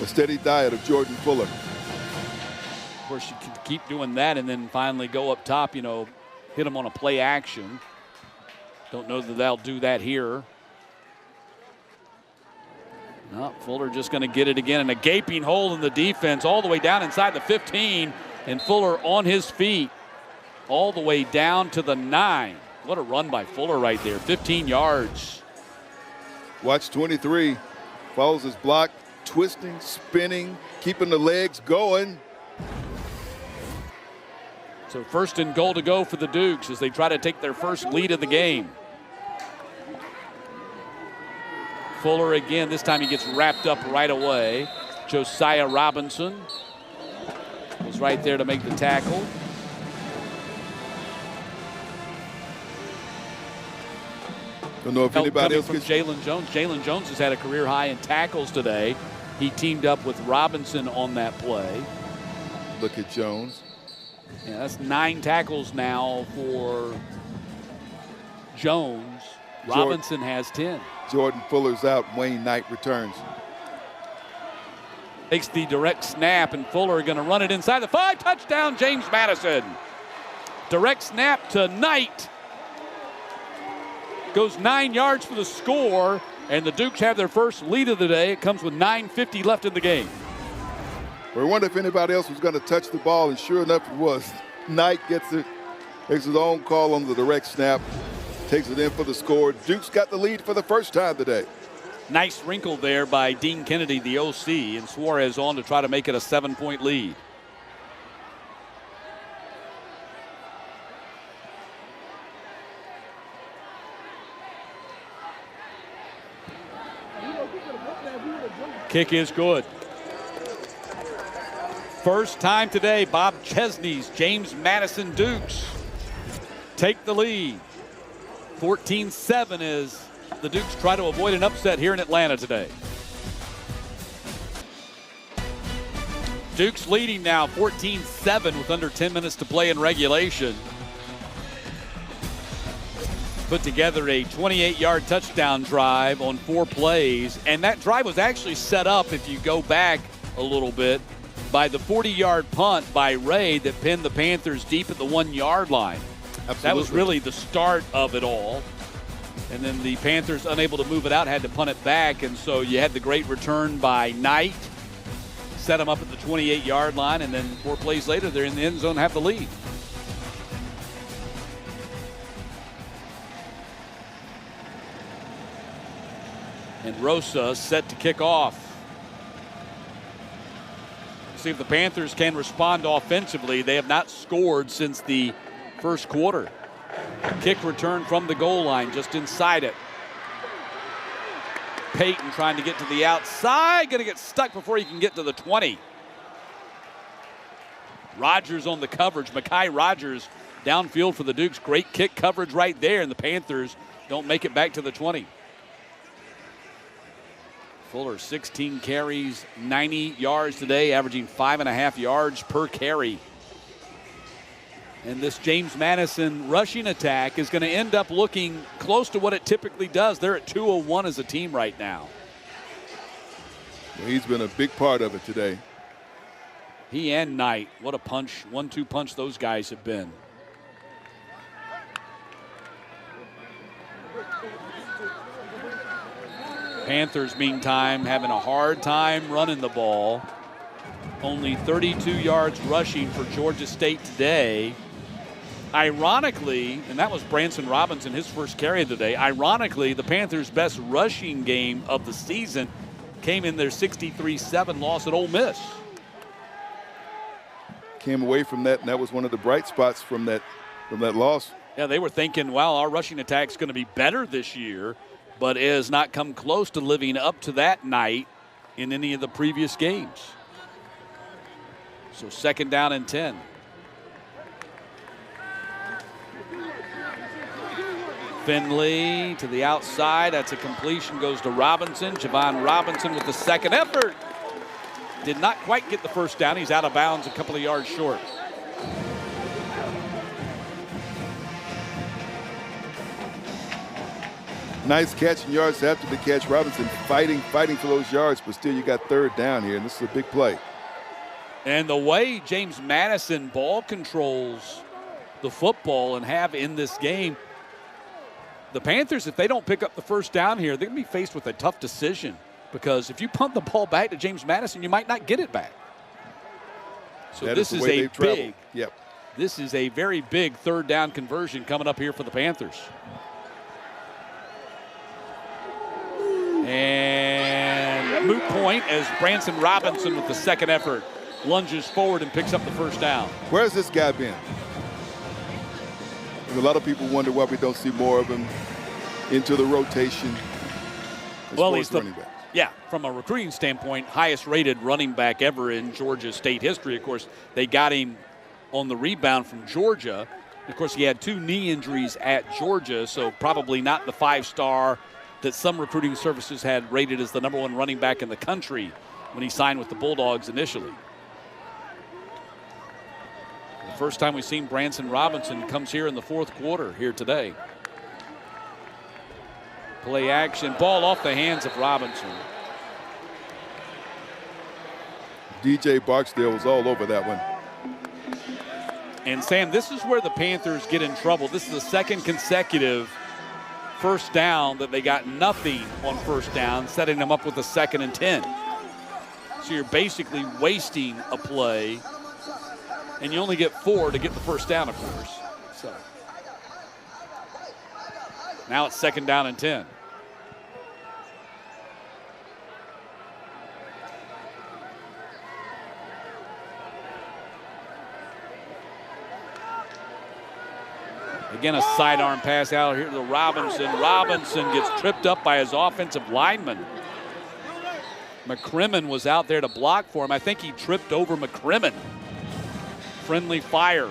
A steady diet of Jordan Fuller. Of course, you can keep doing that and then finally go up top, hit them on a play action. Don't know that they'll do that here. No, Fuller just going to get it again, and a gaping hole in the defense all the way down inside the 15, and Fuller on his feet all the way down to the 9. What a run by Fuller right there, 15 yards. Watch 23, follows his block, twisting, spinning, keeping the legs going. So first and goal to go for the Dukes as they try to take their first lead of the game. Fuller again, this time he gets wrapped up right away. Josiah Robinson was right there to make the tackle. Don't know if anybody else from gets Jalen Jones. Jalen Jones has had a career high in tackles today. He teamed up with Robinson on that play. Look at Jones. Yeah, that's 9 tackles now for Jones. Robinson has 10. Jordan Fuller's out. Wayne Knight returns. Takes the direct snap, and Fuller going to run it inside the 5. Touchdown, James Madison. Direct snap to Knight. Goes 9 yards for the score, and the Dukes have their first lead of the day. It comes with 9:50 left in the game. We wonder if anybody else was going to touch the ball, and sure enough it was. Knight gets it, makes his own call on the direct snap, takes it in for the score. Dukes got the lead for the first time today. Nice wrinkle there by Dean Kennedy, the OC, and Suarez on to try to make it a 7-point lead. Kick is good. First time today, Bob Chesney's James Madison Dukes take the lead. 14-7 as the Dukes try to avoid an upset here in Atlanta today. Dukes leading now 14-7 with under 10 minutes to play in regulation. Put together a 28-yard touchdown drive on 4 plays, and that drive was actually set up, if you go back a little bit, by the 40-yard punt by Ray that pinned the Panthers deep at the 1-yard line. Absolutely. That was really the start of it all. And then the Panthers, unable to move it out, had to punt it back, and so you had the great return by Knight, set them up at the 28-yard line, and then 4 plays later, they're in the end zone, have the lead. And Rosa set to kick off. See if the Panthers can respond offensively. They have not scored since the first quarter. Kick return from the goal line, just inside it. Payton trying to get to the outside, going to get stuck before he can get to the 20. Rogers on the coverage. Mekhi Rogers downfield for the Dukes. Great kick coverage right there, and the Panthers don't make it back to the 20. Fuller, 16 carries, 90 yards today, averaging 5.5 yards per carry. And this James Madison rushing attack is going to end up looking close to what it typically does. They're at 201 as a team right now. Well, he's been a big part of it today. He and Knight, what a punch, 1-2 punch those guys have been. Panthers, meantime, having a hard time running the ball. Only 32 yards rushing for Georgia State today. Ironically, and that was Branson Robinson, his first carry of the day. Ironically, the Panthers' best rushing game of the season came in their 63-7 loss at Ole Miss. Came away from that, and that was one of the bright spots from that loss. Yeah, they were thinking, well, our rushing attack's going to be better this year, but it has not come close to living up to that night in any of the previous games. So 2nd down and 10. Finley to the outside. That's a completion. Goes to Robinson. Javon Robinson with the second effort. Did not quite get the first down. He's out of bounds a couple of yards short. Nice catch and yards after the catch. Robinson fighting for those yards, but still you got 3rd down here, and this is a big play. And the way James Madison ball controls the football and have in this game, the Panthers, if they don't pick up the first down here, they're going to be faced with a tough decision, because if you punt the ball back to James Madison, you might not get it back. So this is a big, this is a very big third down conversion coming up here for the Panthers. And moot point as Branson Robinson with the second effort lunges forward and picks up the first down. Where's this guy been? And a lot of people wonder why we don't see more of him into the rotation. Well, he's the running back. Yeah, from a recruiting standpoint, highest rated running back ever in Georgia State history. Of course, they got him on the rebound from Georgia. Of course, he had 2 knee injuries at Georgia, so probably not the 5-star that some recruiting services had rated as the #1 running back in the country when he signed with the Bulldogs initially. The first time we've seen Branson Robinson comes here in the fourth quarter here today. Play action, ball off the hands of Robinson. DJ Barksdale was all over that one. And Sam, this is where the Panthers get in trouble. This is the second consecutive first down that they got nothing on first down, setting them up with a 2nd and 10. So you're basically wasting a play, and you only get 4 to get the first down, of course. So now it's 2nd down and 10. Again, a sidearm pass out here to Robinson. Robinson gets tripped up by his offensive lineman. McCrimmon was out there to block for him. I think he tripped over McCrimmon. Friendly fire.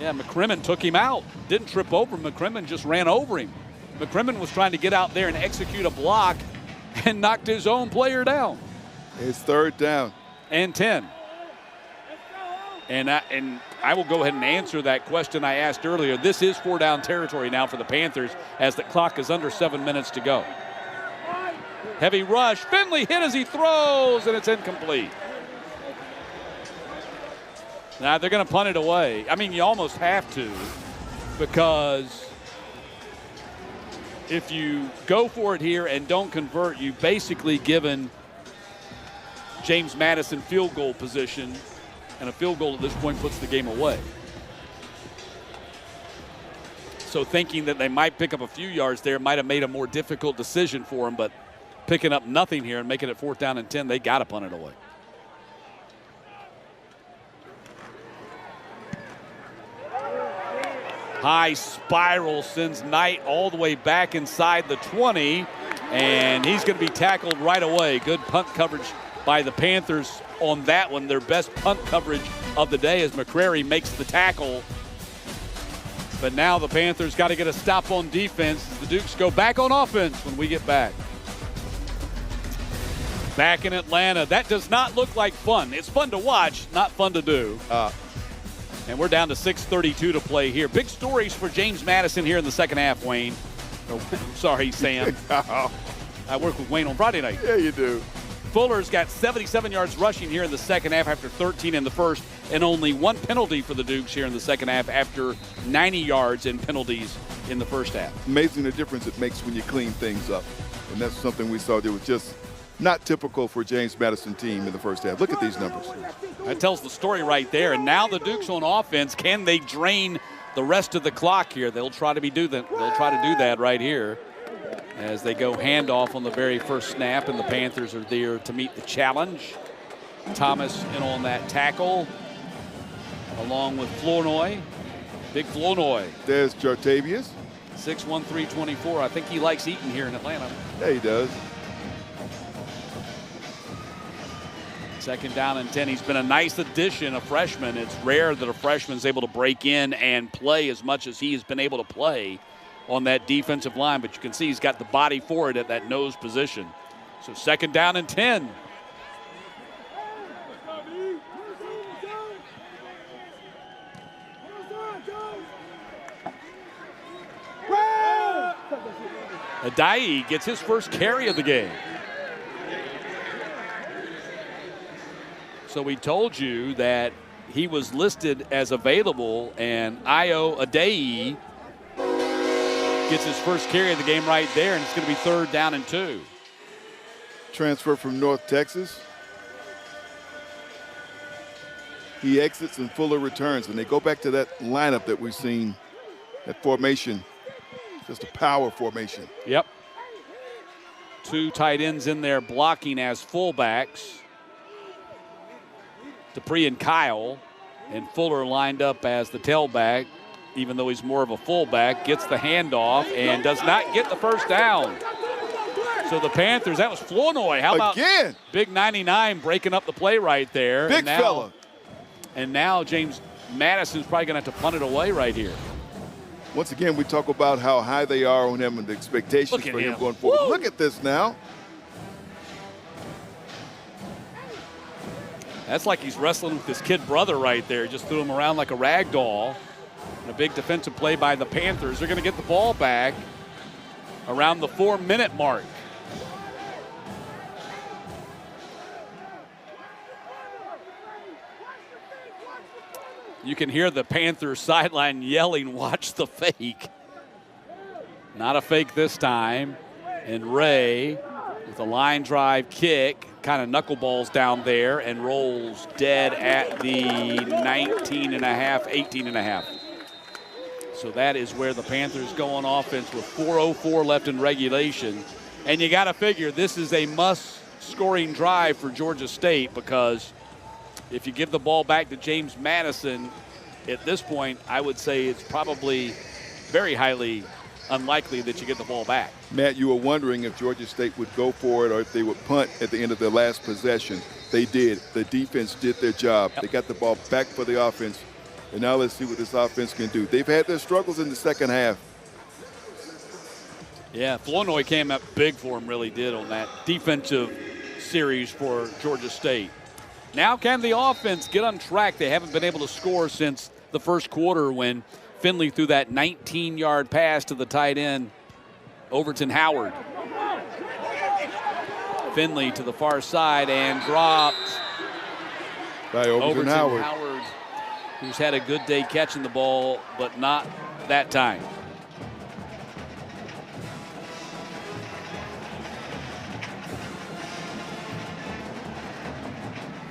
Yeah, McCrimmon took him out. Didn't trip over him. McCrimmon just ran over him. McCrimmon was trying to get out there and execute a block and knocked his own player down. It's 3rd down. And 10. And I will go ahead and answer that question I asked earlier. This is 4-down territory now for the Panthers as the clock is under 7 minutes to go. Heavy rush. Finley hit as he throws, and it's incomplete. Now they're going to punt it away. I mean, you almost have to, because if you go for it here and don't convert, you've basically given James Madison field goal position, and a field goal at this point puts the game away. So thinking that they might pick up a few yards there might have made a more difficult decision for them, but picking up nothing here and making it 4th down and 10, they got to punt it away. High spiral sends Knight all the way back inside the 20, and he's going to be tackled right away. Good punt coverage by the Panthers on that one. Their best punt coverage of the day as McCrary makes the tackle. But now the Panthers got to get a stop on defense. The Dukes go back on offense when we get back. Back in Atlanta. That does not look like fun. It's fun to watch, not fun to do. And we're down to 6:32 to play here. Big stories for James Madison here in the second half, Wayne. Oh, sorry, Sam. I work with Wayne on Friday night. Yeah, you do. Fuller's got 77 yards rushing here in the second half after 13 in the first, and only 1 penalty for the Dukes here in the second half after 90 yards in penalties in the first half. Amazing the difference it makes when you clean things up. And that's something we saw that was just not typical for James Madison team in the first half. Look at these numbers. That tells the story right there. And now the Dukes on offense, can they drain the rest of the clock here? They'll try to do that right here as they go handoff on the very first snap, and the Panthers are there to meet the challenge. Thomas in on that tackle, along with Flournoy. Big Flournoy. There's Jartavius. 6'1", 324. I think he likes eating here in Atlanta. Yeah, he does. 2nd down and 10. He's been a nice addition, a freshman. It's rare that a freshman's able to break in and play as much as he has been able to play on that defensive line, but you can see he's got the body for it at that nose position. So 2nd down and 10. Adai gets his first carry of the game. So we told you that he was listed as available, and Ayo Adai gets his first carry of the game right there, and it's going to be 3rd down and 2. Transfer from North Texas. He exits and Fuller returns, and they go back to that lineup that we've seen, that formation, just a power formation. Yep. 2 tight ends in there blocking as fullbacks. Dupree and Kyle, and Fuller lined up as the tailback, even though he's more of a fullback, gets the handoff and does not get the first down. So the Panthers, that was Flournoy. How about again? Big 99 breaking up the play right there. Big fella. And now James Madison's probably going to have to punt it away right here. Once again, we talk about how high they are on him and the expectations for him going forward. Woo! Look at this now. That's like he's wrestling with his kid brother right there. Just threw him around like a rag doll. And a big defensive play by the Panthers. They're going to get the ball back around the 4-minute mark. You can hear the Panthers sideline yelling, "Watch the fake." Not a fake this time. And Ray with a line drive kick, kind of knuckleballs down there and rolls dead at the 19.5, 18.5. So that is where the Panthers go on offense with 4:04 left in regulation. And you got to figure this is a must-scoring drive for Georgia State, because if you give the ball back to James Madison, at this point, I would say it's probably very highly unlikely that you get the ball back. Matt, you were wondering if Georgia State would go for it or if they would punt at the end of their last possession. They did. The defense did their job. Yep. They got the ball back for the offense. And now let's see what this offense can do. They've had their struggles in the second half. Yeah, Flournoy came up big for him, really did, on that defensive series for Georgia State. Now can the offense get on track? They haven't been able to score since the first quarter when Finley threw that 19-yard pass to the tight end, Overton Howard. Finley to the far side and dropped By Overton Howard. Who's had a good day catching the ball, but not that time.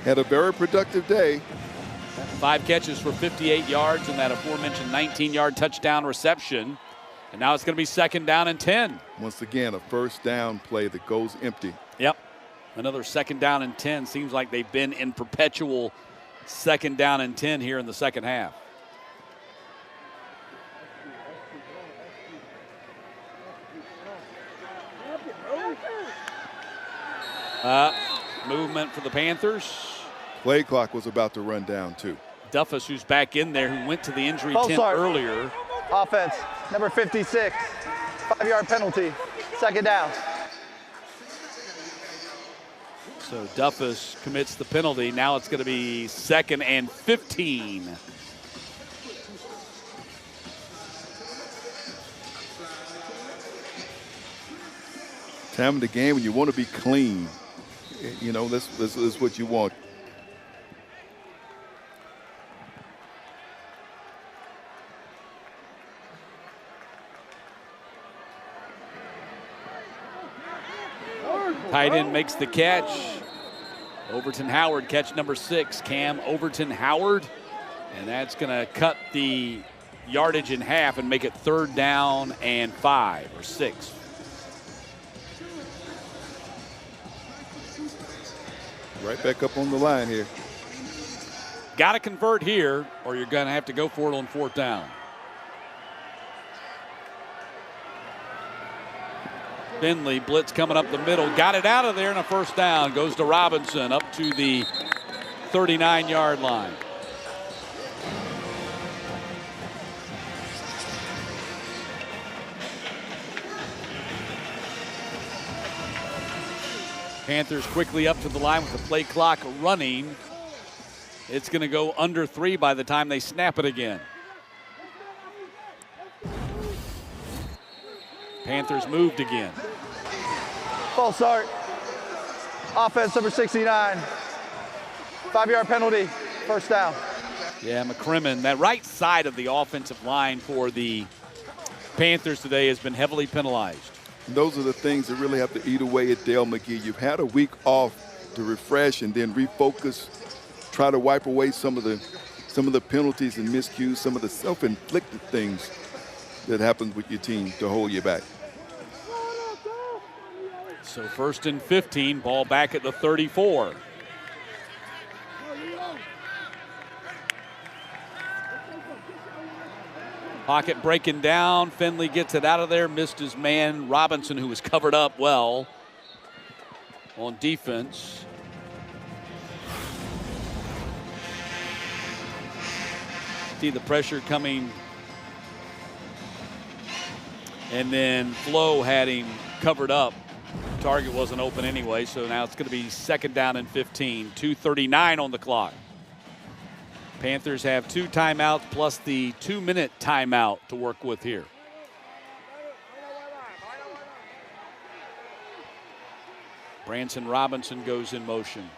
Had a very productive day. 5 catches for 58 yards and that aforementioned 19-yard touchdown reception. And now it's going to be 2nd down and 10. Once again, a first down play that goes empty. Yep. Another 2nd down and 10. Seems like they've been in perpetual 2nd down and 10 here in the second half. Movement for the Panthers. Play clock was about to run down, too. Duffus, who's back in there, who went to the injury False tent start. earlier. Offense, number 56, 5-yard penalty, 2nd down. So Duffus commits the penalty. Now it's going to be 2nd and 15. Time of the game when you want to be clean. You know, this is what you want. Tight end makes the catch. Overton Howard, catch number 6, Cam Overton Howard. And that's going to cut the yardage in half and make it 3rd down and 5 or 6. Right back up on the line here. Got to convert here or you're going to have to go for it on 4th down. Finley, blitz coming up the middle. Got it out of there and a 1st down. Goes to Robinson up to the 39-yard line. Panthers quickly up to the line with the play clock running. It's going to go under 3 by the time they snap it again. Panthers moved again. False start. Offense, number 69, 5-yard penalty, 1st down. Yeah, McCrimmon, that right side of the offensive line for the Panthers today has been heavily penalized. And those are the things that really have to eat away at Dale McGee. You've had a week off to refresh and then refocus, try to wipe away some of the penalties and miscues, some of the self-inflicted things that happens with your team to hold you back. So 1st and 15, ball back at the 34. Pocket breaking down. Finley gets it out of there. Missed his man, Robinson, who was covered up well on defense. See the pressure coming. And then Flo had him covered up. Target wasn't open anyway, so now it's going to be 2nd down and 15. 2:39 on the clock. Panthers have 2 timeouts plus the 2-minute timeout to work with here. Branson Robinson goes in motion.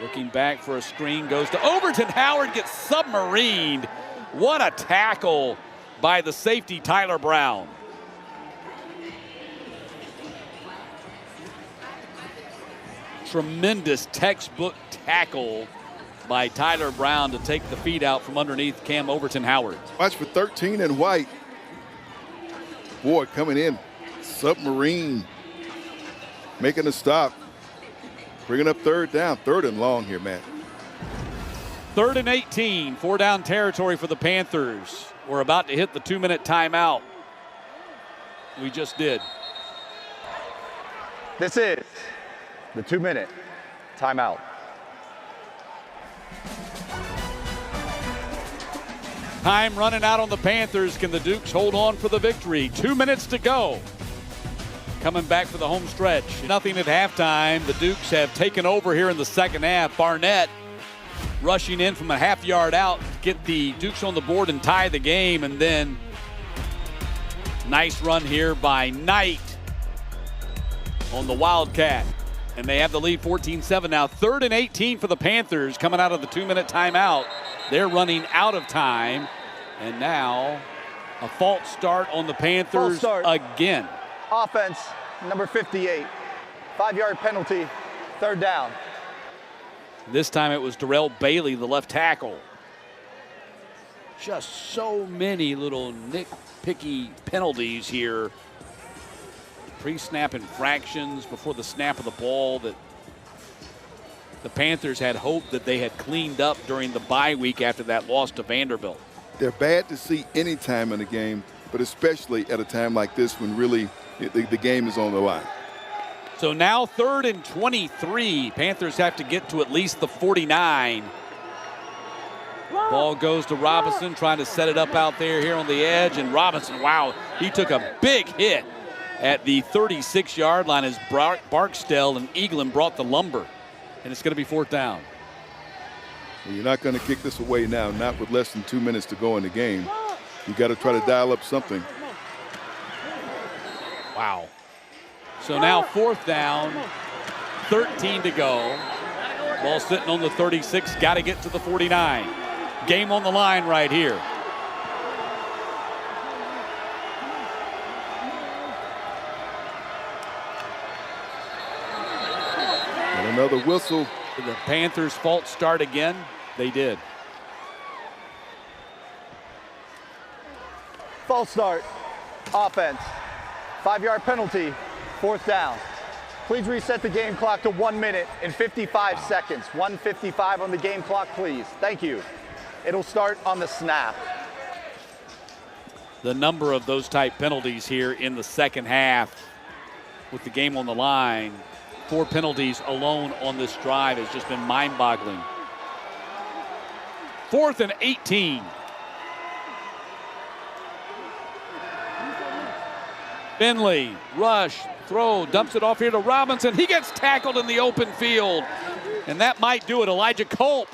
Looking back for a screen, goes to Overton. Howard gets submarined. What a tackle by the safety, Tyler Brown. Tremendous textbook tackle by Tyler Brown to take the feet out from underneath Cam Overton Howard. Watch for 13 and White. Boy, coming in, submarine, making a stop, bringing up 3rd down, 3rd and long here, Matt. 3rd and 18, 4-down territory for the Panthers. We're about to hit the 2-minute timeout. We just did. This is the 2-minute timeout. Time running out on the Panthers. Can the Dukes hold on for the victory? 2 minutes to go. Coming back for the home stretch. Nothing at halftime. The Dukes have taken over here in the second half. Barnett rushing in from a half-yard out to get the Dukes on the board and tie the game. And then nice run here by Knight on the Wildcat. And they have the lead 14-7 now. 3rd and 18 for the Panthers coming out of the 2-minute timeout. They're running out of time. And now a false start on the Panthers again. Offense, number 58. 5-yard penalty, 3rd down. This time it was Darrell Bailey, the left tackle. Just so many little nitpicky penalties here. Pre-snap infractions before the snap of the ball that the Panthers had hoped that they had cleaned up during the bye week after that loss to Vanderbilt. They're bad to see any time in the game, but especially at a time like this when really the game is on the line. So now 3rd and 23. Panthers have to get to at least the 49. Ball goes to Robinson, trying to set it up out there here on the edge. And Robinson, wow, he took a big hit at the 36-yard line as Barksdale and Eaglin brought the lumber. And it's going to be 4th down. Well, you're not going to kick this away now, not with less than 2 minutes to go in the game. You got to try to dial up something. Wow. So now 4th down, 13 to go. Ball sitting on the 36, got to get to the 49. Game on the line right here. And another whistle. Did the Panthers false start again? They did. False start, offense. 5-yard penalty, 4th down. Please reset the game clock to 1 minute and 55 seconds. 1:55 on the game clock, please. Thank you. It'll start on the snap. The number of those type penalties here in the second half with the game on the line. 4 penalties alone on this drive has just been mind-boggling. 4th and 18. Finley, rush, throw, dumps it off here to Robinson. He gets tackled in the open field, and that might do it. Elijah Culp.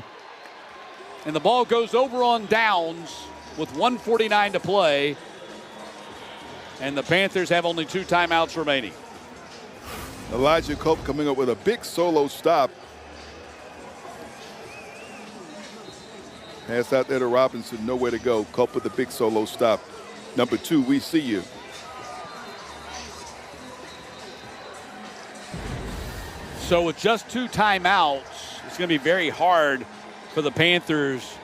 And the ball goes over on downs with 1:49 to play. And the Panthers have only 2 timeouts remaining. Elijah Culp coming up with a big solo stop. Pass out there to Robinson, nowhere to go. Culp with the big solo stop. Number 2, we see you. So with just 2 timeouts, it's going to be very hard for the Panthers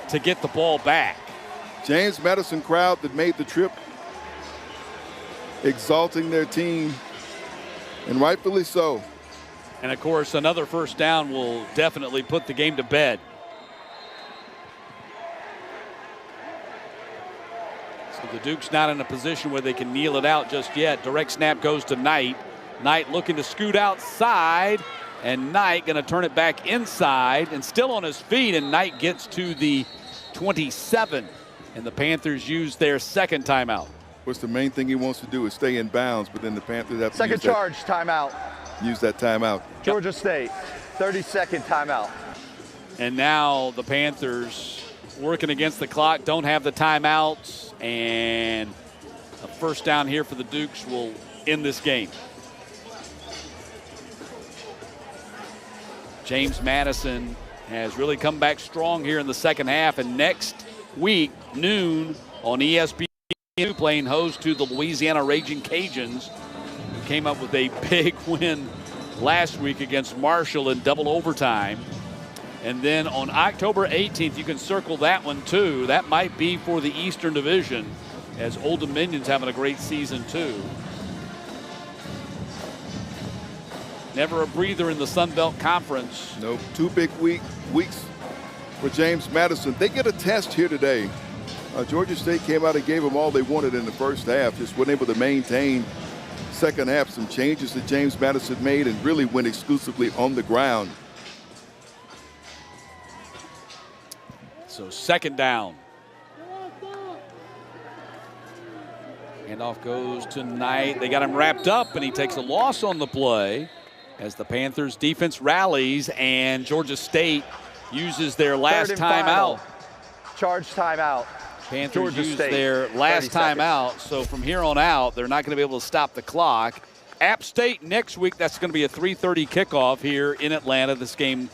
to get the ball back. James Madison crowd that made the trip, exalting their team, and rightfully so. And of course, another first down will definitely put the game to bed. So the Duke's not in a position where they can kneel it out just yet. Direct snap goes to Knight. Knight looking to scoot outside, and Knight going to turn it back inside and still on his feet, and Knight gets to the 27, and the Panthers use their second timeout. What's the main thing he wants to do is stay in bounds, but then the Panthers have to Second charge timeout. use that timeout. Georgia State, 30-second timeout. And now the Panthers working against the clock, don't have the timeouts, and a first down here for the Dukes will end this game. James Madison has really come back strong here in the second half, and next week, noon on ESPN, playing host to the Louisiana Raging Cajuns, who came up with a big win last week against Marshall in double overtime. And then on October 18th, you can circle that one too. That might be for the Eastern Division, as Old Dominion's having a great season too. Never a breather in the Sun Belt Conference. Nope. 2 big weeks for James Madison. They get a test here today. Georgia State came out and gave them all they wanted in the first half. Just weren't able to maintain second half. Some changes that James Madison made and really went exclusively on the ground. So second down. Handoff goes to Knight. They got him wrapped up, and he takes a loss on the play as the Panthers defense rallies, and Georgia State uses their last timeout. Charge timeout. Panthers use their last timeout, so from here on out, they're not going to be able to stop the clock. App State next week, that's going to be a 3:30 kickoff here in Atlanta. This game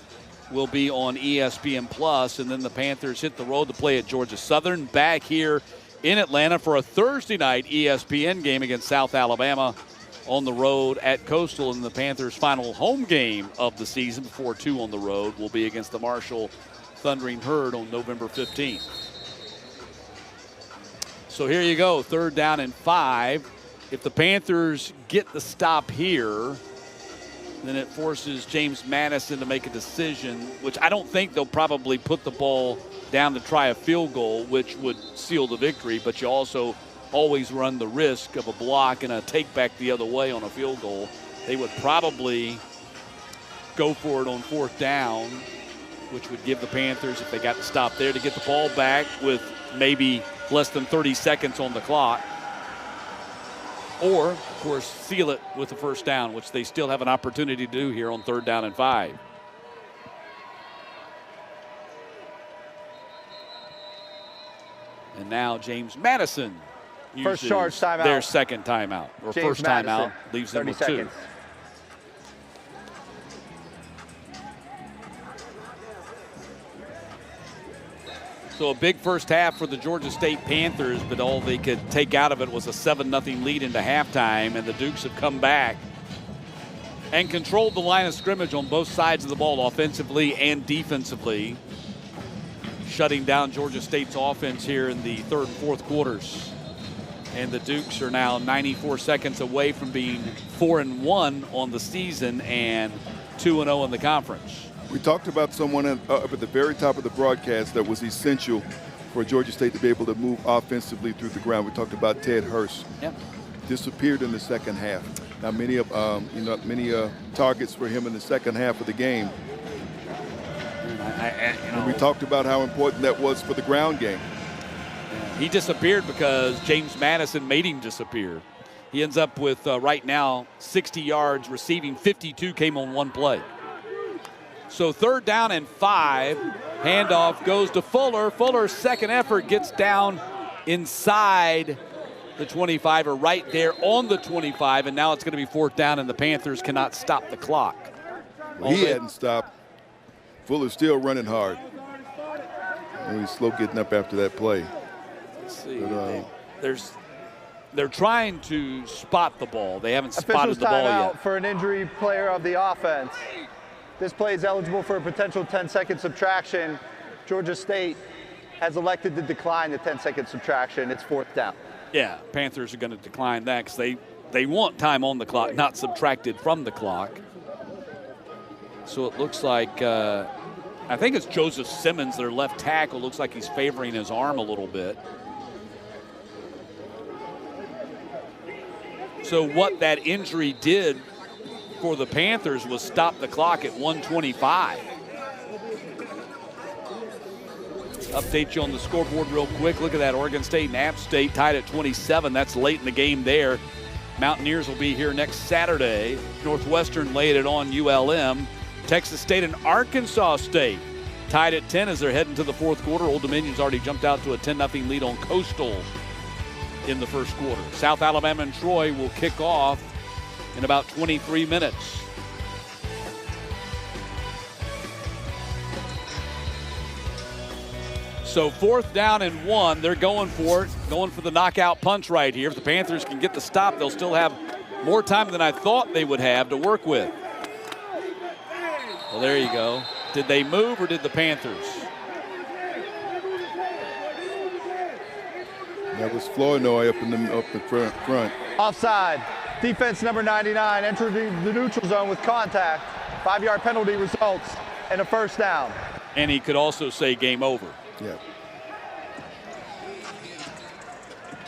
will be on ESPN+, and then the Panthers hit the road to play at Georgia Southern, back here in Atlanta for a Thursday night ESPN game against South Alabama on the road at Coastal. And the Panthers' final home game of the season before 2 on the road will be against the Marshall Thundering Herd on November 15th. So here you go, 3rd down and 5. If the Panthers get the stop here, then it forces James Madison to make a decision, which I don't think they'll probably put the ball down to try a field goal, which would seal the victory, but you also always run the risk of a block and a take back the other way on a field goal. They would probably go for it on 4th down, which would give the Panthers, if they got to stop there, to get the ball back with maybe less than 30 seconds on the clock. Or, of course, seal it with a first down, which they still have an opportunity to do here on 3rd down and 5. And now James Madison uses first charge timeout. Their second timeout, or James first Madison, timeout, leaves them 30 with seconds. 2. So a big first half for the Georgia State Panthers, but all they could take out of it was a 7-0 lead into halftime, and the Dukes have come back and controlled the line of scrimmage on both sides of the ball, offensively and defensively, shutting down Georgia State's offense here in the 3rd and 4th quarters. And the Dukes are now 94 seconds away from being 4-1 on the season and 2-0 in the conference. We talked about someone up at the very top of the broadcast that was essential for Georgia State to be able to move offensively through the ground. We talked about Ted Hurst. Yep. Disappeared in the second half. Now many targets for him in the second half of the game. And we talked about how important that was for the ground game. He disappeared because James Madison made him disappear. He ends up with right now 60 yards receiving. 52 came on one play. So 3rd down and 5. Handoff goes to Fuller. Fuller's second effort gets down inside the 25, or right there on the 25, and now it's going to be 4th down, and the Panthers cannot stop the clock. Well, he hadn't stopped. Fuller's still running hard. And he's slow getting up after that play. Let's see. They're trying to spot the ball. They haven't spotted Officials the ball timeout yet. for an injury player of the offense. This play is eligible for a potential 10-second subtraction. Georgia State has elected to decline the 10-second subtraction. It's 4th down. Yeah, Panthers are going to decline that because they want time on the clock, not subtracted from the clock. So it looks like, I think it's Joseph Simmons, their left tackle. Looks like he's favoring his arm a little bit. So what that injury did for the Panthers was stop the clock at 1:25. Update you on the scoreboard real quick. Look at that, Oregon State and App State tied at 27. That's late in the game there. Mountaineers will be here next Saturday. Northwestern laid it on ULM. Texas State and Arkansas State tied at 10 as they're heading to the 4th quarter. Old Dominion's already jumped out to a 10-0 lead on Coastal in the 1st quarter. South Alabama and Troy will kick off in about 23 minutes. So 4th down and 1, they're going for it, going for the knockout punch right here. If the Panthers can get the stop, they'll still have more time than I thought they would have to work with. Well, there you go. Did they move or did the Panthers? That was Flournoy up in the front. Offside. Defense number 99 entering the neutral zone with contact. 5-yard penalty results in a 1st down. And he could also say game over. Yeah.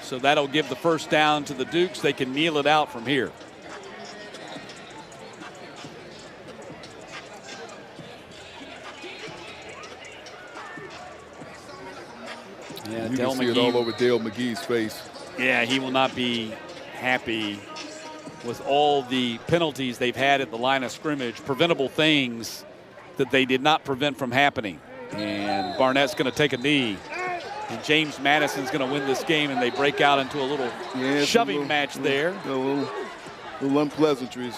So that'll give the 1st down to the Dukes. They can kneel it out from here. Yeah, you can see it all over Dale McGee's face. Yeah, he will not be happy with all the penalties they've had at the line of scrimmage, preventable things that they did not prevent from happening. And Barnett's going to take a knee. And James Madison's going to win this game, and they break out into a little shoving match there. Little unpleasantries.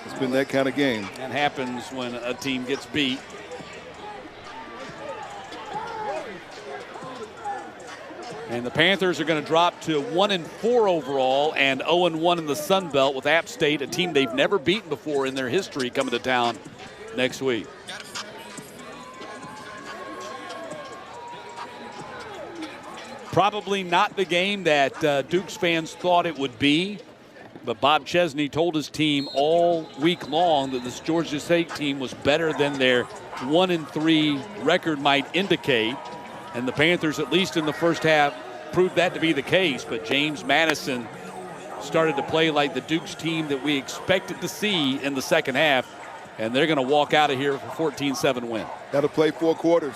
It's been that kind of game. That happens when a team gets beat. And the Panthers are going to drop to 1-4 overall and 0-1 in the Sun Belt with App State, a team they've never beaten before in their history, coming to town next week. Probably not the game that Dukes fans thought it would be, but Bob Chesney told his team all week long that this Georgia State team was better than their 1-3 record might indicate. And the Panthers, at least in the 1st half, proved that to be the case. But James Madison started to play like the Dukes team that we expected to see in the 2nd half. And they're going to walk out of here with a 14-7 win. Got to play 4 quarters.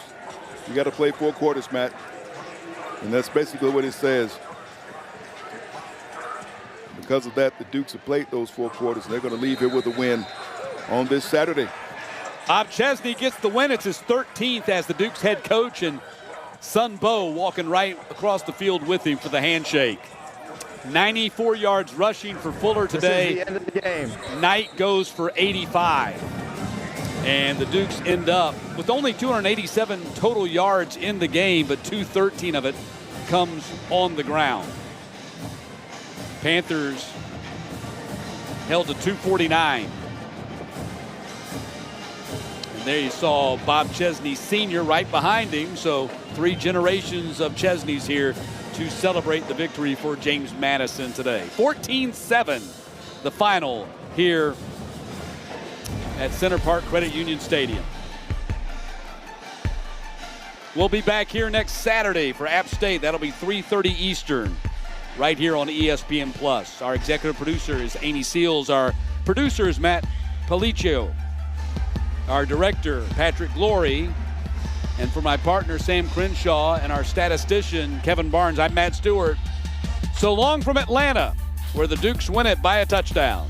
You got to play 4 quarters, Matt. And that's basically what it says. Because of that, the Dukes have played those 4 quarters, and they're going to leave here with a win on this Saturday. Bob Chesney gets the win. It's his 13th as the Dukes head coach, and Sun Bo walking right across the field with him for the handshake. 94 yards rushing for Fuller today. This is the end of the game. Knight goes for 85. And the Dukes end up with only 287 total yards in the game, but 213 of it comes on the ground. Panthers held to 249. And there you saw Bob Chesney Sr. right behind him. So 3 generations of Chesneys here to celebrate the victory for James Madison today. 14-7, the final here at Center Park Credit Union Stadium. We'll be back here next Saturday for App State. That'll be 3:30 Eastern right here on ESPN+. Our executive producer is Amy Seals. Our producer is Matt Palicio. Our director, Patrick Glory. And for my partner, Sam Crenshaw, and our statistician, Kevin Barnes, I'm Matt Stewart. So long from Atlanta, where the Dukes win it by a touchdown.